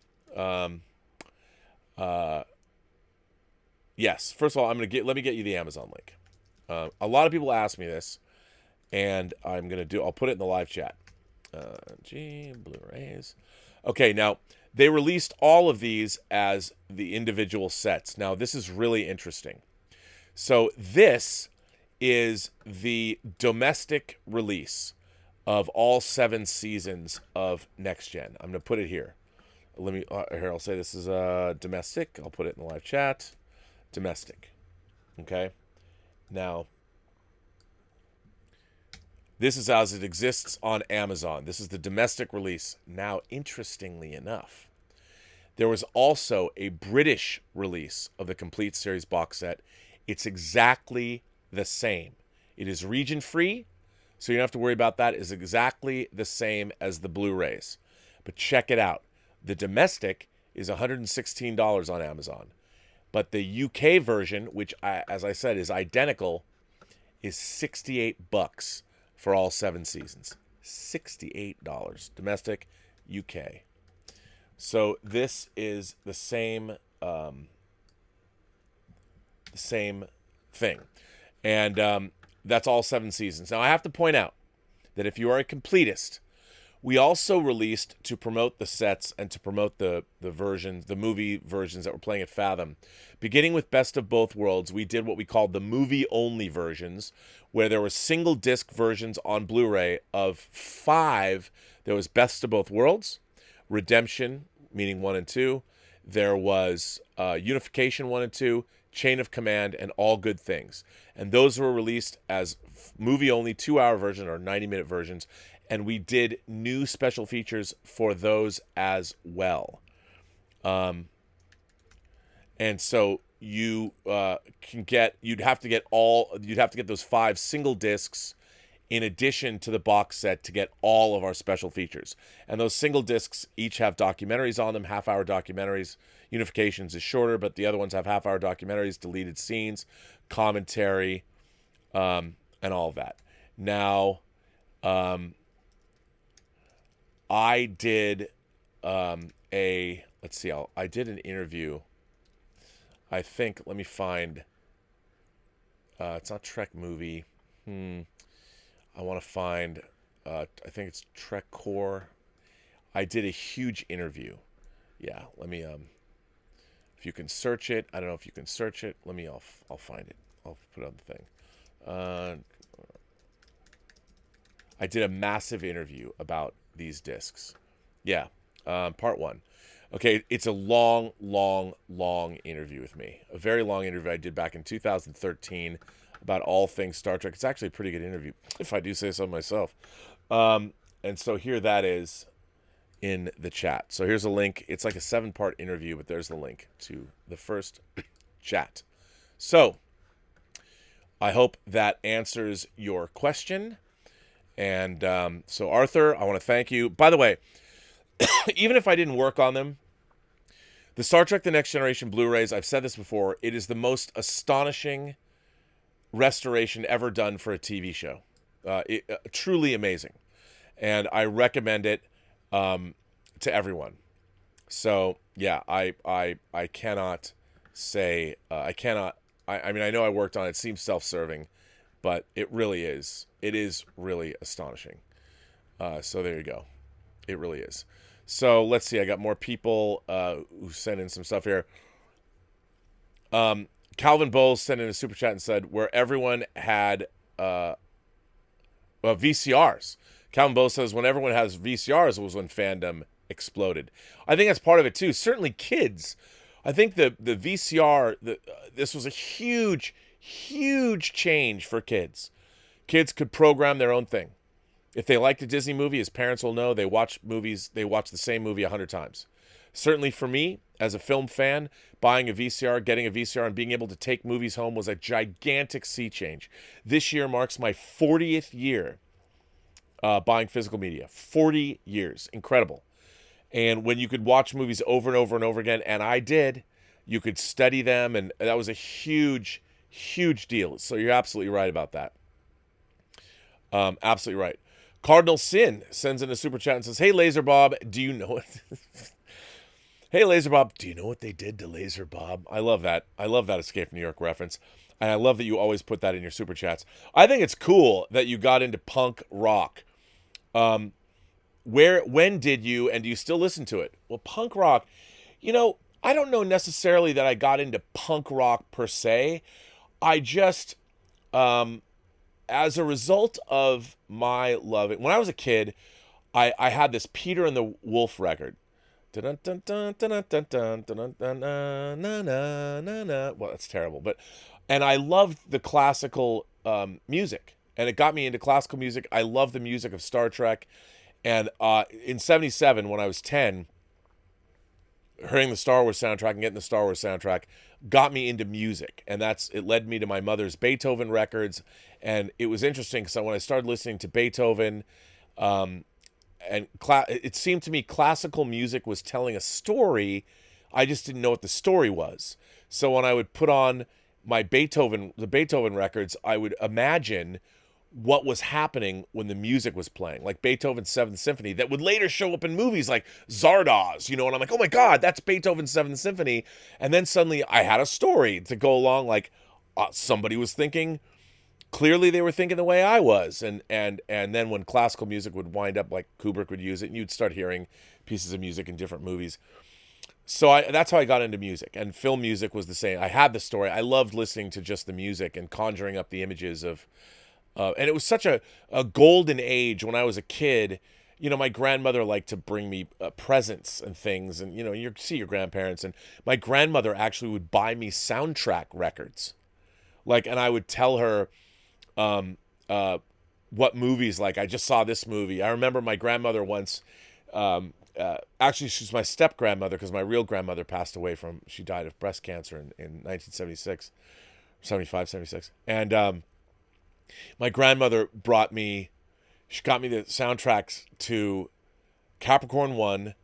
Yes. First of all, let me get you the Amazon link. A lot of people ask me this, and I'll put it in the live chat. Blu-rays. Okay, now they released all of these as the individual sets. Now this is really interesting. So this is the domestic release of all 7 seasons of Next Gen. I'm gonna put it here. I'll say this is domestic. I'll put it in the live chat. Domestic. Okay. Now, this is as it exists on Amazon. This is the domestic release. Now, interestingly enough, there was also a British release of the complete series box set. It's exactly the same. It is region-free, so you don't have to worry about that. It's exactly the same as the Blu-rays. But check it out. The domestic is $116 on Amazon. But the UK version, which, as I said, is identical, is $68 for all 7 seasons. $68. Domestic, UK. So this is the same thing. And that's all 7 seasons. Now, I have to point out that if you are a completist, we also released, to promote the sets and to promote the versions, the movie versions that we're playing at Fathom, beginning with Best of Both Worlds, we did what we called the movie-only versions, where there were single-disc versions on Blu-ray of 5. There was Best of Both Worlds, Redemption, meaning 1 and 2. There was Unification 1 and 2, Chain of Command, and All Good Things. And those were released as movie-only 2-hour versions or 90-minute versions. And we did new special features for those as well. And so you'd have to get those 5 single discs in addition to the box set to get all of our special features. And those single discs each have documentaries on them, half-hour documentaries. Unifications is shorter, but the other ones have half-hour documentaries, deleted scenes, commentary, and all of that. Now, I did I did an interview. I think, let me find, it's not Trek movie. I want to find, I think it's Trek Core. I did a huge interview. Yeah, let me, if you can search it, I don't know if you can search it. I'll find it. I'll put it on the thing. I did a massive interview about these discs. Yeah, part 1. Okay, it's a long interview with me. A very long interview I did back in 2013 about all things Star Trek. It's actually a pretty good interview, if I do say so myself. And so here that is in the chat. So here's a link. It's like a 7-part interview, but there's the link to the first chat. So I hope that answers your question. And so, Arthur, I want to thank you. By the way, even if I didn't work on them, the Star Trek The Next Generation Blu-rays, I've said this before, it is the most astonishing restoration ever done for a TV show. Truly amazing. And I recommend it to everyone. So, yeah, I cannot say, I mean, I know I worked on it. It seems self-serving, but it really is. It is really astonishing. So there you go. It really is. So let's see. I got more people who sent in some stuff here. Calvin Bowles sent in a super chat and said, where everyone had VCRs. Calvin Bowles says, when everyone has VCRs was when fandom exploded. I think that's part of it too. Certainly kids. I think the VCR, this was a huge, huge change for kids. Kids could program their own thing. If they liked a Disney movie, as parents will know, they watch the same movie 100 times. Certainly for me, as a film fan, buying a VCR, getting a VCR, and being able to take movies home was a gigantic sea change. This year marks my 40th year buying physical media. 40 years. Incredible. And when you could watch movies over and over and over again, and I did, you could study them, and that was a huge, huge deal. So you're absolutely right about that. Absolutely right. Cardinal Sin sends in a super chat and says, "Hey, Laser Bob, do you know it?" Hey, Laser Bob, do you know what they did to Laser Bob? I love that. I love that Escape from New York reference. And I love that you always put that in your super chats. I think it's cool that you got into punk rock. When did you, and do you still listen to it? Well, punk rock, I don't know necessarily that I got into punk rock per se. I just, as a result of my love, when I was a kid, I had this Peter and the Wolf record. Well, that's terrible, and I loved the classical music, and it got me into classical music. I love the music of Star Trek, and in '77, when I was 10, hearing the Star Wars soundtrack and getting the Star Wars soundtrack got me into music, and it led me to my mother's Beethoven records, and it was interesting because when I started listening to Beethoven, it seemed to me classical music was telling a story. I just didn't know what the story was. So when I would put on the Beethoven records, I would imagine what was happening when the music was playing, like Beethoven's Seventh Symphony, that would later show up in movies like Zardoz, and I'm like, oh my God, that's Beethoven's Seventh Symphony. And then suddenly I had a story to go along, like somebody was thinking. Clearly, they were thinking the way I was, and then when classical music would wind up, like Kubrick would use it, and you'd start hearing pieces of music in different movies. So that's how I got into music, and film music was the same. I had the story. I loved listening to just the music and conjuring up the images of, and it was such a golden age when I was a kid. My grandmother liked to bring me presents and things, and you see your grandparents, and my grandmother actually would buy me soundtrack records, and I would tell her. What movies, like I just saw this movie. I remember my grandmother once, actually she's my step grandmother because my real grandmother passed away she died of breast cancer in 1976, 75, 76. And my grandmother got me the soundtracks to Capricorn 1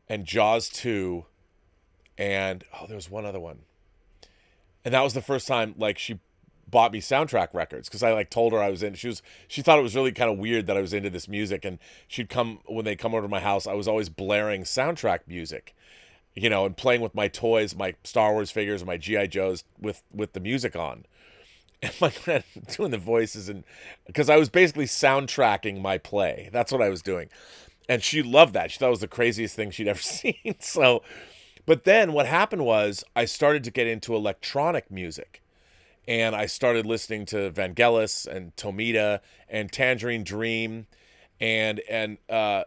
and Jaws 2, and there was one other one. And that was the first time she bought me soundtrack records because I told her I was in. She thought it was really kind of weird that I was into this music, and when they come over to my house, I was always blaring soundtrack music, and playing with my toys, my Star Wars figures, and my GI Joes with the music on, and my friend doing the voices, and because I was basically soundtracking my play. That's what I was doing, and she loved that. She thought it was the craziest thing she'd ever seen. So, but then what happened was I started to get into electronic music. And I started listening to Vangelis and Tomita and Tangerine Dream, and that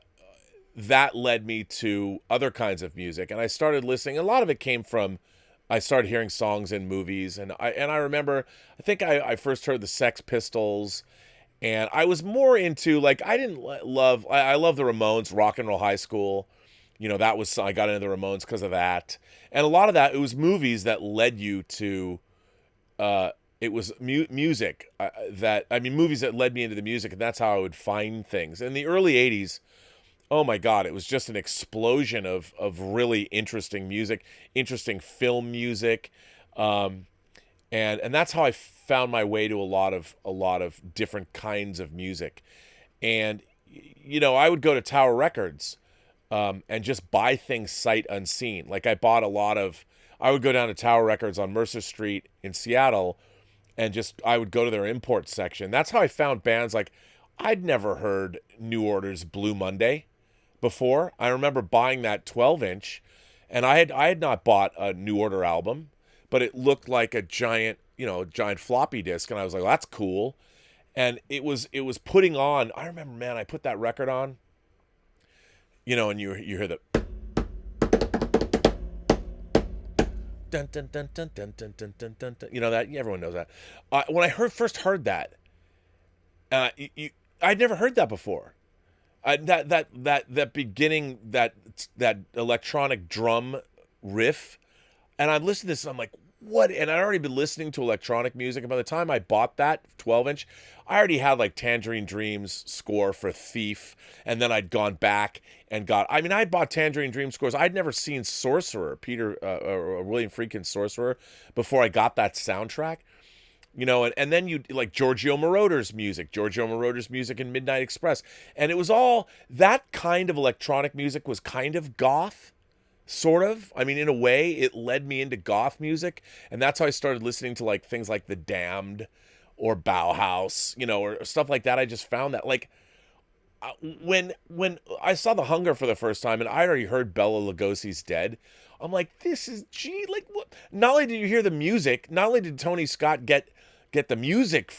led me to other kinds of music. And I started listening. A lot of it came from I started hearing songs in movies, and I remember I think I first heard the Sex Pistols, and I was more into I love the Ramones, Rock and Roll High School. That was I got into the Ramones because of that, and a lot of that it was movies that led you to. It was music movies that led me into the music, and that's how I would find things. In the early 80s, oh my God, it was just an explosion of really interesting music, interesting film music. And that's how I found my way to a lot of different kinds of music. And, I would go to Tower Records, and just buy things sight unseen. I would go down to Tower Records on Mercer Street in Seattle, and I would go to their import section. That's how I found bands I'd never heard New Order's Blue Monday before. I remember buying that 12-inch, and I had not bought a New Order album, but it looked like a giant floppy disk, and I was like, well, that's cool. And it was putting on. I remember, man, I put that record on. and you hear the dun dun dun dun dun dun dun dun dun, dun. That everyone knows that. When I first heard that, I'd never heard that before. That beginning, that electronic drum riff, and I listened to this and I'm like, what? And I'd already been listening to electronic music, and by the time I bought that 12-inch, I already had like Tangerine Dream's score for Thief, and then I'd gone back and I bought Tangerine Dream scores. I'd never seen Sorcerer, William Friedkin's Sorcerer, before I got that soundtrack. And then you like Giorgio Moroder's music in Midnight Express. And it was all that kind of electronic music was kind of goth, sort of. I mean, in a way, it led me into goth music. And that's how I started listening to like things like The Damned or Bauhaus, or stuff like that. I just found that like when I saw The Hunger for the first time and I already heard Bela Lugosi's Dead, I'm like, this is like what? Not only did you hear the music, not only did Tony Scott get the music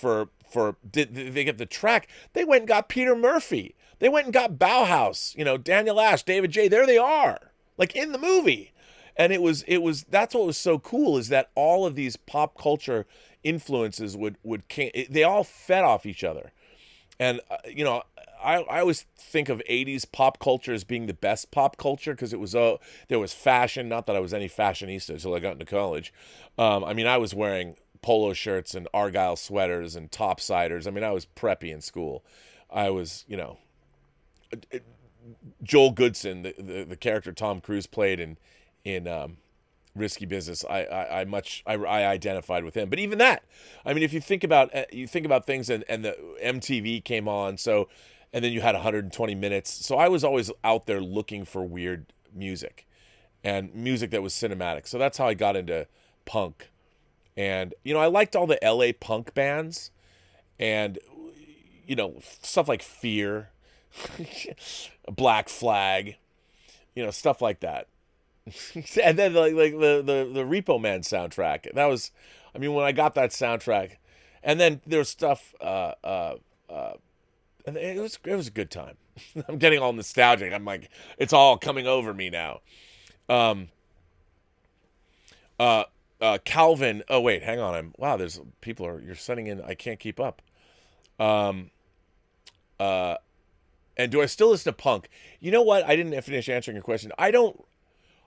did they get the track, they went and got Peter Murphy. They went and got Bauhaus, Daniel Ash, David J. There they are, like in the movie. And it was that's what was so cool, is that all of these pop culture influences they all fed off each other. And I always think of 80s pop culture as being the best pop culture because it was there was fashion. Not that I was any fashionista until I got into college. I was wearing polo shirts and Argyle sweaters and topsiders. I was preppy in school. I was, Joel Goodson, the character Tom Cruise played in Risky Business. I identified with him. But even that, if you think about things and the MTV came on, and then you had 120 minutes. So I was always out there looking for weird music and music that was cinematic. So that's how I got into punk. And, I liked all the LA punk bands and, stuff like Fear, Black Flag, stuff like that. And then like the Repo Man soundtrack. That was, when I got that soundtrack, and then there was stuff, and it was a good time. I'm getting all nostalgic. I'm like, it's all coming over me now. Calvin. Oh wait, hang on. There's you're sending in. I can't keep up. And do I still listen to punk? You know what? I didn't finish answering your question. I don't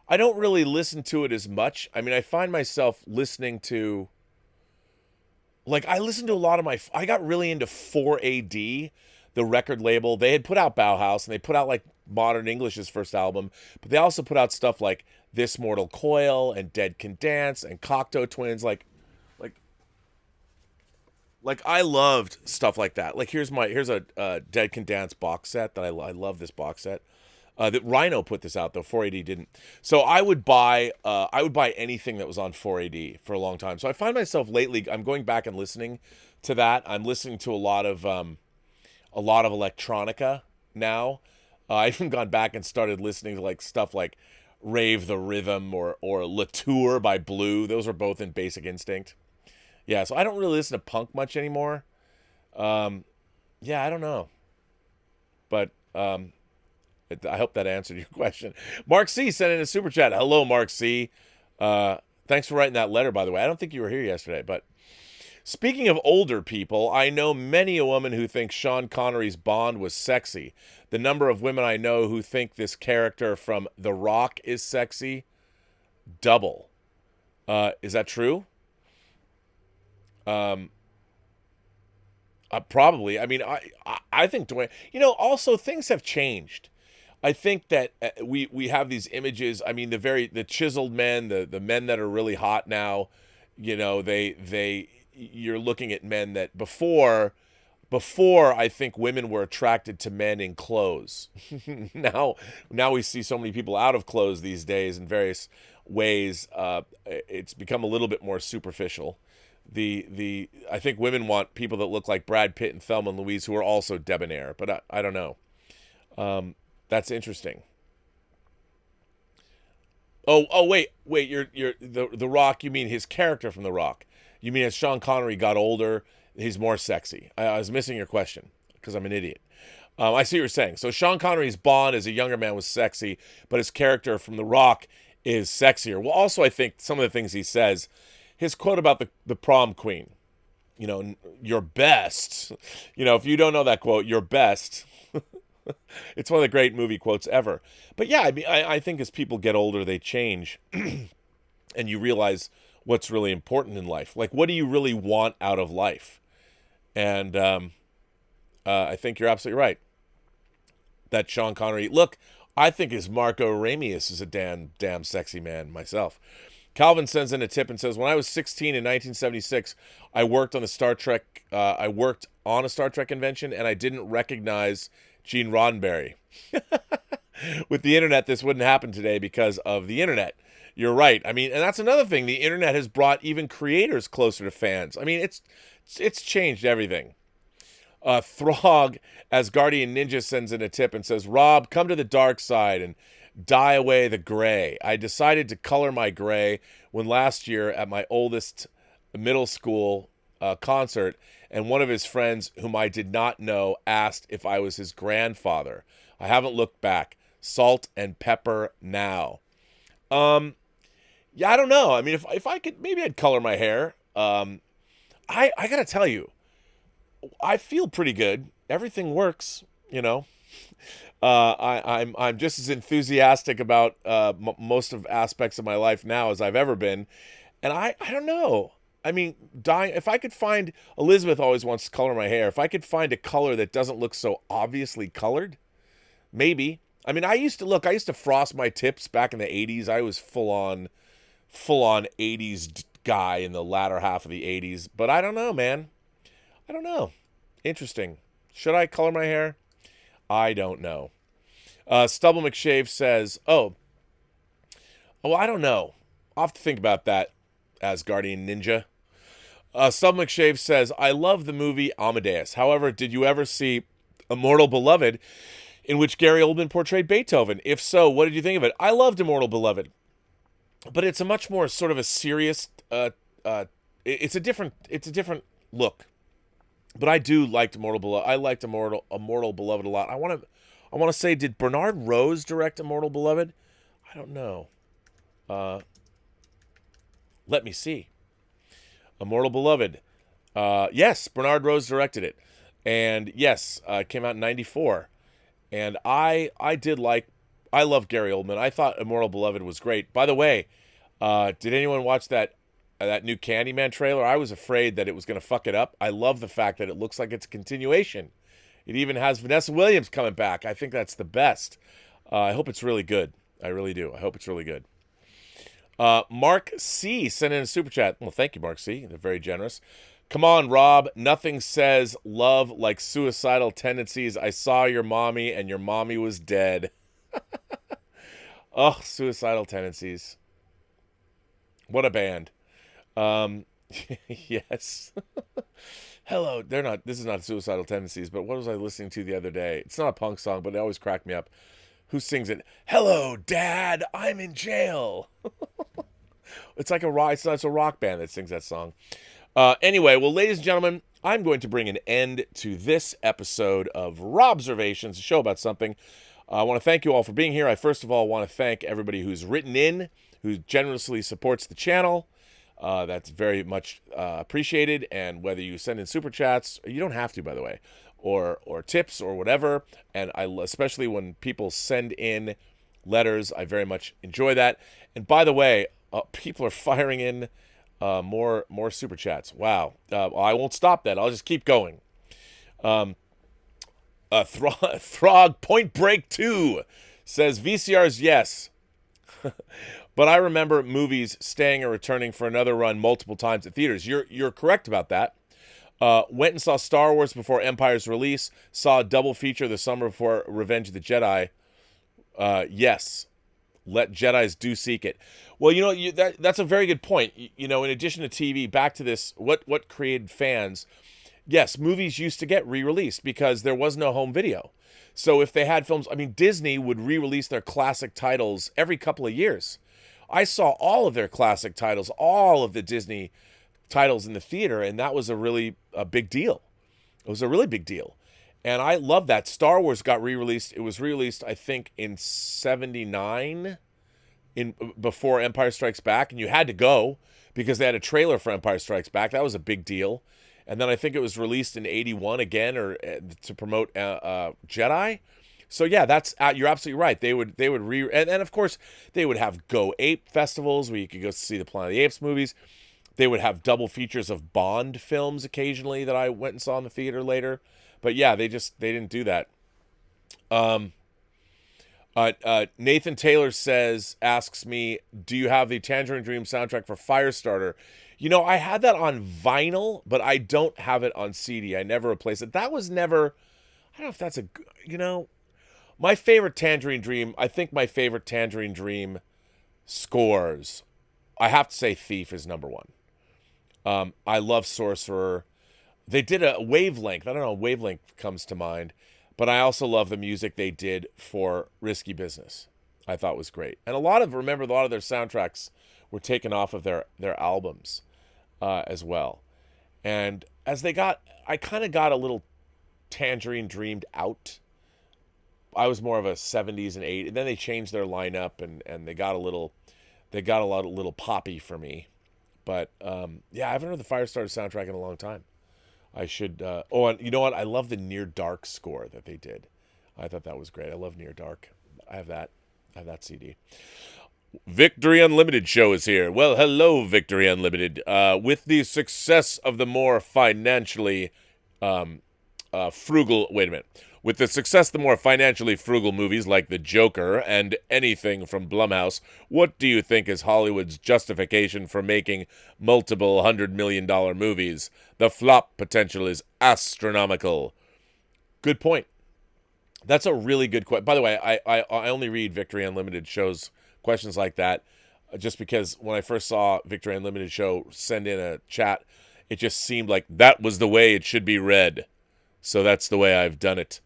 really listen to it as much. I find myself listening to, like, I listen to a lot of I got really into 4AD, the record label. They had put out Bauhaus, and they put out like Modern English's first album, but they also put out stuff like This Mortal Coil and Dead Can Dance and Cocteau Twins. Like I loved stuff like that. Like here's a Dead Can Dance box set that I love this box set. That Rhino put this out though. 4AD didn't. So I would buy anything that was on 4AD for a long time. So I find myself lately, I'm going back and listening to that. I'm listening to a lot of electronica now. I even gone back and started listening to like stuff like Rave the Rhythm or Latour by Blue. Those are both in Basic Instinct. Yeah, so I don't really listen to punk much anymore. I don't know. But I hope that answered your question. Mark C sent in a super chat. Hello, Mark C. Thanks for writing that letter, by the way. I don't think you were here yesterday, but speaking of older people, I know many a woman who thinks Sean Connery's Bond was sexy. The number of women I know who think this character from The Rock is sexy, double. Is that true? Probably. I think Dwayne. Also things have changed. I think that we have these images. The chiseled men, the men that are really hot now. You're looking at men that before I think women were attracted to men in clothes. now we see so many people out of clothes these days in various ways. It's become a little bit more superficial. I think women want people that look like Brad Pitt and Thelma and Louise who are also debonair, but I don't know. That's interesting. Oh wait, you're the Rock, you mean his character from The Rock. You mean as Sean Connery got older, he's more sexy. I was missing your question because I'm an idiot. I see what you're saying. So Sean Connery's Bond as a younger man was sexy, but his character from The Rock is sexier. Well, also, I think some of the things he says, his quote about the prom queen, your best. If you don't know that quote, your best. It's one of the great movie quotes ever. But yeah, I mean, I think as people get older, they change. And you realize what's really important in life. Like, what do you really want out of life? And I think you're absolutely right. That Sean Connery, look, I think his Marco Aurelius is a damn sexy man myself. Calvin sends in a tip and says, when I was 16 in 1976, I worked on a Star Trek convention, and I didn't recognize Gene Roddenberry. With the internet, this wouldn't happen today because of the internet. You're right. I mean, and that's another thing. The internet has brought even creators closer to fans. I mean, it's changed everything. Throg, as Guardian Ninja, sends in a tip and says, Rob, come to the dark side and dye away the gray. I decided to color my gray when last year at my oldest middle school concert, and one of his friends, whom I did not know, asked if I was his grandfather. I haven't looked back. Salt and pepper now. Yeah, I don't know. I mean, if I could, maybe I'd color my hair. I gotta tell you, I feel pretty good. Everything works, I'm just as enthusiastic about most of aspects of my life now as I've ever been, and I don't know. I mean, if I could find, Elizabeth always wants to color my hair. If I could find a color that doesn't look so obviously colored, maybe. I mean, I used to frost my tips back in the 80s. I was full on 80s guy in the latter half of the 80s. But I don't know, man. I don't know. Interesting. Should I color my hair? I don't know. Stubble McShave says, I don't know. I'll have to think about that, as Guardian Ninja. Stubble McShave says, I love the movie Amadeus. However, did you ever see Immortal Beloved, in which Gary Oldman portrayed Beethoven? If so, what did you think of it? I loved Immortal Beloved, but it's a much more sort of a serious, it's a different look. But I do like Immortal Beloved. I liked Immortal Beloved a lot. I want to say, did Bernard Rose direct Immortal Beloved? I don't know. Let me see. Immortal Beloved. Yes, Bernard Rose directed it. And yes, it came out in 94. And I love Gary Oldman. I thought Immortal Beloved was great. By the way, did anyone watch that new Candyman trailer? I was afraid that it was going to fuck it up. I love the fact that it looks like it's a continuation. It even has Vanessa Williams coming back. I think that's the best. I hope it's really good. I really do. I hope it's really good. Mark C. sent in a super chat. Well, thank you, Mark C. They're very generous. Come on, Rob. Nothing says love like suicidal tendencies. I saw your mommy and your mommy was dead. Oh, suicidal tendencies. What a band. Yes. Hello. This is not suicidal tendencies, but what was I listening to the other day? It's not a punk song, but it always cracked me up. Who sings it? Hello, Dad, I'm in jail. It's like it's a rock band that sings that song. Anyway, well, ladies and gentlemen, I'm going to bring an end to this episode of Robservations, a show about something. I want to thank you all for being here. I first of all want to thank everybody who's written in, who generously supports the channel. That's very much appreciated. And whether you send in super chats, you don't have to, by the way, or tips or whatever. And especially when people send in letters, I very much enjoy that. And by the way, people are firing in more super chats. Wow. I won't stop that. I'll just keep going. Throg Point Break 2 says VCRs, yes. But I remember movies staying or returning for another run multiple times at theaters. You're correct about that. Went and saw Star Wars before Empire's release. Saw a double feature the summer before Revenge of the Jedi. Yes. Let Jedis do seek it. Well, that's a very good point. In addition to TV, back to this, what created fans? Yes, movies used to get re-released because there was no home video. So if they had films, Disney would re-release their classic titles every couple of years. I saw all of their classic titles, all of the Disney titles in the theater, and that was a big deal. It was a really big deal. And I love that. Star Wars got re-released. It was re-released, I think, in 79, before Empire Strikes Back, and you had to go because they had a trailer for Empire Strikes Back. That was a big deal. And then I think it was released in 81 again, or to promote Jedi. So yeah, that's you're absolutely right. They would and of course they would have Go Ape festivals where you could go see the Planet of the Apes movies. They would have double features of Bond films occasionally that I went and saw in the theater later. But yeah, they didn't do that. Nathan Taylor asks me, do you have the Tangerine Dream soundtrack for Firestarter? You know, I had that on vinyl, but I don't have it on CD. I never replaced it. That was never, I don't know if that's my favorite Tangerine Dream, I think my favorite Tangerine Dream scores, I have to say Thief is number one. I love Sorcerer. They did a Wavelength. I don't know, Wavelength comes to mind. But I also love the music they did for Risky Business. I thought was great. And a lot of their soundtracks were taken off of their albums as well. And as I kind of got a little Tangerine Dreamed out. I was more of a 70s and 80s. And then they changed their lineup and they got a little poppy for me. But yeah, I haven't heard the Firestarter soundtrack in a long time. I should. And you know what? I love the Near Dark score that they did. I thought that was great. I love Near Dark. I have that CD. Victory Unlimited show is here. Well, hello, Victory Unlimited. With the success of the more financially frugal. Wait a minute. With the success of the more financially frugal movies like The Joker and anything from Blumhouse, what do you think is Hollywood's justification for making multiple $100 million movies? The flop potential is astronomical. Good point. That's a really good question. By the way, I only read Victory Unlimited shows questions like that just because when I first saw Victory Unlimited show send in a chat, it just seemed like that was the way it should be read. So that's the way I've done it.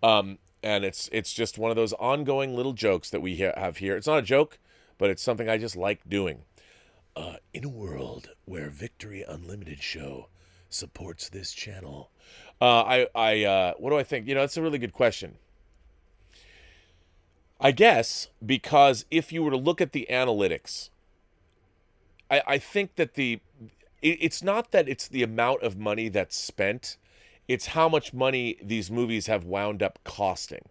And it's just one of those ongoing little jokes that we have here. It's not a joke, but it's something I just like doing. In a world where Victory Unlimited show supports this channel, what do I think? You know, it's a really good question. I guess because if you were to look at the analytics, I think that it's not that it's the amount of money that's spent. It's how much money these movies have wound up costing.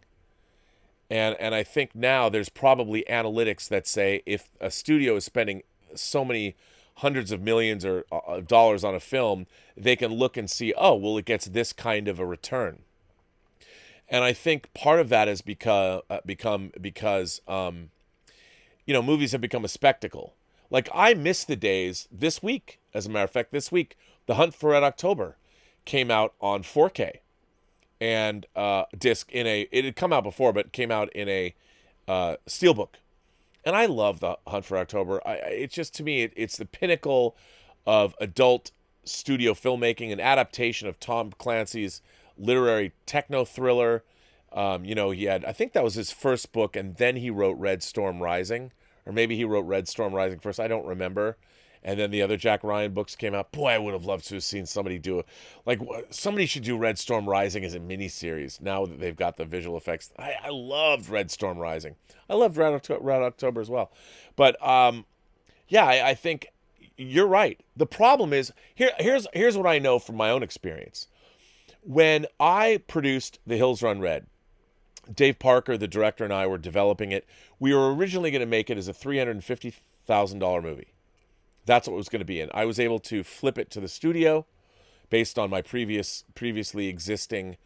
And I think now there's probably analytics that say if a studio is spending so many hundreds of millions of dollars on a film, they can look and see, oh, well, it gets this kind of a return. And I think part of that has because movies have become a spectacle. Like, I miss the days this week, as a matter of fact, The Hunt for Red October came out on 4K and disc it had come out before, but came out in a steelbook. And I love The Hunt for October. It's just, to me, it's the pinnacle of adult studio filmmaking, an adaptation of Tom Clancy's literary techno thriller. I think that was his first book, and then he wrote Red Storm Rising, or maybe he wrote Red Storm Rising first. I don't remember. And then the other Jack Ryan books came out. Boy, I would have loved to have seen somebody do it. Like, somebody should do Red Storm Rising as a miniseries now that they've got the visual effects. I loved Red Storm Rising. I loved Red October as well. But, I think you're right. The problem is, here's what I know from my own experience. When I produced The Hills Run Red, Dave Parker, the director, and I were developing it. We were originally going to make it as a $350,000 movie. That's what it was going to be in. I was able to flip it to the studio based on my previously existing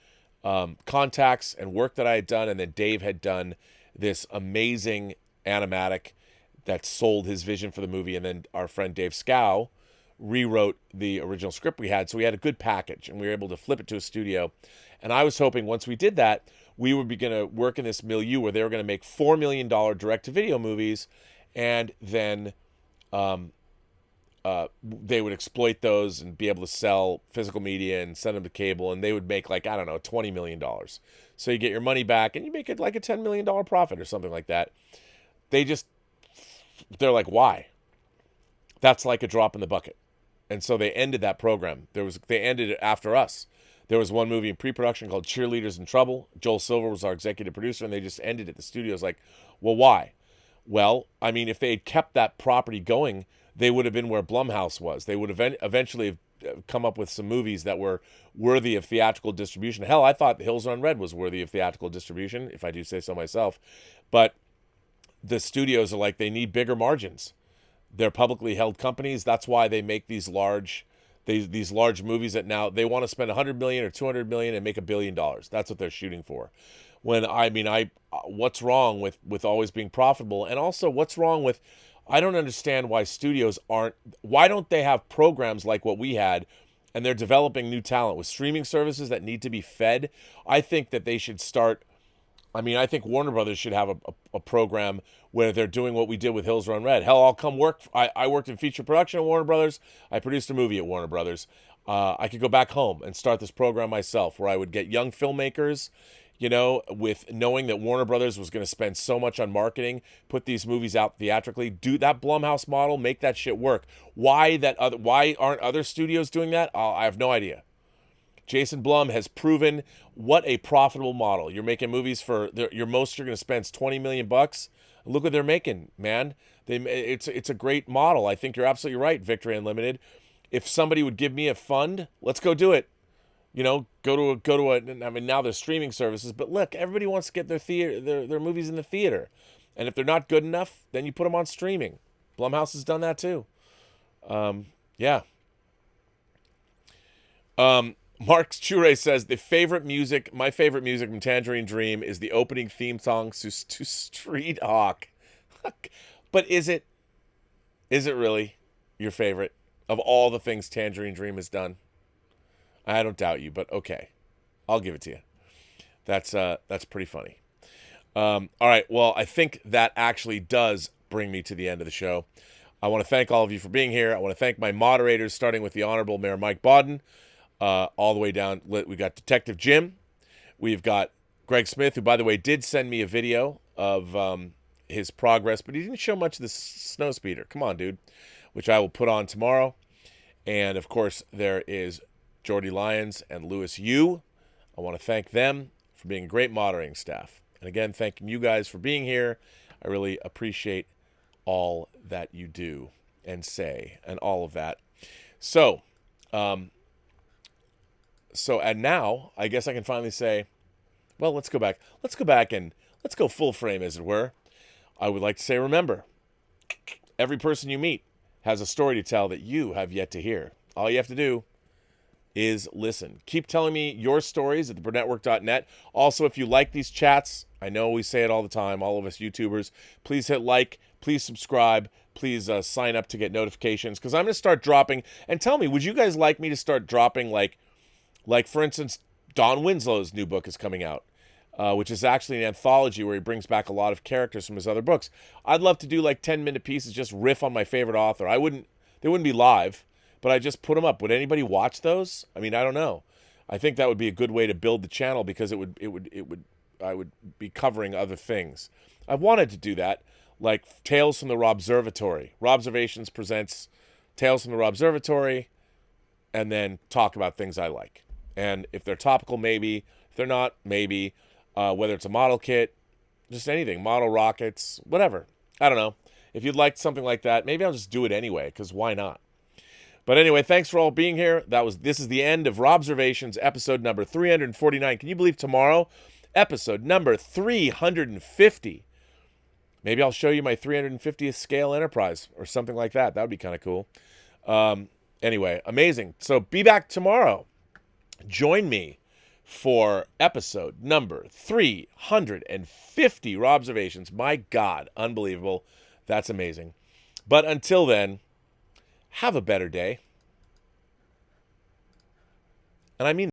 contacts and work that I had done. And then Dave had done this amazing animatic that sold his vision for the movie. And then our friend Dave Scow rewrote the original script we had. So we had a good package and we were able to flip it to a studio. And I was hoping once we did that, we would be going to work in this milieu where they were going to make $4 million direct-to-video movies. And then they would exploit those and be able to sell physical media and send them to cable, and they would make $20 million. So you get your money back and you make it like a $10 million profit or something like that. They're like, why? That's like a drop in the bucket. And so they ended that program. They ended it after us. There was one movie in pre-production called Cheerleaders in Trouble. Joel Silver was our executive producer, and they just ended it. The studio's like, well, why? Well, I mean, if they had kept that property going, they would have been where Blumhouse was. They would have eventually have come up with some movies that were worthy of theatrical distribution. Hell, I thought The Hills Run Red was worthy of theatrical distribution, if I do say so myself. But the studios are like, they need bigger margins. They're publicly held companies. That's why they make these large movies that now they want to spend $100 million or $200 million and make $1 billion. That's what they're shooting for. When what's wrong with always being profitable? And also, what's wrong with, I don't understand why studios why don't they have programs like what we had, and they're developing new talent with streaming services that need to be fed? I think that they should start, I think Warner Brothers should have a program where they're doing what we did with Hills Run Red. Hell, I'll come work. I worked in feature production at Warner Brothers. I produced a movie at Warner Brothers. I could go back home and start this program myself where I would get young filmmakers, with knowing that Warner Brothers was going to spend so much on marketing, put these movies out theatrically, do that Blumhouse model, make that shit work. Why aren't other studios doing that? I have no idea. Jason Blum has proven what a profitable model. You're making movies for you're going to spend $20 million. Look what they're making, man. It's a great model. I think you're absolutely right, Victory Unlimited. If somebody would give me a fund, let's go do it. Go to a. Now there's streaming services, but look, everybody wants to get their movies in the theater, and if they're not good enough, then you put them on streaming. Blumhouse has done that too. Yeah. Mark Chure says my favorite music from Tangerine Dream is the opening theme song to Street Hawk. But is it really your favorite of all the things Tangerine Dream has done? I don't doubt you, but okay, I'll give it to you. That's pretty funny. All right, well, I think that actually does bring me to the end of the show. I want to thank all of you for being here. I want to thank my moderators, starting with the Honorable Mayor Mike Bodden. All the way down, we got Detective Jim. We've got Greg Smith, who, by the way, did send me a video of his progress, but he didn't show much of the snow speeder. Come on, dude. Which I will put on tomorrow. And, of course, there is Jordy Lyons and Lewis Yu. I want to thank them for being a great moderating staff. And, again, thanking you guys for being here. I really appreciate all that you do and say and all of that. So, and now, I guess I can finally say, well, let's go back. Let's go back and let's go full frame, as it were. I would like to say, remember, every person you meet has a story to tell that you have yet to hear. All you have to do is listen. Keep telling me your stories at theburnettwork.net. Also, if you like these chats, I know we say it all the time, all of us YouTubers, please hit like, please subscribe, please sign up to get notifications, because I'm going to start dropping. And tell me, would you guys like me to start dropping, like for instance, Don Winslow's new book is coming out, which is actually an anthology where he brings back a lot of characters from his other books. I'd love to do like 10-minute pieces, just riff on my favorite author. They wouldn't be live, but I just put them up. Would anybody watch those? I don't know. I think that would be a good way to build the channel, because I would be covering other things. I wanted to do that, like Tales from the Robservatory. Robservations presents Tales from the Robservatory, and then talk about things I like. And if they're topical, maybe. If they're not, maybe. Whether it's a model kit, just anything. Model rockets, whatever. I don't know. If you'd like something like that, maybe I'll just do it anyway, because why not? But anyway, thanks for all being here. This is the end of Robservations, episode number 349. Can you believe tomorrow, episode number 350? Maybe I'll show you my 350th scale Enterprise or something like that. That would be kind of cool. Anyway, amazing. So be back tomorrow. Join me for episode number 350 Robservations. My God, unbelievable. That's amazing. But until then, have a better day. And I mean